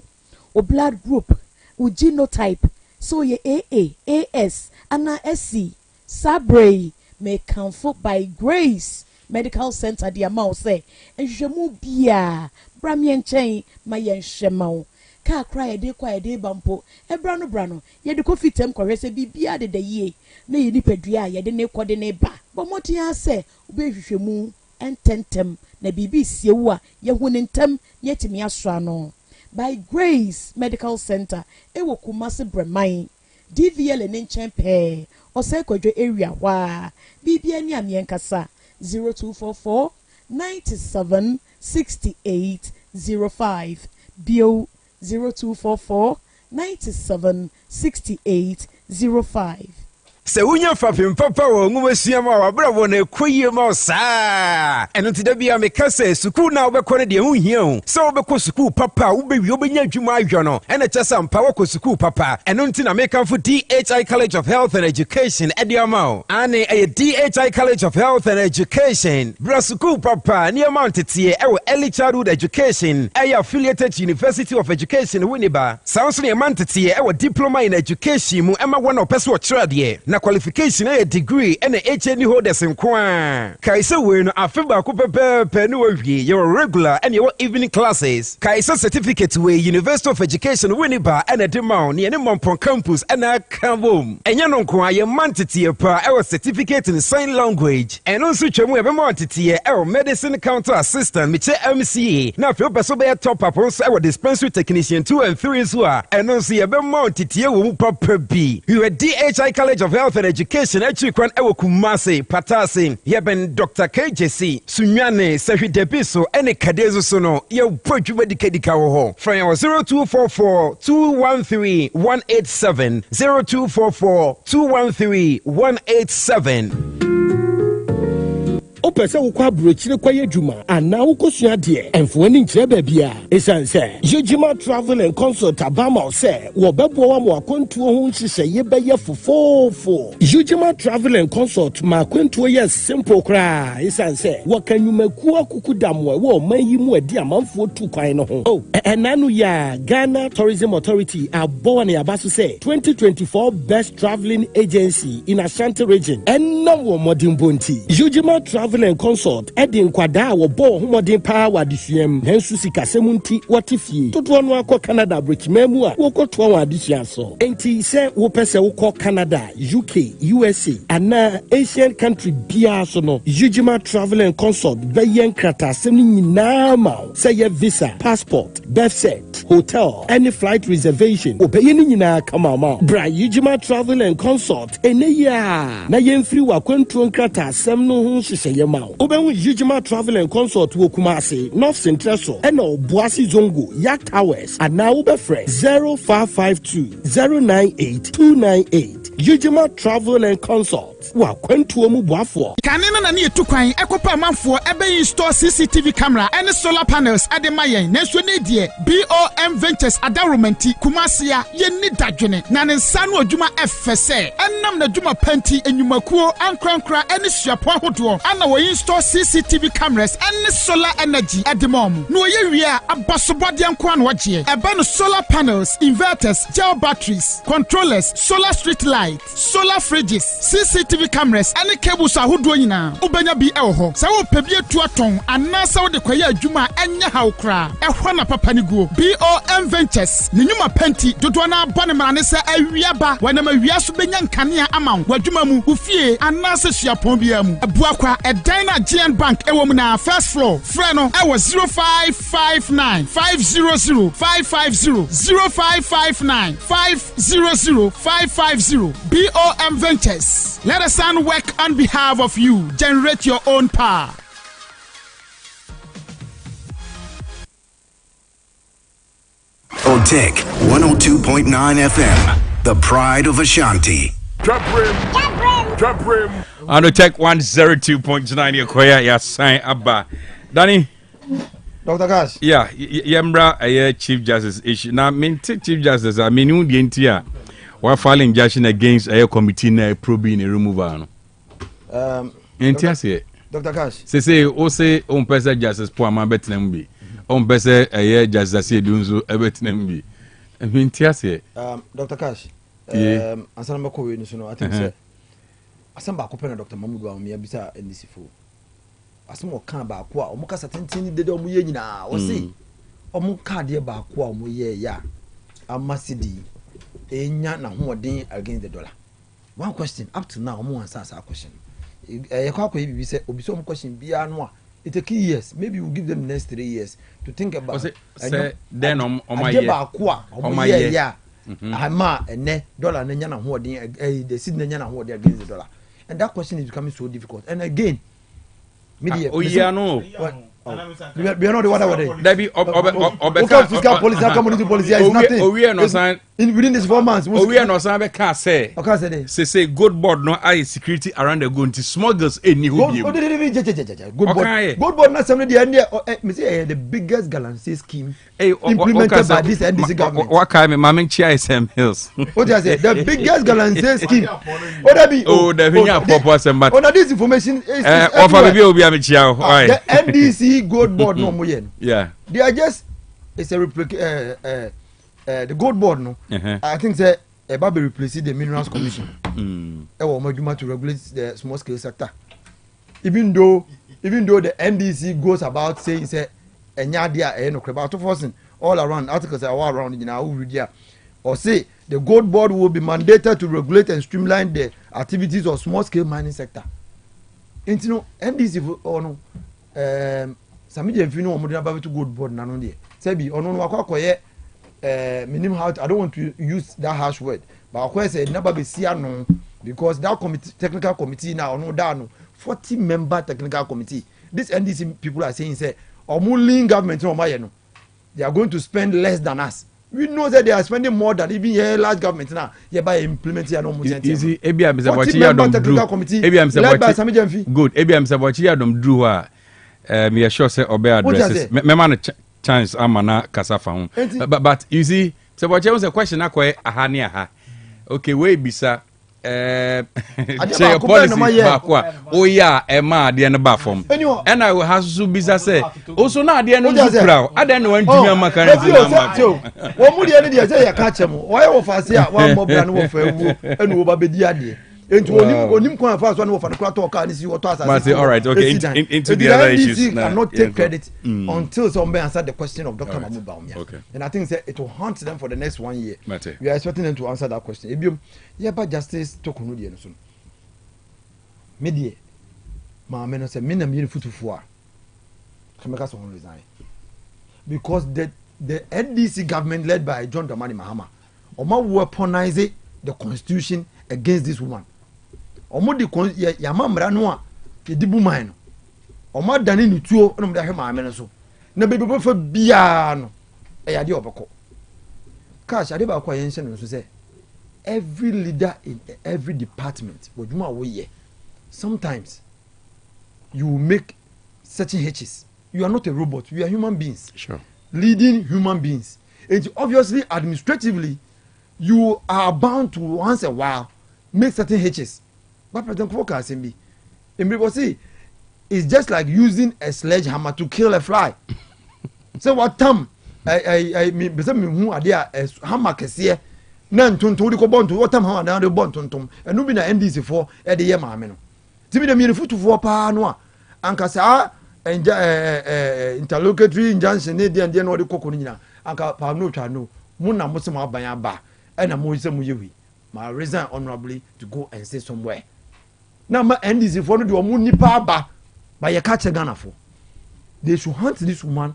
O blood group, o genotype. So ye AA, AS, ana SC, Sabre, may comfort by grace. Medical Center di ama say enhwemu bia bramien chen ma yen hwemao ka kra ye de kwa ye de bampo ebra no ye de ko fitem kwese bibia de yie na ye nipadua ye de ne kode ne ba bomoti ase obehwehwemu ententem na bibi siewu a ye hu ne ntem ye timi asra no by grace Medical Center ewo Kumasi Breman DVL ne nchen pe osai kwadwo area wa bibia ni amienkasa 0244 97 68 05 Bio 0244 97 68 05. sɛ wonya fapem papa wɔ nwomasuam a wabrabɔ na ɛkɔyie ma wo saa ɛno nti da bia meka sɛ sukuu na wobɛkɔ no deɛ wohia wo sɛ wobɛkɔ sukuu papa a wobɛwie wobɛnya adwuma ahwɛ no ɛna kyɛ sɛ mpa wɔkɔ sukuu papa ɛno nti na mekamfo DHI College of Health and Education ɛde ama wo ane ɛyɛ DHI College of Health and Education bra sukuu papa nneɛma nteteɛ ɛwɔ early childhood education ɛyɛ affiliated University of Education Winneba saa nso nneɛma nteteɛ ɛwɔ diploma in education mu ɛma wɔn a ɔpɛ sɛ wɔkyerɛ adeɛ na qualification a degree and a HND holders in Kwan. Kaisa win Afiba Kupepe no your regular and your evening classes. Kaisa certificate way University of Education Winneba and a demand near Mompon campus and a Kambum. And you know your mantity per our certificate in sign language and also Chamu Mantity our medicine counter assistant Miche MCA. Now if you're Basobe top up on our dispensary technician 2 and 3 as well and also your Mantity will proper B. You are DHI College of Health and Education Echikwan Ewo Kumasi Patasi Yeben Dr. KJC Sunyane Sehi Debiso Ene Kadezo Sono Ye Pojube Dikadika Ho from 0244 213 187 0244 213 187. Opese wo kwa brochire kwa yedwuma ana wo kosua de emfo ani nkyere ba bia esan se Yojima Travel and Consult abama se wo bebo wa mo akwantuo ho nhyehyɛ ye bɛyɛ fofofo Yojima Travel and Consult ma akwantuo yɛ simple kra esan se wo kanyumaku akuku damwe wo mayi mu adi amanfo tu kwan no ho enanu ya Ghana Tourism Authority abo na yabaso se 2024 best traveling agency in Ashanti region enna wo modern bonti Yojima Travel and Consult Edin Kwada wo bo homodin pa wadisuam nansu sikasemunti watifie toto no akọ Canada brechimemu a wo koto wa adisua so enti se wo pese wo kọ Canada UK USA ana Asian country bia so no Yojima Travel and Consult beyen krata asem nyina ma say ye visa passport birth cert hotel any flight reservation obeyen nyina kama ma bra Yojima Travel and Consult eneya na yemfiri wa kwantuo krata asem no ho hyehyɛ ma Oben Yojima Travel and Consult wo Kumasi North Central so and Boasi Zongo Yak Towers and now Ubefre 0552 098 298 Yojima Travel and Consult wa kwantuo mu boafo kanena na ne etukwan ekopa manfo ebe install CCTV camera and solar panels ade mayen na so ne die BOM Ventures Adaromenti Kumasia ye ni dadwene na ne nsa no adwuma efese enam na adwuma panti enyumakuo ankrankra ene suapo ahodo ana wo install CCTV cameras and solar energy ade mom no ye wie a abasobode anko an wagye ebe no solar panels inverters gel batteries controllers solar street lights solar fridges CCTV cameras and cables ahodo nyina ubenya bi eho sa wo pebie tu aton anasa wo de kwaya adwuma enya hawkra ehwa na papa ni guo BOM Ventures ne nyuma panti dodo na abone mane se awiaba wana mawia so benya nkanea ama wadwuma mu ufie anasa suapon bia mu abuakwa edan na GN Bank ewo mu na first floor frɛ no ewo 0559 500 550 0559 500 550 BOM Ventures. Let the sun work on behalf of you. Generate your own power. Otec 1029 FM, the pride of Ashanti. Dwabrem. On Otec 102.9 Koya ya sign abba. Danny. Dr. Cash. Yeah, yembra Chief Justice issue. Now, Chief Justice, I mean, the entire we're filing injunction against a committee na probing a removal. Dr. Cash. Say, on person justice poor man better be. On person justice dunzo better be. I mean, Dr. Cash. Ansa na ko we no I think say asem ba ko pena Dr. Mahmoud wa me bisa NDC fo. Asem o kan ba ko a o mo kasa tenten de o mo ye nyina o se o mo ka de ba ko a o mo ye ya amasidi enya na hoodin against the dollar. One question up to now o mo answer that question. You kwa ko bi say obi so mo question bia no a it take years, maybe we'll give them the next 3 years to think about say then on my year ba ko a o mo ye ya ama ene dollar na nya na hoodin the seed na nya na hoodin against the dollar. And that question is becoming so difficult. And again, media. Oh yeah, no. We are not the water. There be fiscal policy, community policy is nothing. Oh, we are not signed within these 4 months. Oh, we are not signed. Can't say. Say good board no eye security around the gun to smugglers any who be. Good board. Not somebody the biggest galamsey scheme implemented by this NDC government. What kind of mammy chair SM Hills? What I say? The biggest galamsey scheme. What I be? Oh, the vineyard purpose and but. Oh, this information is. The NDC gold board no more. Yeah. They are just it's a replica the gold board no. I think say about be replacing the Minerals Commission. To regulate the small scale sector. Even though the NDC goes about saying say enya no about to forcing all around articles are all around in our media or say the gold board will be mandated to regulate and streamline the activities of small scale mining sector. And you know NDC or no Samiji and Fino or about to good board none there. Sebi or no wakoye minimum how I don't want to use that harsh word, but of course never be no because that committee technical committee now no down 40-member technical committee. This NDC people are saying say or lean government no no they are going to spend less than us. We know that they are spending more than even here large government now. Yeah, by implementing no more. Easy. ABM is about technical committee. ABM is about good. ABM is about drew. Me are sure say obey addresses. Me man chance amana kasa fa but you see so what was a question akwa aha ne aha okay we bisa say your policy ba kwa o ya e ma ade ne ba form and I will have to bisa say also na ade no kura ade ne wan tumi amaka na wo mu de ne de say ya ka chemo wo ya wo fa se a wa mo bra ne wo fa ewu ene wo ba bedi ade into onim kon afa so na wo fa kura to ka ni si wo to asase. All right, okay, into the other issues now. Cannot take credit until somebody answer the question of Dr. Mahmoud Bawumia. Okay. And I think it will haunt them for the next 1 year. Mate. We are expecting them to answer that question. Ebium yeah ba justice to kunu die no so. Media ma me no say me na me futufu a kemeka so resign. Because the NDC government led by John Dramani Mahama oma weaponize the constitution against this woman. Omo di ya mamra no a ye dibu man no omo dane ni tuo no mda hwe maame no so na bebe fa bia no e ya de obeko cash ade ba kwa yen hye no so say every leader in every department woduma wo ye sometimes you make certain hitches. You are not a robot, you are human beings. Sure. Leading human beings. And obviously administratively you are bound to once a while make certain hitches. But President Kufuor can be. And say it's just like using a sledgehammer to kill a fly. So what time I mean who are there hammer kese na ntonto de ko bonto what time hammer na de bontontom enu bi na NDC for e de ye maame no. Tibi de me futufuo pa no a anka sa interlocutory injunction ne de no de kokko no nyina anka pa no twa no mu na mo se mo aban aba e na mo se mo yewi ma resign honorably to go and stay somewhere. Now my NDC for no de omo nipa aba by ye catch Ghana for. They should hunt this woman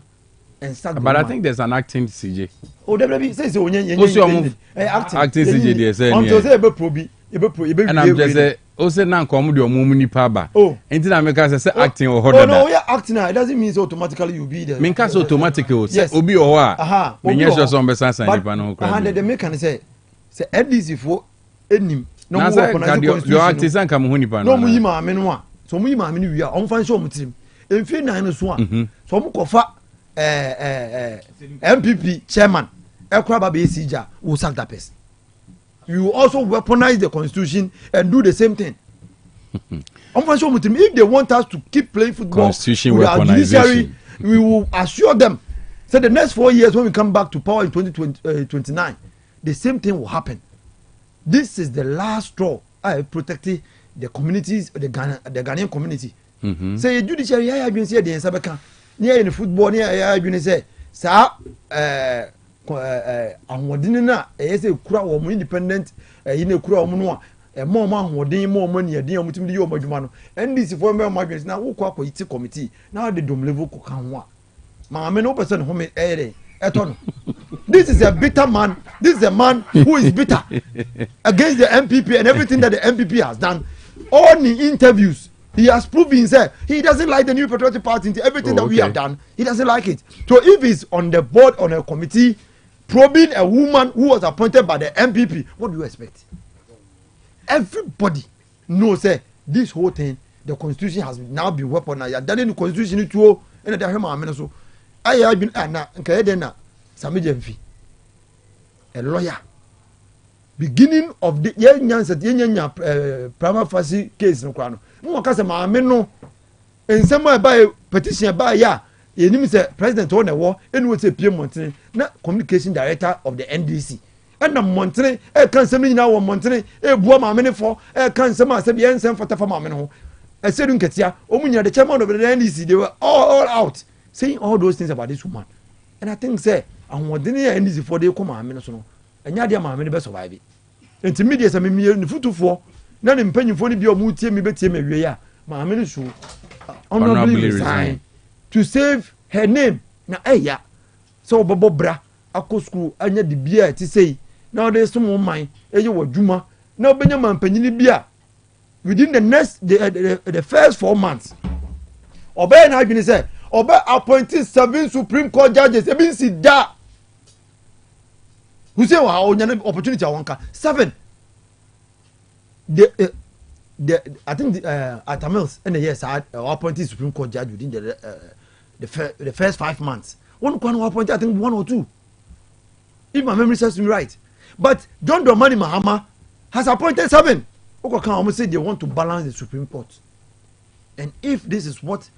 and start. But I think there's an acting CJ. Oh, there be say onye acting CJ there say until say be probi And I'm just say, also now come the omuni paba. Oh, until I make us say acting or hold. Oh no, yeah, acting. It doesn't mean automatically you be there. Mean cast automatically. Yes. Obi or what? Aha. Mean yes, or some besa sign if I know. And the make say NDC for any. No more your artisan come huni pan. No mu yima amenwa. So mu yima ameni wi a on fan show mu tim. Emfi na no so a. So mu kofa MPP chairman. Ekra ba be sija will sack that person. You also weaponize the constitution and do the same thing. If they want us to keep playing football with our judiciary, we will assure them. So the next 4 years when we come back to power in 2029, the same thing will happen. This is the last straw. I protected the communities, the Ghanaian community. Say so judiciary, I have been saying the Sabaka near in football, near I have been say, sir, ahoɔden na ɛyɛ sɛ kura wɔn independent ɛyi na kura wɔn no a ɛmɔ ɔmo ahoɔden mɔ ɔmo ani ɛden ɔmo tumi de yɛ ɔmo adwuma no ndc fo mbɛ ɔmo adwene na wokɔ akɔ iti committee na ɔde dom level kɔ ka ho a maame no pɛ sɛ ne ho ɛyɛ dɛ ɛtɔ no this is a bitter man. This is a man who is bitter against the MPP and everything that the MPP has done. All the interviews he has proven himself he doesn't like the New Patriotic Party. Everything that we have done he doesn't like it. So if he's on the board on a committee probing a woman who was appointed by the MPP, what do you expect? Everybody knows that this whole thing, the constitution has now been weaponized. That in the constitution too, and the Hema so I have been a lawyer. Beginning of the prima facie case no kwano. Mo ka se ma no en sama by petition by ya. Yenim say president on the war and we say PM Montene na communication director of the NDC and na Montene e kan sem nyina wo Montene e bua ma me for e kan sem asem ye nsem fota fa ma me ho e sedu nketia omunya the chairman of the NDC they were all out saying all those things about this woman. And I think say ahodene ya NDC for dey come ma me so no enya dia ma me be survive enti media say me ni futufo na ne mpanyimfo ni bi o mu tie me betie me wie ya ma me so honorably resign to save her name na eya so bobo bra akọ school anya de bia ti sei na dey so mo man eye wadwuma na obenya mampanyini bia within the next the first 4 months obey na adwini say obey appointed 7 Supreme Court judges e bin si da who say wa onya opportunity awonka 7 I think Atamils and yes appointed Supreme Court judge within the first 5 months. One can appoint, I think 1 or 2, if my memory serves me right. But John Dramani Mahama has appointed 7. Oka can almost say they want to balance the Supreme Court. And if this is what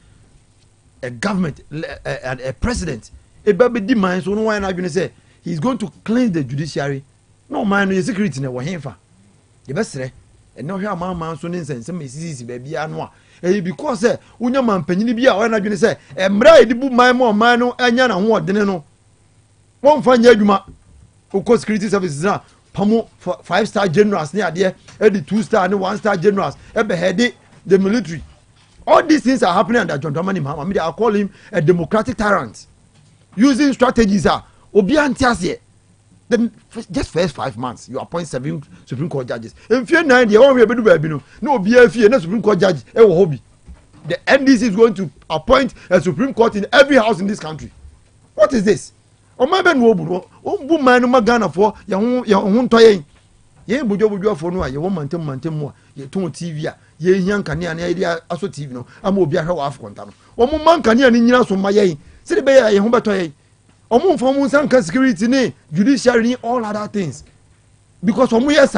a government, a president, a baby demands, so no one going to say he's going to cleanse the judiciary. No man, no security in the the best. And now here man so nonsense some easy baby anwa because unya man panyini bia o na dwene say emra edibu man mo man no anya na ho odene no won fa nya adwuma o security services na pamo 5-star generals ne ade e 2-star and 1-star generals e be head the military. All these things are happening under John Dramani Mahama. I call him a democratic tyrant using strategies obi antiase. Then just first 5 months you appoint 7 Supreme Court judges. In fear 9 the one we be do baby no be a fear no Supreme Court judge e wo hobby. The NDC is going to appoint a Supreme Court in every house in this country. What is this? O ma be no obu man no magana for ye ho ntoyen. Ye bojo for no a ye wo mantem mo a ye ton TV a ye hian kane na ye aso TV no ama obi ahwe wa afkonta no. Wo mo man kane ni nyina so ma ye. Se de be ye ho betoyen. Omo from sanka security ni judiciary ni all other things because omo yes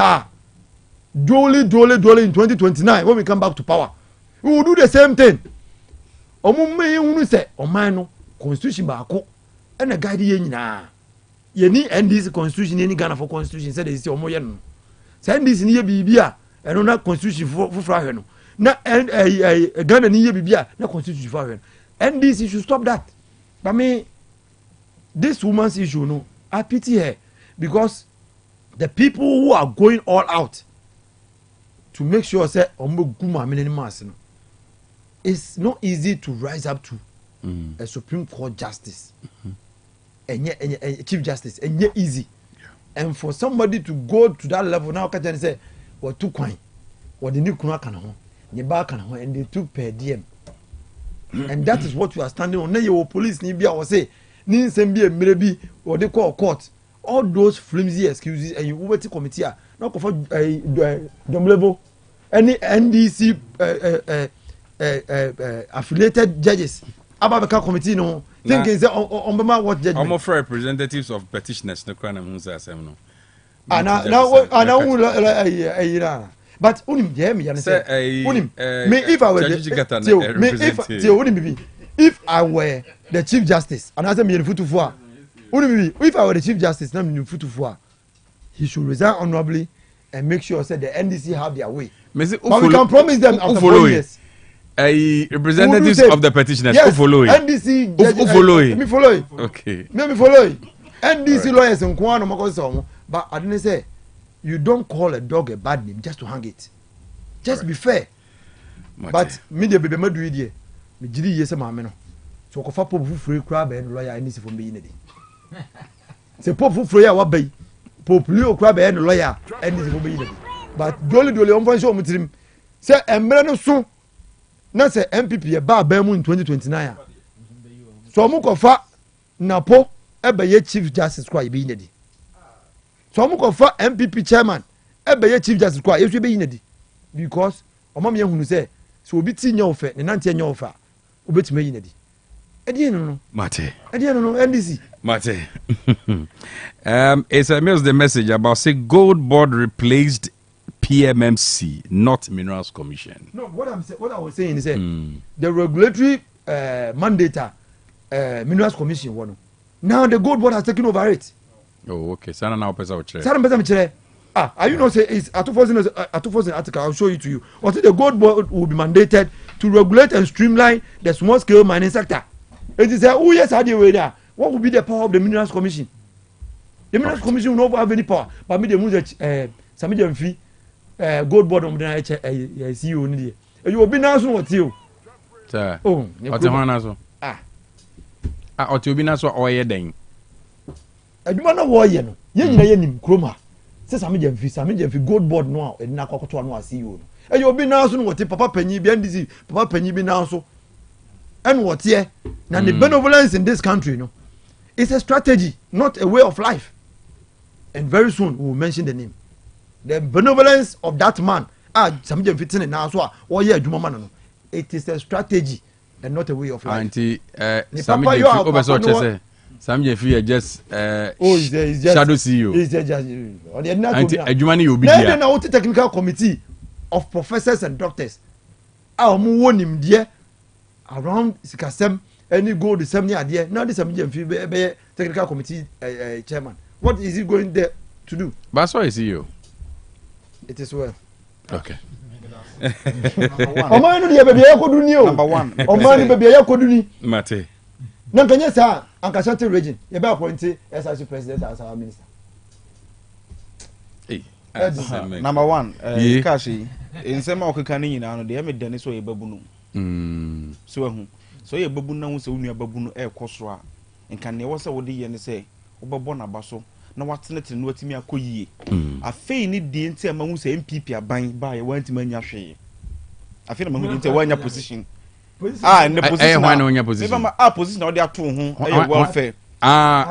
dole in 2029 when we come back to power we will do the same thing. Omo me hunu say oman no constitution ba ko e na guide ye nyina ye ni NDC constitution ni Ghana for constitution say they say omo ye no say NDC ni ye bibia e no na constitution fufura hwe no na Ghana ni ye bibia na constitution fufura hwe no. NDC should stop that. But me this woman's issue, no, I pity her because the people who are going all out to make sure say it's not easy to rise up to a Supreme Court justice and Chief Justice and yet easy. And for somebody to go to that level now, can say what took coin, what the new Kunakano, the Bakano, and they took per diem. And that is what you are standing on. Now your police need be, I will say, need some be maybe what they call court. All those flimsy excuses, and you over to committee, not for level, any NDC affiliated judges. About the committee, no. Thinking say on what judgment. I'm for representatives of petitioners. No crime who says no. But unim je me yan say unim me if I were if I were the chief justice and I say me futu fo unim if I were the chief justice na me futu fo he should resign honorably and make sure say the NDC have their way. But we can promise them after 4 years. Representatives of the petitioners who follow it. NDC who follow it. Me follow it. Okay. Me follow it. NDC lawyers in Kwano Makoso, but I didn't say you don't call a dog a bad name just to hang it. Just be fair. But me the baby do it. Me jidi yes ma me no. So ko fa pop free crab and lawyer NDC for me inedi. Se pop free ya wa bay. Pop leo crab and lawyer NDC for me inedi. But dole on fan show mutrim. Say emre no so na say MPP e ba ba mu in 2029. So mu ko fa napo e be ye chief justice kwa ibe inedi. So I'm going for MPP chairman. Ebe chief justice kwa yesu be yinedi because omam ye hunu say so obi ti nya ofe ne nante nya ofa obetime yinedi. Edi no. Mate. Edi no NDC. Mate. It's a the message about say gold board replaced PMMC, not Minerals Commission. No, what I was saying is the regulatory mandate Minerals Commission one. Now the gold board has taken over it. Oh, okay. Sana now pesa uchere. Sana pesa uchere. Are you not say it's Atufosin article? I'll show it to you. Or the gold board will be mandated to regulate and streamline the small scale mining sector. It is oh yes, how do you there? What will be the power of the Minerals Commission? The Minerals Commission will not have any power. But me the music, some medium fee, gold board on the CEO ni. You will be now soon what you. Sir. Oh, what the one also? Or to be now so or ye den. Aduma na wo ye no ye nyina ye nim kroma se same jemfi gold board no e na kokoto no CEO no e yo bi na so no wote papa panyi bi NDC papa panyi bi na so en wote na the benevolence in this country no it's a strategy not a way of life, and very soon we will mention the name, the benevolence of that man same jemfi tin na so wo ye aduma man no it is a strategy and not a way of life. Auntie same jemfi obeso chese Sam Jeffrey just shadow CEO. He's just Adjumani you be there. Now the technical committee of professors and doctors. Our mu won him there around Sikasem any go the same year there. Now this Sam Jeffrey be technical committee chairman. What is he going there to do? That's why is CEO. It is well. Okay. Omani no baby yakodu ni o. Number 1. Omani baby yakodu ni. Mate. Nankanya sa Ankashanti region you be appointed as president as our minister. Number 1 Kashi in sema okeka ni nyina no de me dane so ye babu no so ehu so ye babu na hu se unua babu no e koso a nka ne wo se wo de ye ne se wo bebo na baso na watenetene no atimi akoyie afei ni de nti ama hu se MPP aban ba ye wantima anya hwe afei na ma hu nti wanya position in the position position position na dey to hu welfare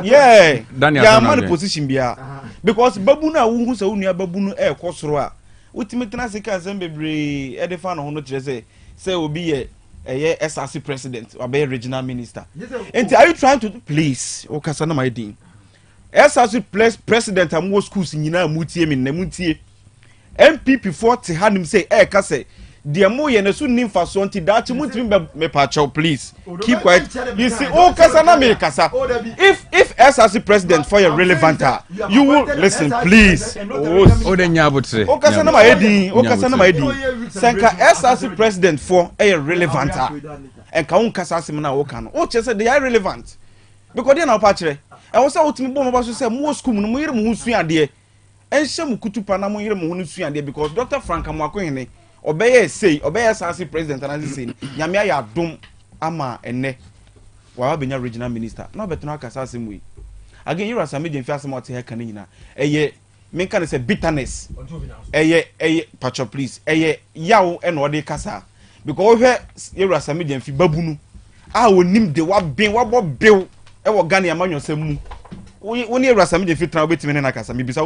yeah Daniel man position bia because babu na wo hu se unua babu no e kosoro a ultimate na se kan sem bebre e dey fa no ho no kire say obi ye SRC president or be regional minister. And are you trying to please okasa na my din SRC president am schools nyina mutie me na mutie MPP 40 hanim say ka say the mo ye na so nim fa so nti that mutimi me pa chow please keep quiet. You see okasa na me kasa if SRC president for your relevant you will listen please odenya botre okasa na my din senka SRC president for a relevant and ka unkasa sim na wo kan o che say they are relevant because they na pa kire e wo say otimi bo mo ba so say mo school no mo yire mo hu suade en hye mo kutupa na mo yire mo hu suade because Dr. Frank Amwakohene obeye say obeye SRC president and say nyame ya dom ama enne wa benya regional minister na beto na kasa asem we again you are some media fiasem what he kan nyina eye me can say bitterness patcho please yaw e no de kasa because we yewura sami dem fi babunu a wonim de wa ben wa bo bew e wo Ghana amanyo samu woni yewura sami dem fi tran obetime ne na kasa me bisa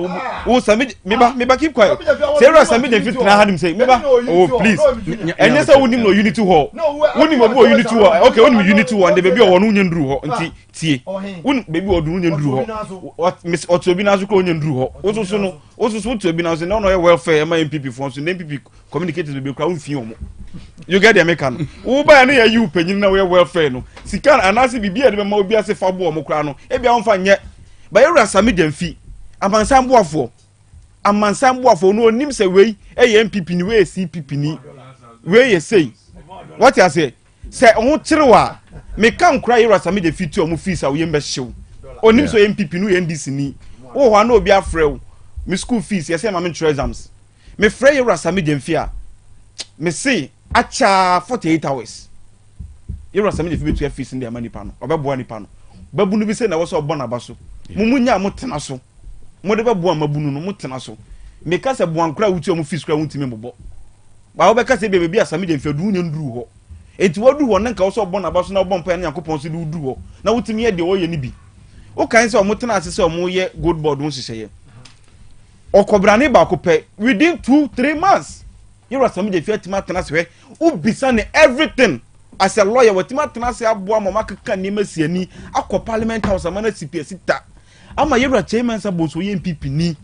wo sami me ba keep quiet say yewura sami dem fi tran hadim say me ba oh please enye say wonim no unity hall wonim obo unity hall okay wonim unity hall de baby o no nyendru ho nti tie wonim baby o do nyendru ho miss otobi na so ko nyendru ho osusu no osusu otobi na so no no welfare ma MPP fon so MPP communicate to be kwa mfi omo you get the American wo ba na you panyin na we welfare no sika anase bibia de be ma obi ase fa bo omo kra no e bia won fa nye ba yewura sami dem fi amansan boafo no onim se wei e MPP ni wei CPP ni wei ye sei what you say ho chirewa me kan kra yewura sami dem fi tu omo fees a wo yem be hyew onim so MPP no NDC ni wo ho na obi afrew me school fees yes ma me exams me frɛ yewura sami dem fi a me say acha 48 hours yewura sami dem fi betu fees ndi amani pa no obeboa ni pa no babunu bi say na wo so obona baso mumunya mutena so mode beboa mabunu no mutena so me ka se boan kra wuti omo fees kra wuntime mbobɔ ba wo be ka se be asami dem fi adu nyanduru ho enti wodu ho nanka wo so obona baso na obon pa ne yakopon so du ho na wutimi ye de wo ye ni bi o kan se omo tena ase se omo ye good board won hyehyeye okobrane ba ko pe within 2-3 months you asami dem fi atima tena se we ubisa ne everything as a lawyer watima tena se aboa mo makaka ni masiani akọ parliament house amana CPS ta ama yewura chairman sa boso ye MPP ni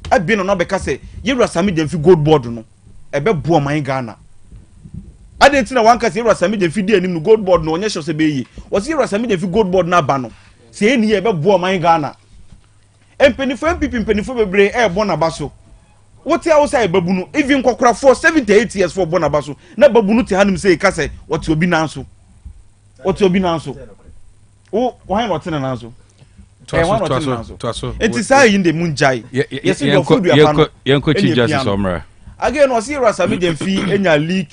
abi no be ka se yewura sami dem fi gold board no ebe boa man Ghana adentina wanka se yewura sami dem fi di anim no gold board no onye hye se be yi wo se yewura sami dem fi gold board na ba no se eni ebe boa man Ghana empenifo MPP empenifo bebre e bo na ba so wote outside babu no even kokora for 78 years for bona baso na babu no te hanim say ka say wote obi nanso o why not na nanso to it is how in the munjai yes you food you have yanko chief justice omra again no see Rasami dem fi enya leak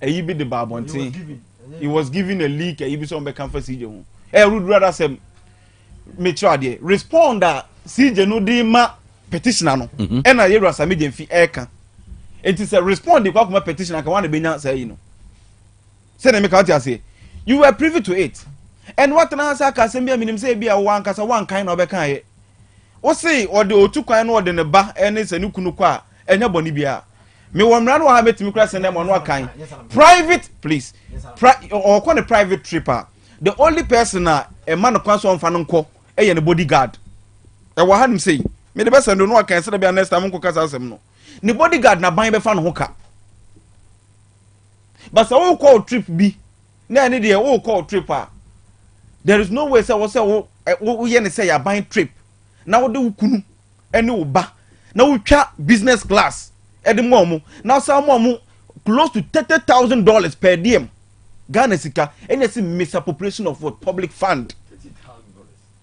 eyi be the babontin he was given a leak eyi be so be kan fa CJ ho rude rather say me try there respond that CJ no dey ma petitioner no na yewura sami dem fi eka it is a respond the kwakuma petitioner kan wan be nya say you know say na me ka tia say you were privy to it and what na say ka say minim say bia wan kasa wan kan na obekan ye o say o de otu kwan na o de ne ba ene se ne kunu kwa enya boni bia me wo mra no ha betimi kra say na mo no akan private please or kwa ne private tripper the only person na e man kwan so mfa no nko e ye ne bodyguard e wo hanim say me the best no no kan say bia next time nko kasa asem no ne bodyguard na ban be fa no ho ka but so we call trip bi na ne de we call tripper there is no way say we ye ne say ya ban trip na wo de ukunu ene wo ba na wo twa business class e de mo na so mo close to $30,000 per diem Ghana sika and you see misappropriation of what public fund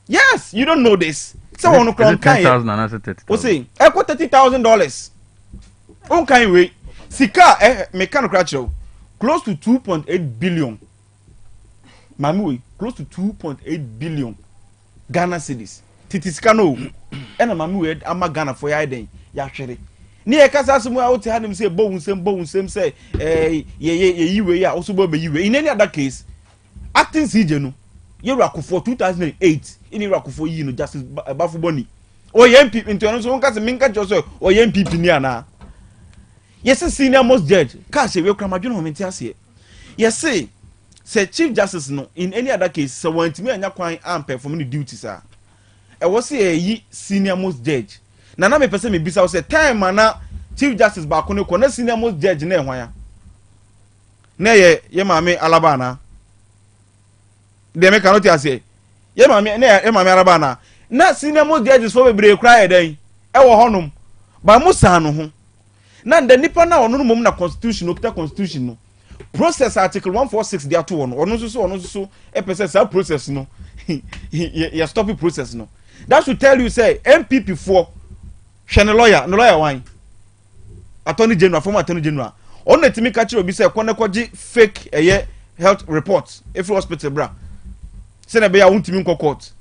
yes you don't know this so on crown kan o say e ko $30,000 on kan we sika me kan crash close to 2.8 billion mami close to 2.8 billion Ghana cedis titi sika no e na mami we ama Ghana for ya den ya hwere ni e kasa asemu a wote hanim say bowunsem say ye yiwe ya also bo be yiwe in any other case acting CJ no Yewura for 2008 in Yewura for yi no justice bafu boni o ye MPP into so nka se minka joso o ye MPP ni ana yes senior most judge ka se we kra madwene ho menti ase yes say chief justice no in any other case so wantimi anya kwan am perform the duties a e wo se yi senior most judge na me pese me bisa wo say time na chief justice ba ko ne ko na senior most judge na ehwan ya na ye maame alaba na de me cannot say ye maame alaba na senior most judges for bebre kra ye den e wo honum ba musa no ho na nda nipa na ono mum na constitution okita constitution no process article 146 dia to ono so e pese sa process no ya stop the process no that should tell you say MPP for shene lawyer wine attorney general former attorney general on let me catch obi say konekwaji fake health reports if hospital bra say na be ya untimi nko court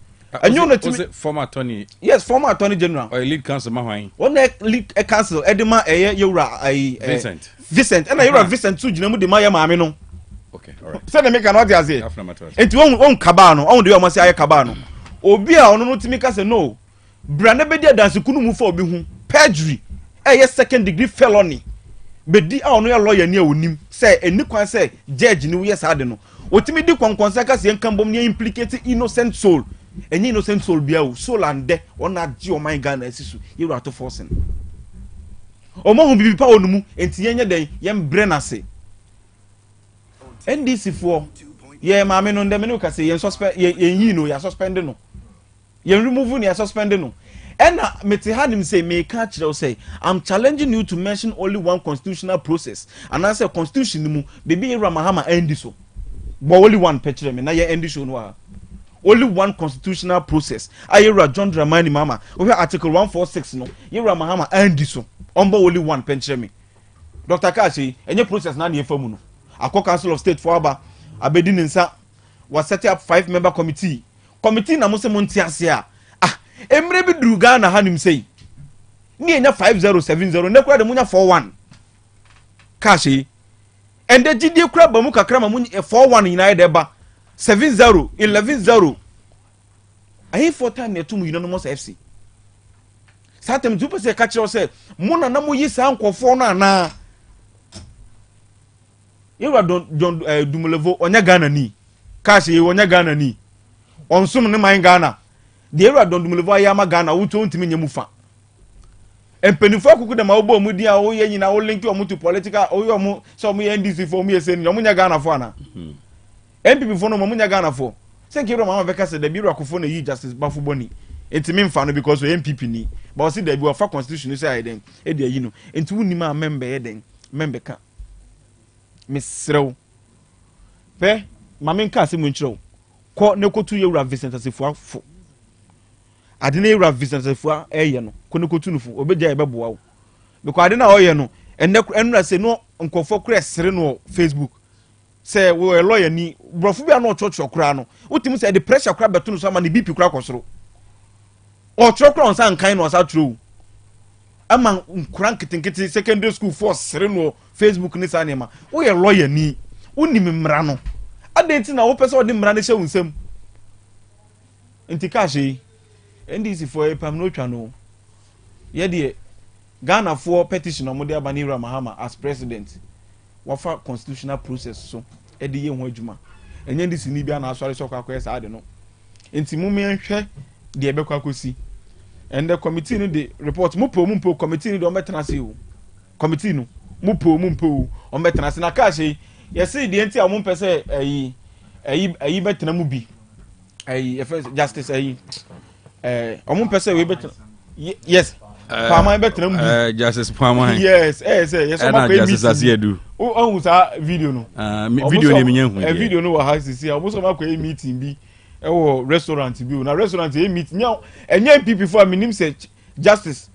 And you know, former attorney. Yes, former attorney general. Or lead counsel Mahwai. One lead counsel Edema Vincent. Vincent. And I Vincent too. You know the Maya Mamino. Okay, all right. Send me cannot as it. And to own Cabano, on the almost say Cabano. Obia on no Timika say no. Branabedia dance couldn't move for being perjury. A second degree felony. But the our lawyer near him say and Nick say judge no yes I don't know. What me do consaka say come near implicated innocent soul. And innocent soul be soul and death or not Geo my gun as you are to forcing. Omo hu bibi pa onumu enti yenye den yem brena se. NDC for ye maame no ndem no ka se yen suspend yen yi no ya suspend no. Yen remove no ya suspend no. Ena mete hanim say me ka kire say I'm challenging you to mention only one constitutional process. And I say constitution mu baby Ira Mahama end so. But only one picture me na ye end so no. Only one constitutional process. Ayira John Dramani Mama. We article 146 no. Ira Mahama end so. Only one picture me. Dr. Kashi, any process na near formuno. Ako Council of State for Aba, Abedin Nsa was set up 5-member committee. Committee na mose montiasia. Ah, emre bi druga na hanim say. Ni enya 5070 ne kwa de munya 41. Kashi. And the GD crab ba mu kakra ma munya 41 ina de ba. 70 11-0. Ahi for time na to mu unanimous FC. Satem tu pese ka kire say muna na mu yi sa nkofo no ana. Yewa don Dumulevo onya Ghana ni. Kashi onya Ghana ni. Onsum ne man Ghana. De yewa don Dumulevo ayama Ghana wuto ntimi nyemu fa. Empenifo akuku de ma obo mu dia o ye nyina o link o mu to political o yo mu so mu NDC for mu yesen no mu nya Ghana fo ana. MPP fo no mu nya Ghana fo. Say kiro mama beka say the biro akufo na yi justice bafu boni. Entimi mfa no because o MPP ni. But see the bi of constitution say den e de yi no. Enti wuni ma member e den member ka. Misrew. Pe, mamen ka se munchiro. Ko ne kotu ye wura Vincent Asefua fo. Ade ne wura Vincent Asefua eye no. Ko ne kotu no fo, obeja e beboa wo. Because ade na oye no, enra se no nkofo kura sere no Facebook. Say we lawyer ni, brofu bia no church okura no. Utimi say the pressure kura beto no so ama ne BP kura kosoro. O chokura on san kan no asa true. Ama nkran kitinkiti secondary school force sere no Facebook ni sa nema wo ye lawyer ni unim mmra no adenti na wo pese odi mmra ne hye unsam enti ka hye NDC for epam no twa no ye de Ghana for petition omode abani Ira Mahama as president wafa constitutional process so e de ye ho adwuma enye NDC ni bia na asore so kwa kwa sa ade no enti mu me nhwe de ebekwa kosi and the committee no the report mumpo committee no do metena se o committee no mumpo o metena se na ka hye yes the enti a mumpe se ayi betena mu bi justice o mumpe se we betena yes Pama betena mu bi justice Pama yes o ma pe justice asiedu o sa video no video ni menye hu video no wa ha sisi a so ma ko meeting bi ewo restaurant bi na restaurant meet nya enye MPP for minim say justice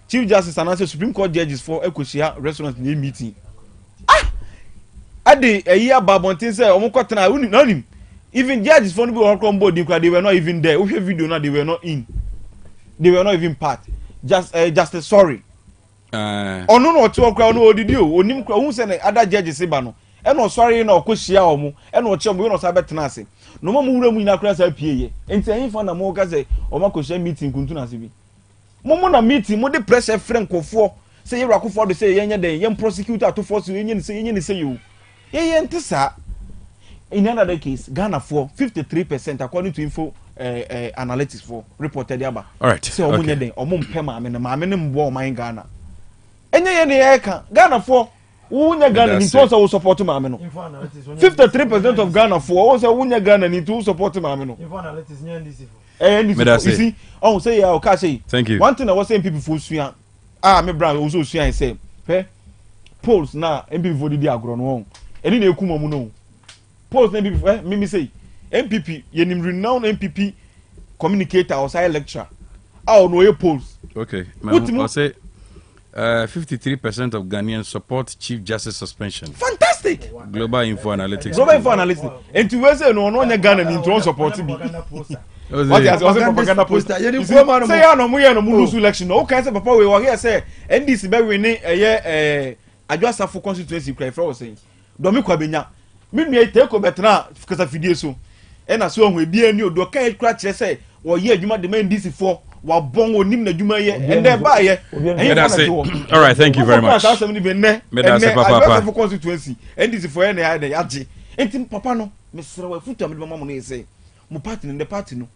chief justice and also supreme court judges for ekosia restaurant ni meeting ade eyi ababontin say omukotena unim even judges for no be on board they were not even there. We video now they were not even part just sorry ono no to okra no odidi o onim kra hu say na other judges ba no e no sorry na okohia omo e no che omo no sa betena ase no mo wura mu nyina kra sa pieye enti ayin fa na mo ka say omo akohia meeting kuntu na se bi mo na meeting mo de pressure friend kofo say you rakofo do say yenye den yem prosecutor to force yenye ni say you ye ntisa. In another case Ghana for 53% according to info analytics for reported yaba all right say omo nye den omo mpema maame ne mbo oman Ghana enye ye ne ye ka Ghana for wunya Ghana ni to so support maame no 53% of Ghana for say wunya Ghana ni to support maame no info analytics nye ndc you see oh say ya okay say thank you one thing I was saying people for sua me brother also sua say polls na MPP for di agro no eni na ekum omu no polls na MPP me say MPP yenim renowned MPP communicator or say lecturer no ye polls okay I say 53% of Ghanaians support Chief Justice suspension. Fantastic. Global Info Analytics. And to say no nya Ghana ni to support bi. What is propaganda poster? Say ya no mo lose election. No, okay, say papa we were here say NDC be winning Adwasafo constituency cry for saying. Domi kwa benya. Me nua take obetena kasa fidie so. E na so ohun ebi ani odo kan kra kire say wo ye adwuma de man NDC for wa bon onim na adwuma ye and then ba ye. All right, thank you very much. Me da say papa constituency NDC for ye na ya age. Enti papa no mesere wa futu amede mama no say mo party no the party no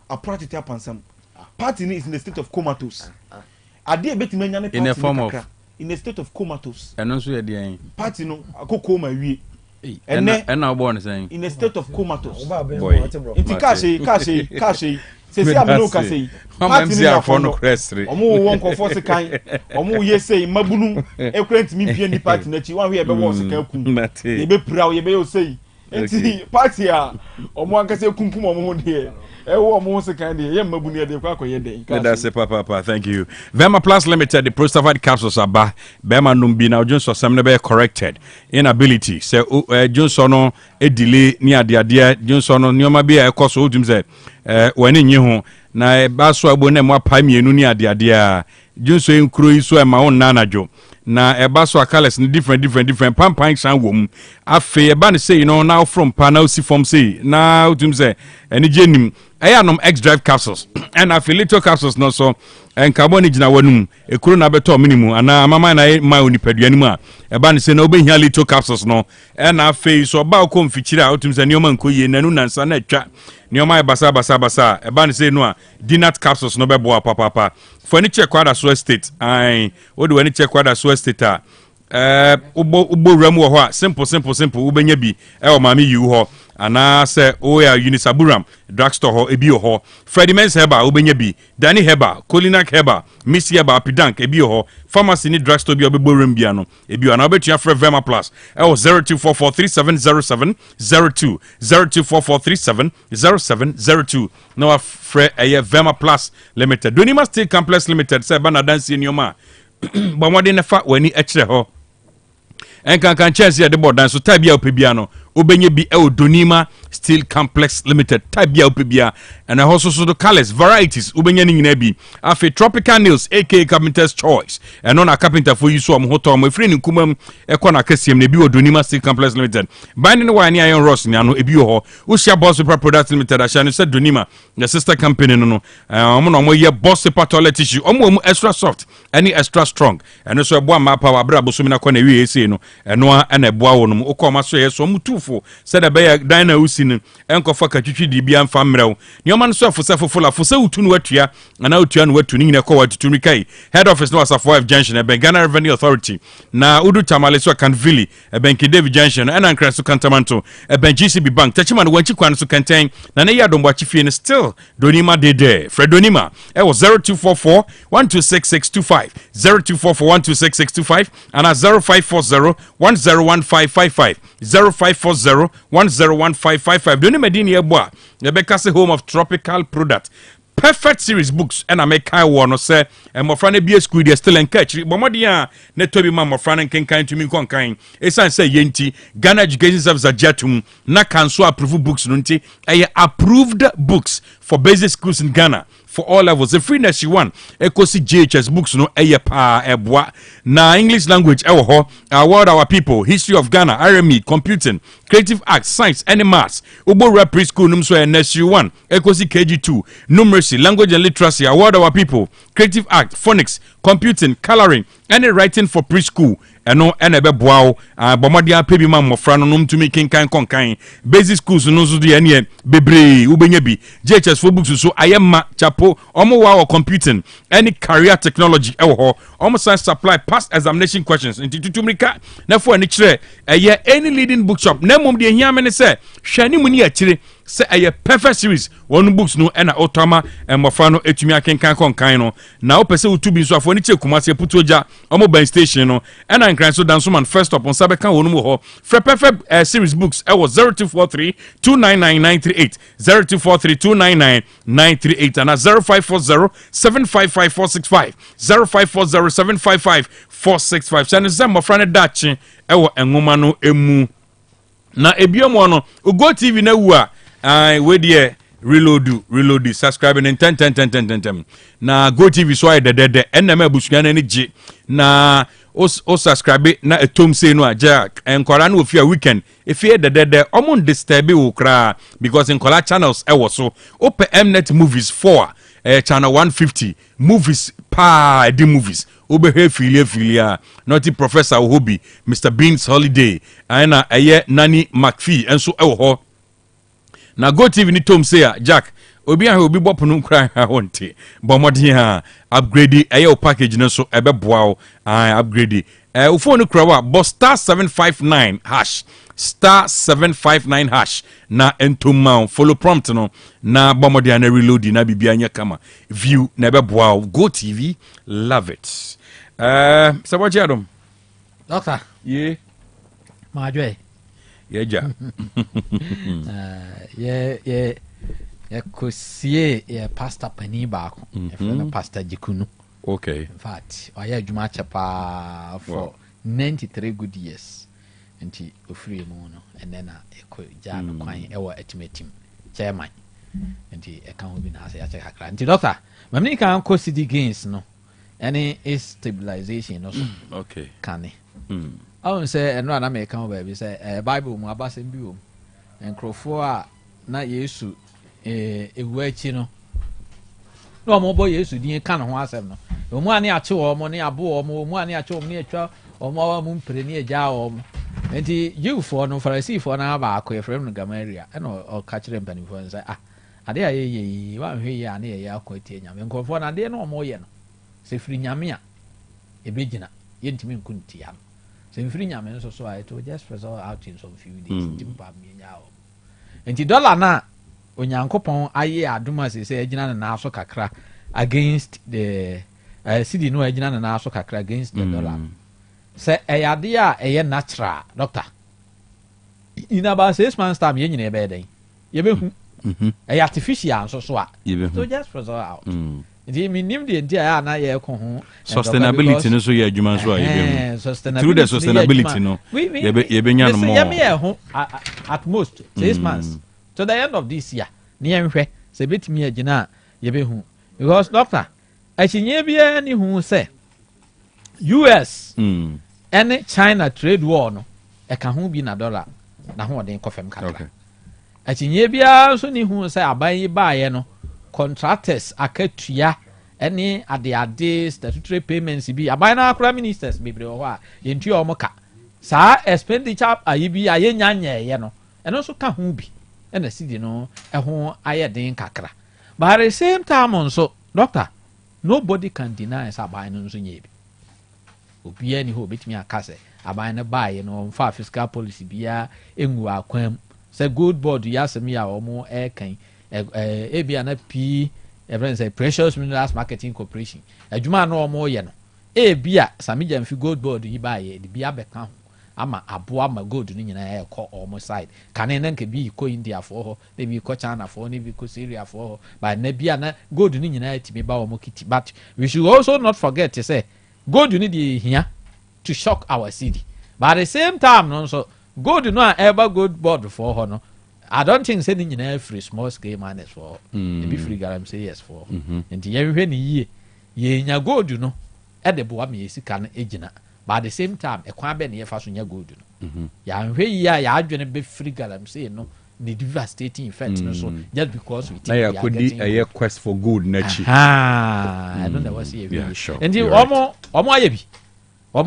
a party tap ansam. Party is in the state of comatose. Ade betime nya ne party in a form of in a state of comatose. And also ye dey party no akoko ma wie. And now born saying in a state of comatose. Boy. Iti kashi. Se si amino kasi. Party ni na for no crestry. Omo won ko force kan. Omo ye say mabunu e krent mi bia ni party na chi wan we e be wo se kan kun. E be prawo ye be yo say. Enti party a omo ankase kunkum omo ho de. That's it, Papa. Thank you. Vema Plus Limited, the Prostafied capsules are back. Bema Numbi now Johnson Samnebe corrected inability. Say Johnson a delay near the idea. Johnson Nyoma be a cost of himself. When in you na Baswa Bone more Pami near the idea. Johnson Cruise so my own nanajo. Na Baswa colors different pampan san wom. Afe ban say you know now from panel si from say now to say any genim. I am X drive capsules and affiliate capsules no so and carbon na wanum e kuro na beto minimum ana mama na my oni peduani a e ba ne se na obehia little capsules no and afei so ba ko mfichira otum se neoma nkoye nanu nansa na atwa neoma basa e ba ne se no a dinat capsules no bebo papa for any check kwada so estate ai wo de wani check kwada so estate a ubo ram wo ho a simple ubenya bi e o mama yi ho ana se oya Unisaburam drugstore ho ebi ho Freddy Men's Heba obenya bi Danny Heba Kolinak Heba Miss Heba Pidank ebi ho pharmacy ni drugstore bi obeborem bia no ebi ana obetua frɛ Vema Plus e wo 0244370702 0244370702 no frɛ eye Vema Plus Limited Donima Steel Complex Limited se ba na dance nyoma ba modern nefa wani ekire ho enkan chance de board so tabia opebia no obenye bi e Donima Steel Complex Limited tabia opebia and also so the colors varieties obenye ni nyina bi afi Tropical Nails aka Carpenter's Choice and on a carpenter for you so am hoto am free ni kumam e kona kasiem na bi Donima Steel Complex Limited binding wire ni iron rods ni ano ebi ho wo share Boss Paper Products Limited asha no said Donima the sister company no no ye Boss Paper toilet tissue omo extra soft any extra strong and so ebo ma power bra boso mi na kona wi ese no eno a na ebo awonum ukoma so ye so mutufo said the bear dina usini enkofa katwitwi di bia mfa mrew nyoma no so afosafo se utu no watua na utua no watu ni kwa watutumi kai head office no asafo F junction e Ghana Revenue Authority na udu tamale so Canville e Benki David junction and ankra so Kantamanto e Ben GCB Bank tachima no wanchi kwan so kenten na ne yadom bwachifie ne still Donima de Fred Donima e was 0244 126625 0244 126625 and 0540 101555 0540 101555 Donima dini eboa Rebecca say home of tropical product Perfect Series Books and I make kai one say and my friend be school they still catch but modia na tobi ma my friend kan to me kon kan esan say yenti Ghana Education Service Ajatum na council approve books no nti approved books for basic schools in Ghana for all levels the freeness you want ekosi JHS books no pa eboa na English language ho award our people history of Ghana RME computing creative arts science and maths Obora preschool num so NSU1 ekosi KG2 numeracy language and literacy award our people creative art phonics computing coloring and writing for preschool eno enebe boawo bomodia pebi ma mofra no num tumi kinkan konkan basic schools no so de ene bebre ubenya bi JHS for books so ayema chapo omo wa computing any career technology ho omo science supply past examination questions into tutumrika na fo ani kire any leading bookshop na mom de hia me ne se hwani mu ni akire se perfect series one books no na otama mofra no etumi akenkan konkan no na opese utubi so afo ni che kumase putoja omo ban station no na nkran so dan so man first up on sabeka wonu ho for perfect series books was 0243 299938 0243 299938 and 0540 755465 0540 755465 channel sem mofra ne dachi enwoma no emu na ebiomo no Go TV na wu a we de reload subscribe ne 10 na go tv so ay de enema busua na ne gye na o subscribe na etom say no Jack enkwara na ofia weekend efie de omon disturb wo kra because enkwara channels e wo so ope mnet movies 4 channel 150 movies pa the movies obehe filia not professor hobby Mr Bean's holiday ana eye nani mcphee enso e wo ho na go tv ni tom say Jack obi bop no kra ha wonte bomodi ha upgrade eye package no so ebe boa o upgrade phone kra wa bo star 759 hash star 759 hash na entomma follow prompt no na bomodi na reload na bibia anya kama view na ebe boa o go tv love it saboji adom doctor ye majwe ye ja ye kosie ye pastor pani baako pastor Jikunu. Okay. In fact oya adwuma chepa for 93 good years nti ofiri mu no and then eko ja no kwan ewo etimetim chairman nti e kan obi na ase ya check akra nti doctor mamni kan ko city gains no any is stabilization no so okay kane I won't say and run I come baby say Bible mu abasem bi wo enkrofo a na Yesu ewu achi no no mo boy Yesu din ka no ho asem no omu ani ache wo mo ne abo wo mo omu ani ache wo mo ne atwa omo mo mpre ne agya wo mo enti Jewfo no Pharisee na ba akọ efrem no Gamaria e no o ka kire mpanifo say ade a ye wa hwe ye ane ye akọ etie nyame nkrofo na ade no mo ye no se firi nyame a ebegina ye ntimi nkunti ya se firi nyame no so I to just result out in some few days timpa me nya wo enti dollar na onyankopon aye aduma se agina na aso kakra against the cedi no agina na aso kakra against the dollar se eyade a eye natural doctor in about 6 months time ye nyine be den ye be hu artificial so a so just result out the minimum the entire na ye ko ho sustainability no so ye adwuma so a ye be through the sustainability no ye be nya no more ye me ho at most 6 months to the end of this year ni enhwe se betimi agina ye be hu because doctor achinye bia ni hu se US and China trade war no e ka hu bi na dollar na ho den kofem kakra achinye bia so ni hu se aban yi baaye no contractors akatua any ade statutory payments bi aban na akra ministers bebre ho a yentu o moka sa expenditure ayi bi aye nyanye ye no eno so ka hu bi ena sidi no ho aye den kakra but at the same time also doctor nobody can deny sa aban no so nye bi obi ani ho betimi akase aban na baaye no fa fiscal policy bia engu akwam say good board yasemi a omo kan ebia na p everyone say Precious Minerals Marketing Corporation adwuma no omo ye no ebia samija mfi gold board yi baaye de bia beka ho ama abo ama gold ni nyina e ko omo side kane na nke bi ko India for ho na bi ko China for na bi ko Syria for ho but na bia na gold ni nyina timi ba omo kiti but we should also not forget to say gold ni dey here to shock our city but at the same time no so gold no ever gold board for ho no I don't think say ni nyina free small scale miners for be free garam say yes for and ye hwe ni ye nya gold no e de boa me sika no egina but at the same time e kwa be ne ye fa so nya gold no ya hwe yi ya adwene be free garam say no the devastating effect no so just because we think we are getting a quest for gold nachi I don't know what say and omo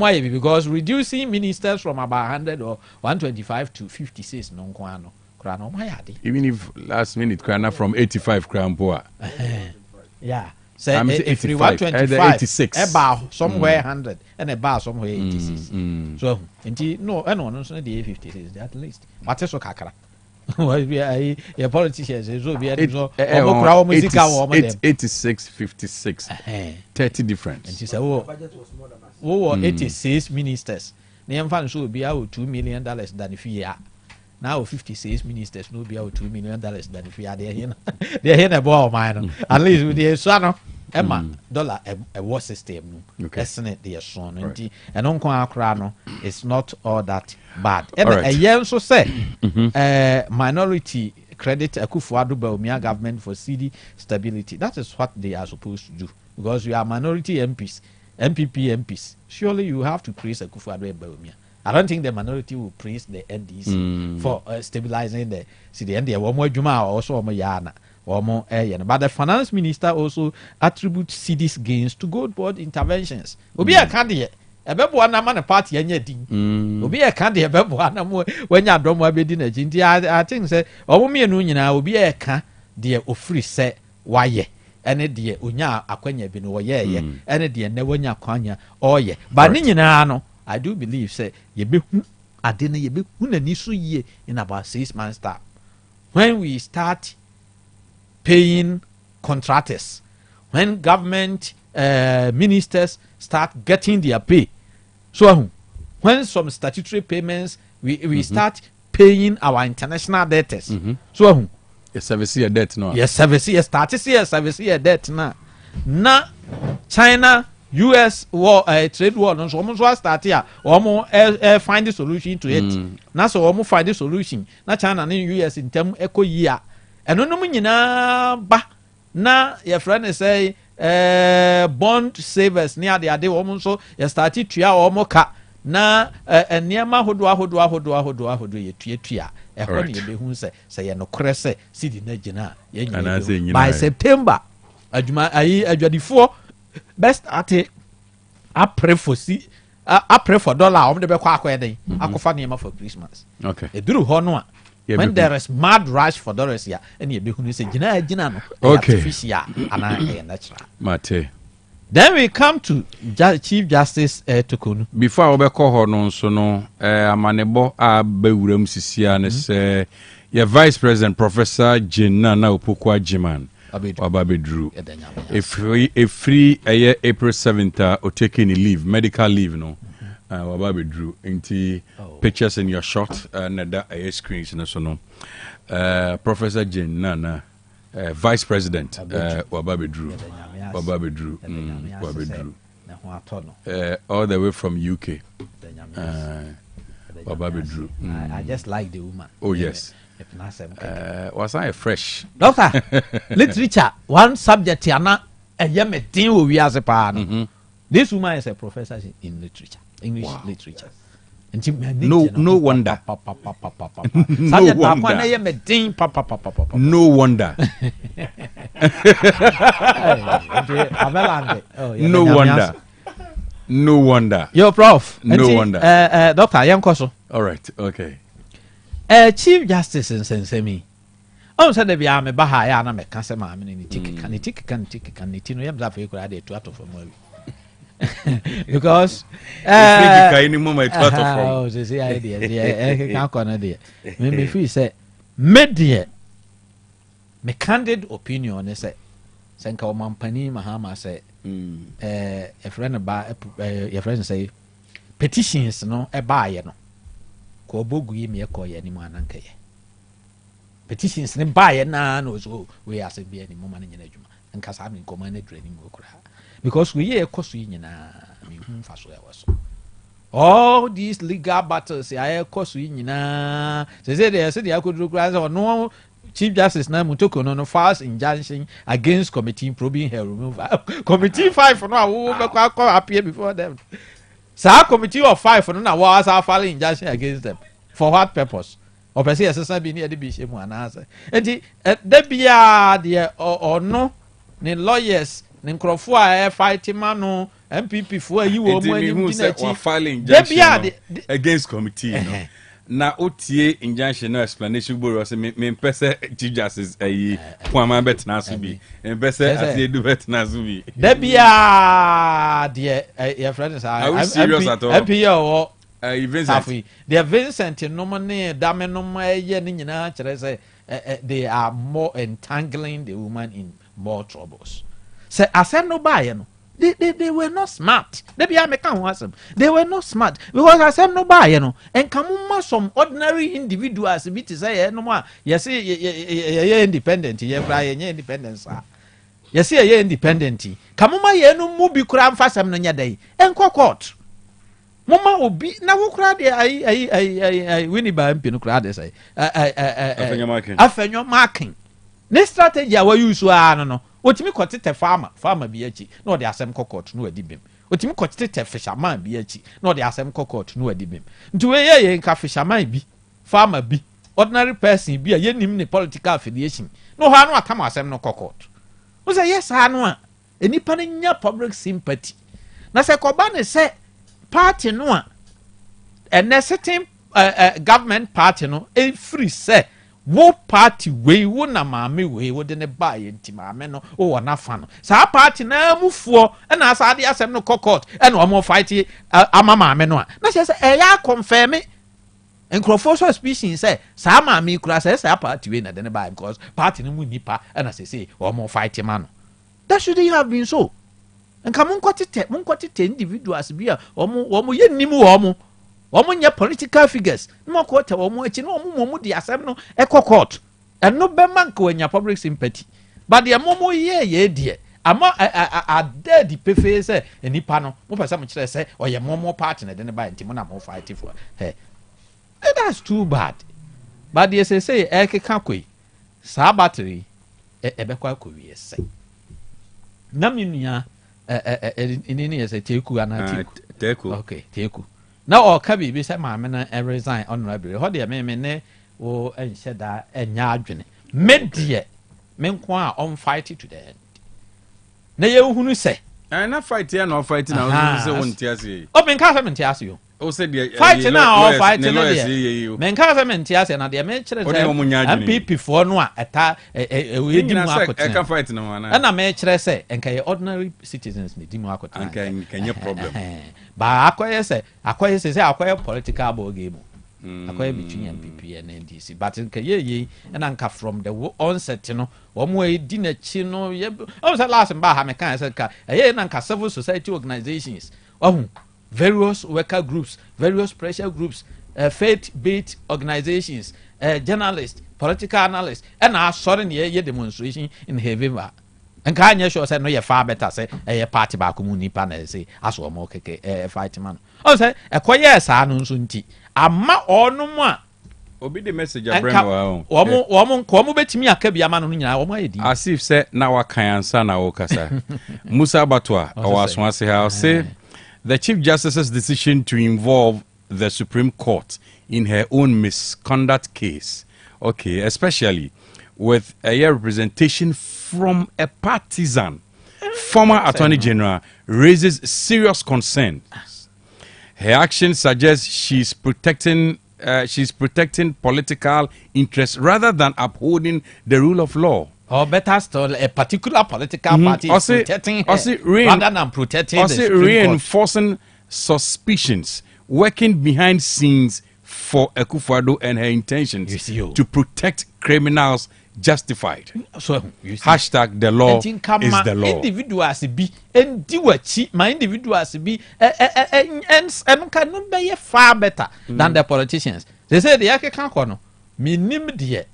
ayebi because reducing ministers from about 100 or 125 to 56 no kwa no even if last minute crana from 85 crampoa yeah say if 125 about somewhere 100 and about somewhere 86 so enti no so the 56 at least what so kakra your politicians so be so okra music our 86 56 30 difference enti say wo 86 ministers na yemfa so be $2 million than if year now 56 ministers no be $2 million than if you are there here. They here about mine. At least with the son Emma dollar a war system. Isn't it the son and on no it's not all that bad. And a year so say minority credit Akufo-Addo Bawumia government for city stability. That is what they are supposed to do. Because you are minority MPs, MPP MPs. Surely you have to praise Akufo-Addo Bawumia. I don't think the minority will praise the NDC for stabilizing the city. And one more Juma also Yana. But the finance minister also attributes cities gains to gold board interventions. Obi a candy. Ebebo na man party enye din. Obi e kan de ebebo na mo wanya dom abedi na jinti. I think say omo mienu nyina obi e kan de ofri se waye. Ene de onya akwanya bi no woye ye. Ene de ne wanya akwanya oye. Ba ni nyina no I do believe say ye be hu ade na ye be hu na ni so ye in about 6 months time. When we start paying contractors, when government ministers start getting their pay. So when some statutory payments, we start paying our international debtors. So yes, service year debt no. Yes, service year service year debt na. Na China US war trade war no so almost start here. Almost find the solution to it. Na so almost find the solution. Na China and US in term eco year. And no nyina ba na your friend say bond savers near the ade woman so you started to ya omo ka na niema hodo ye tua e ho ne be hu se ye no kore se sidi na gina ye nyina by September adwuma ayi adwadifo best ate I pray for dollar om de be kwa akwa den akofa niema for Christmas. Okay, e duru ho no a when there is mad rush for dollars here, and you be who say Gina no. Okay. Natural. Mate. Then we come to Chief Justice Tokonu. Before we call her no so no amanebo abewuram sisia ne say your Vice President Professor Jenna na Opokwa Jiman. Ababedru. Free April 7th or taking a leave, medical leave no. Wababedru into pictures in your shot and that screens and so no. Professor Jane Nana, Vice President Wababedru, all the way from UK. Wababedru. I just like the woman. Oh yes. Was I fresh? Doctor, literature, one subject yana a yeme thing we as a pan. This woman is a professor in literature. English literature. No wonder. No wonder. No wonder. No wonder. Yo, Prof. No wonder. Doctor, I am Koso. All right. Okay. Chief Justice in Sensemi. Oh, said the Biame Bahaya, and I can't say my mini ticket. Can it no yam that you could add it to out of a movie. Because oh, this is idea. How can I do? Maybe if we say media, my candid opinion is say, Senka Mampani Mahama say, a friend about your friend say, petitions no a buyer no. Ko bogu me ko ye ni mo ananka ye. Petitions ne buyer na no so we as be any mo man nyina adwuma. Nka sa me ko man adwura ni mo kura. Because we hear cost we nyina me hu fa so e waso. All these legal battles I cost we nyina. Say they akudru kura say no Chief Justice na Mutoko no files injunction against committee probing her removal. Committee 5 no wo be kwa appear before them. Sa committee of 5 no na was filing injunction against them. For what purpose? Or per se assessor be near the bishop and answer. And there be or no ne lawyers ne nkrofo a fight man no MPP for you o mo ni filing injunction against committee no. Na otie injunction no explanation bo say me pese Chief Justice ayi kwama bet na so bi me pese ase do bet na so bi there bia de your friends are serious at all MP or Vincent the Vincent no money dame no ye ni nyina kire say they are more entangling the woman in more troubles. Say asem no buy no they were not smart. They be they were not smart because I said no buy and come some ordinary individuals bit say no more. Yes, independent. Independence. Yes, independent. Come on, no mubi kura fasam no day and court. mama obi na wo kura de ai wini ba mpi no kura de sai afenyo marking ne strategy a wa use no otimi kotete farmer bi achi na ode asem kokot no adi bem otimi kotete fisherman bi achi na ode asem kokot no adi bem nti we ye nka fisherman bi farmer bi ordinary person bi a yenim ne political affiliation no ha no atam asem no kokot wo say yes ha no a enipa ne nya public sympathy na se koba ne se party no a a certain government party no e free say wo party we wo na maame we wo de ne ba ye nti maame no wo na fa no sa party na mufuo e na asa de asem no court e na omo fight ama maame no a na say e ya confirm nkrofo so species say sa maame kura say sa party we na de ne ba because party no mu nipa e na say omo fight man no that shouldn't have been so. Nka munkwatete individuals bi a omo ye nimu omo nya political figures no ko ta omo echi no omo di asem no court and no be man ko nya public sympathy but the momo ye die ama a dead pefe say enipa no mo pesa mo kire say oye momo party na de ne ba ntimo na mo fight for hey that's too bad but they say keka koi sa battery be kwa ko wi say na minua ini yes teku ana teku okay teku na o ka bi say maame na resign honorable ho de me ne wo enhye da enya adwene medie me nko a on fight to the end na ye hunu say na fight ya na fight na o say won tiase o me nka say me tiase yo o say de fight na o fight na de me nka say me tiase na de me kire say MPP for no a eta we di mu akotena e ka fight na wana na me kire say enka ye ordinary citizens ni di mu akotena enka nye problem ba akoye say akoye political ball game akoye between MPP and NDC but enka ye na nka from the onset no omo e di na chi no ye o say last ba ha me kan say ka ye na nka civil society organizations various worker groups, various pressure groups, faith-based organizations, journalists, political analysts, and are sorry ye demonstration in November. And can you sure say no ye far better say a party back community panel say as one more fight man. Oh say a quiet san sunti. Ama or no more. Obi the message I bring wow. Woman betimi akabi ama no nyina wo edi. As if say na wa kan ansa na wo kasa. Musa Batwa awaswa say how say the Chief Justice's decision to involve the Supreme Court in her own misconduct case, okay, especially with a representation from a partisan former Attorney General, raises serious concern. Her action suggests she's protecting political interests rather than upholding the rule of law. Or better still, a particular political party is protecting her rather than protecting the Supreme Court. Reinforcing suspicions, working behind scenes for Akufo-Addo and her intentions to protect criminals justified. So you see, hashtag the law is the law. Individuals be and do what my individuals be and can be far better than the politicians. They say the Yake Kankono, minim dear.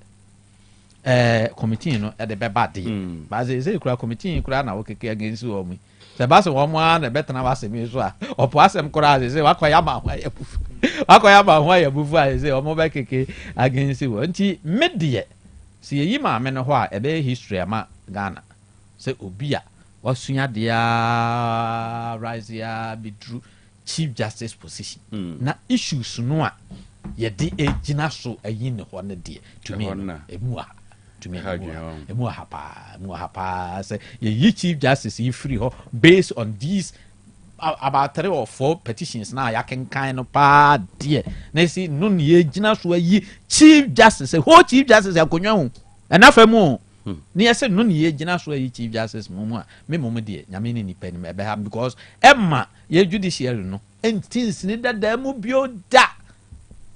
Committee no at the bad day. But they say committee na okay against you me. The bass of 1 month the better was a mutual or pass them corral. They say Wakoyama why a buffet say or mobile cake against you. Until mid-year. See ye ma men why a bay history ama Ghana. Say Obia was sunya dia rise be true Chief Justice position. Na issues no ye di a jinaso a yin one dear to me a to me hapa say ye Chief Justice you free ho based on these about 3 or 4 petitions now ya can kind of pa dear na see no ye gina so yi Chief Justice ho Chief Justice akonwa and afemu ni say no ye gina so yi Chief Justice mo a me mo dear nyame ni nipa ni me be have because emma ye judiciary no entities ni da mu bio da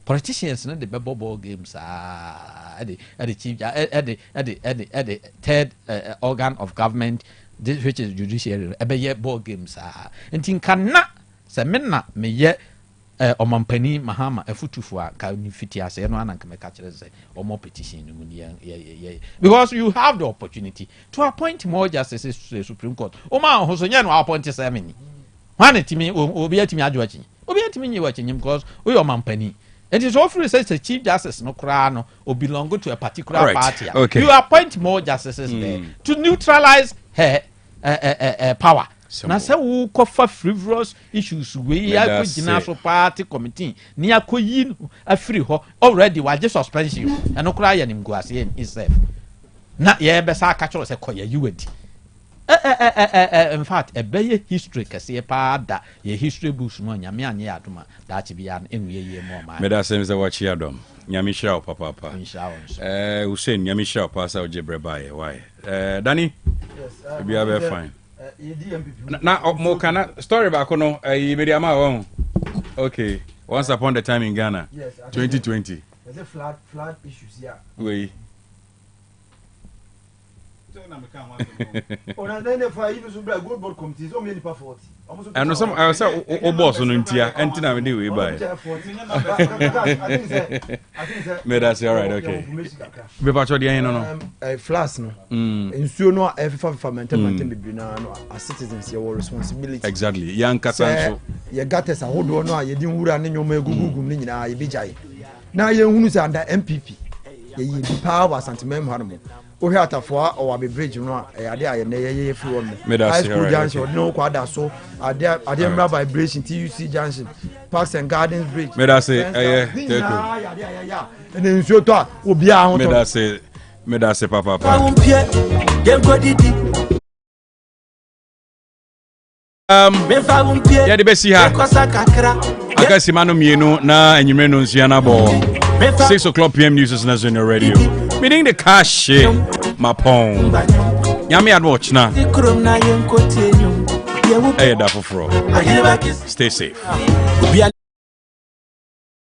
politicians no the ball games at the chief at the third organ of government which is judiciary ebe ball games and tin kana se menna me ye omampani mahama efutufo ka ni fitiase no ananka me ka kire say omo petition no ye because you have the opportunity to appoint more justices to the Supreme Court o ma ho so nya no appoint 7 wane timi obi atimi adwochi obi antimi nyi wachenyim because we your mampani. It is often says the chief justice no krano or belong to a particular party. Okay. You appoint more justices there to neutralize her power. Now say who cover frivolous issues we are national party committee near Koyin a free ho already was just suspension and no cry and him go as himself. Not yeah besa catch us a koya you would. In fact, a better history can see a part that your history books no nyame aduma that be an in more man. Meda same as what you done. Nyame shao papa. Hussein nyame shao pass out jebre bae. Why? Danny? Yes. Be very fine. Na mo kana story back no Mediama won. Okay. Once upon the time in Ghana. Yes. 2020. There's a flood issues here. Oui. And some I was boss on India and Tina do we buy. Made us all right, okay. Be part of the no flash no. In so no every fermented as citizens your responsibility. Exactly. Young Casanso. You got us a hold on, you didn't run in your gugu nina you be jai. Now you who's under MPP. You be power sentiment harmony. We had a for or be bridge, you know, a day I near from high school junction, no quad so. I didn't have vibration TUC junction, Parks and Gardens Bridge. May I say, yeah, and then you talk will be out. May I say, Papa. Yeah, the best here. I guess Simano Mieno na and you may know Siana Ball. 6 o'clock PM news is on the radio. Meaning the cash my pong. Yami and watch now. Hey, that for stay safe.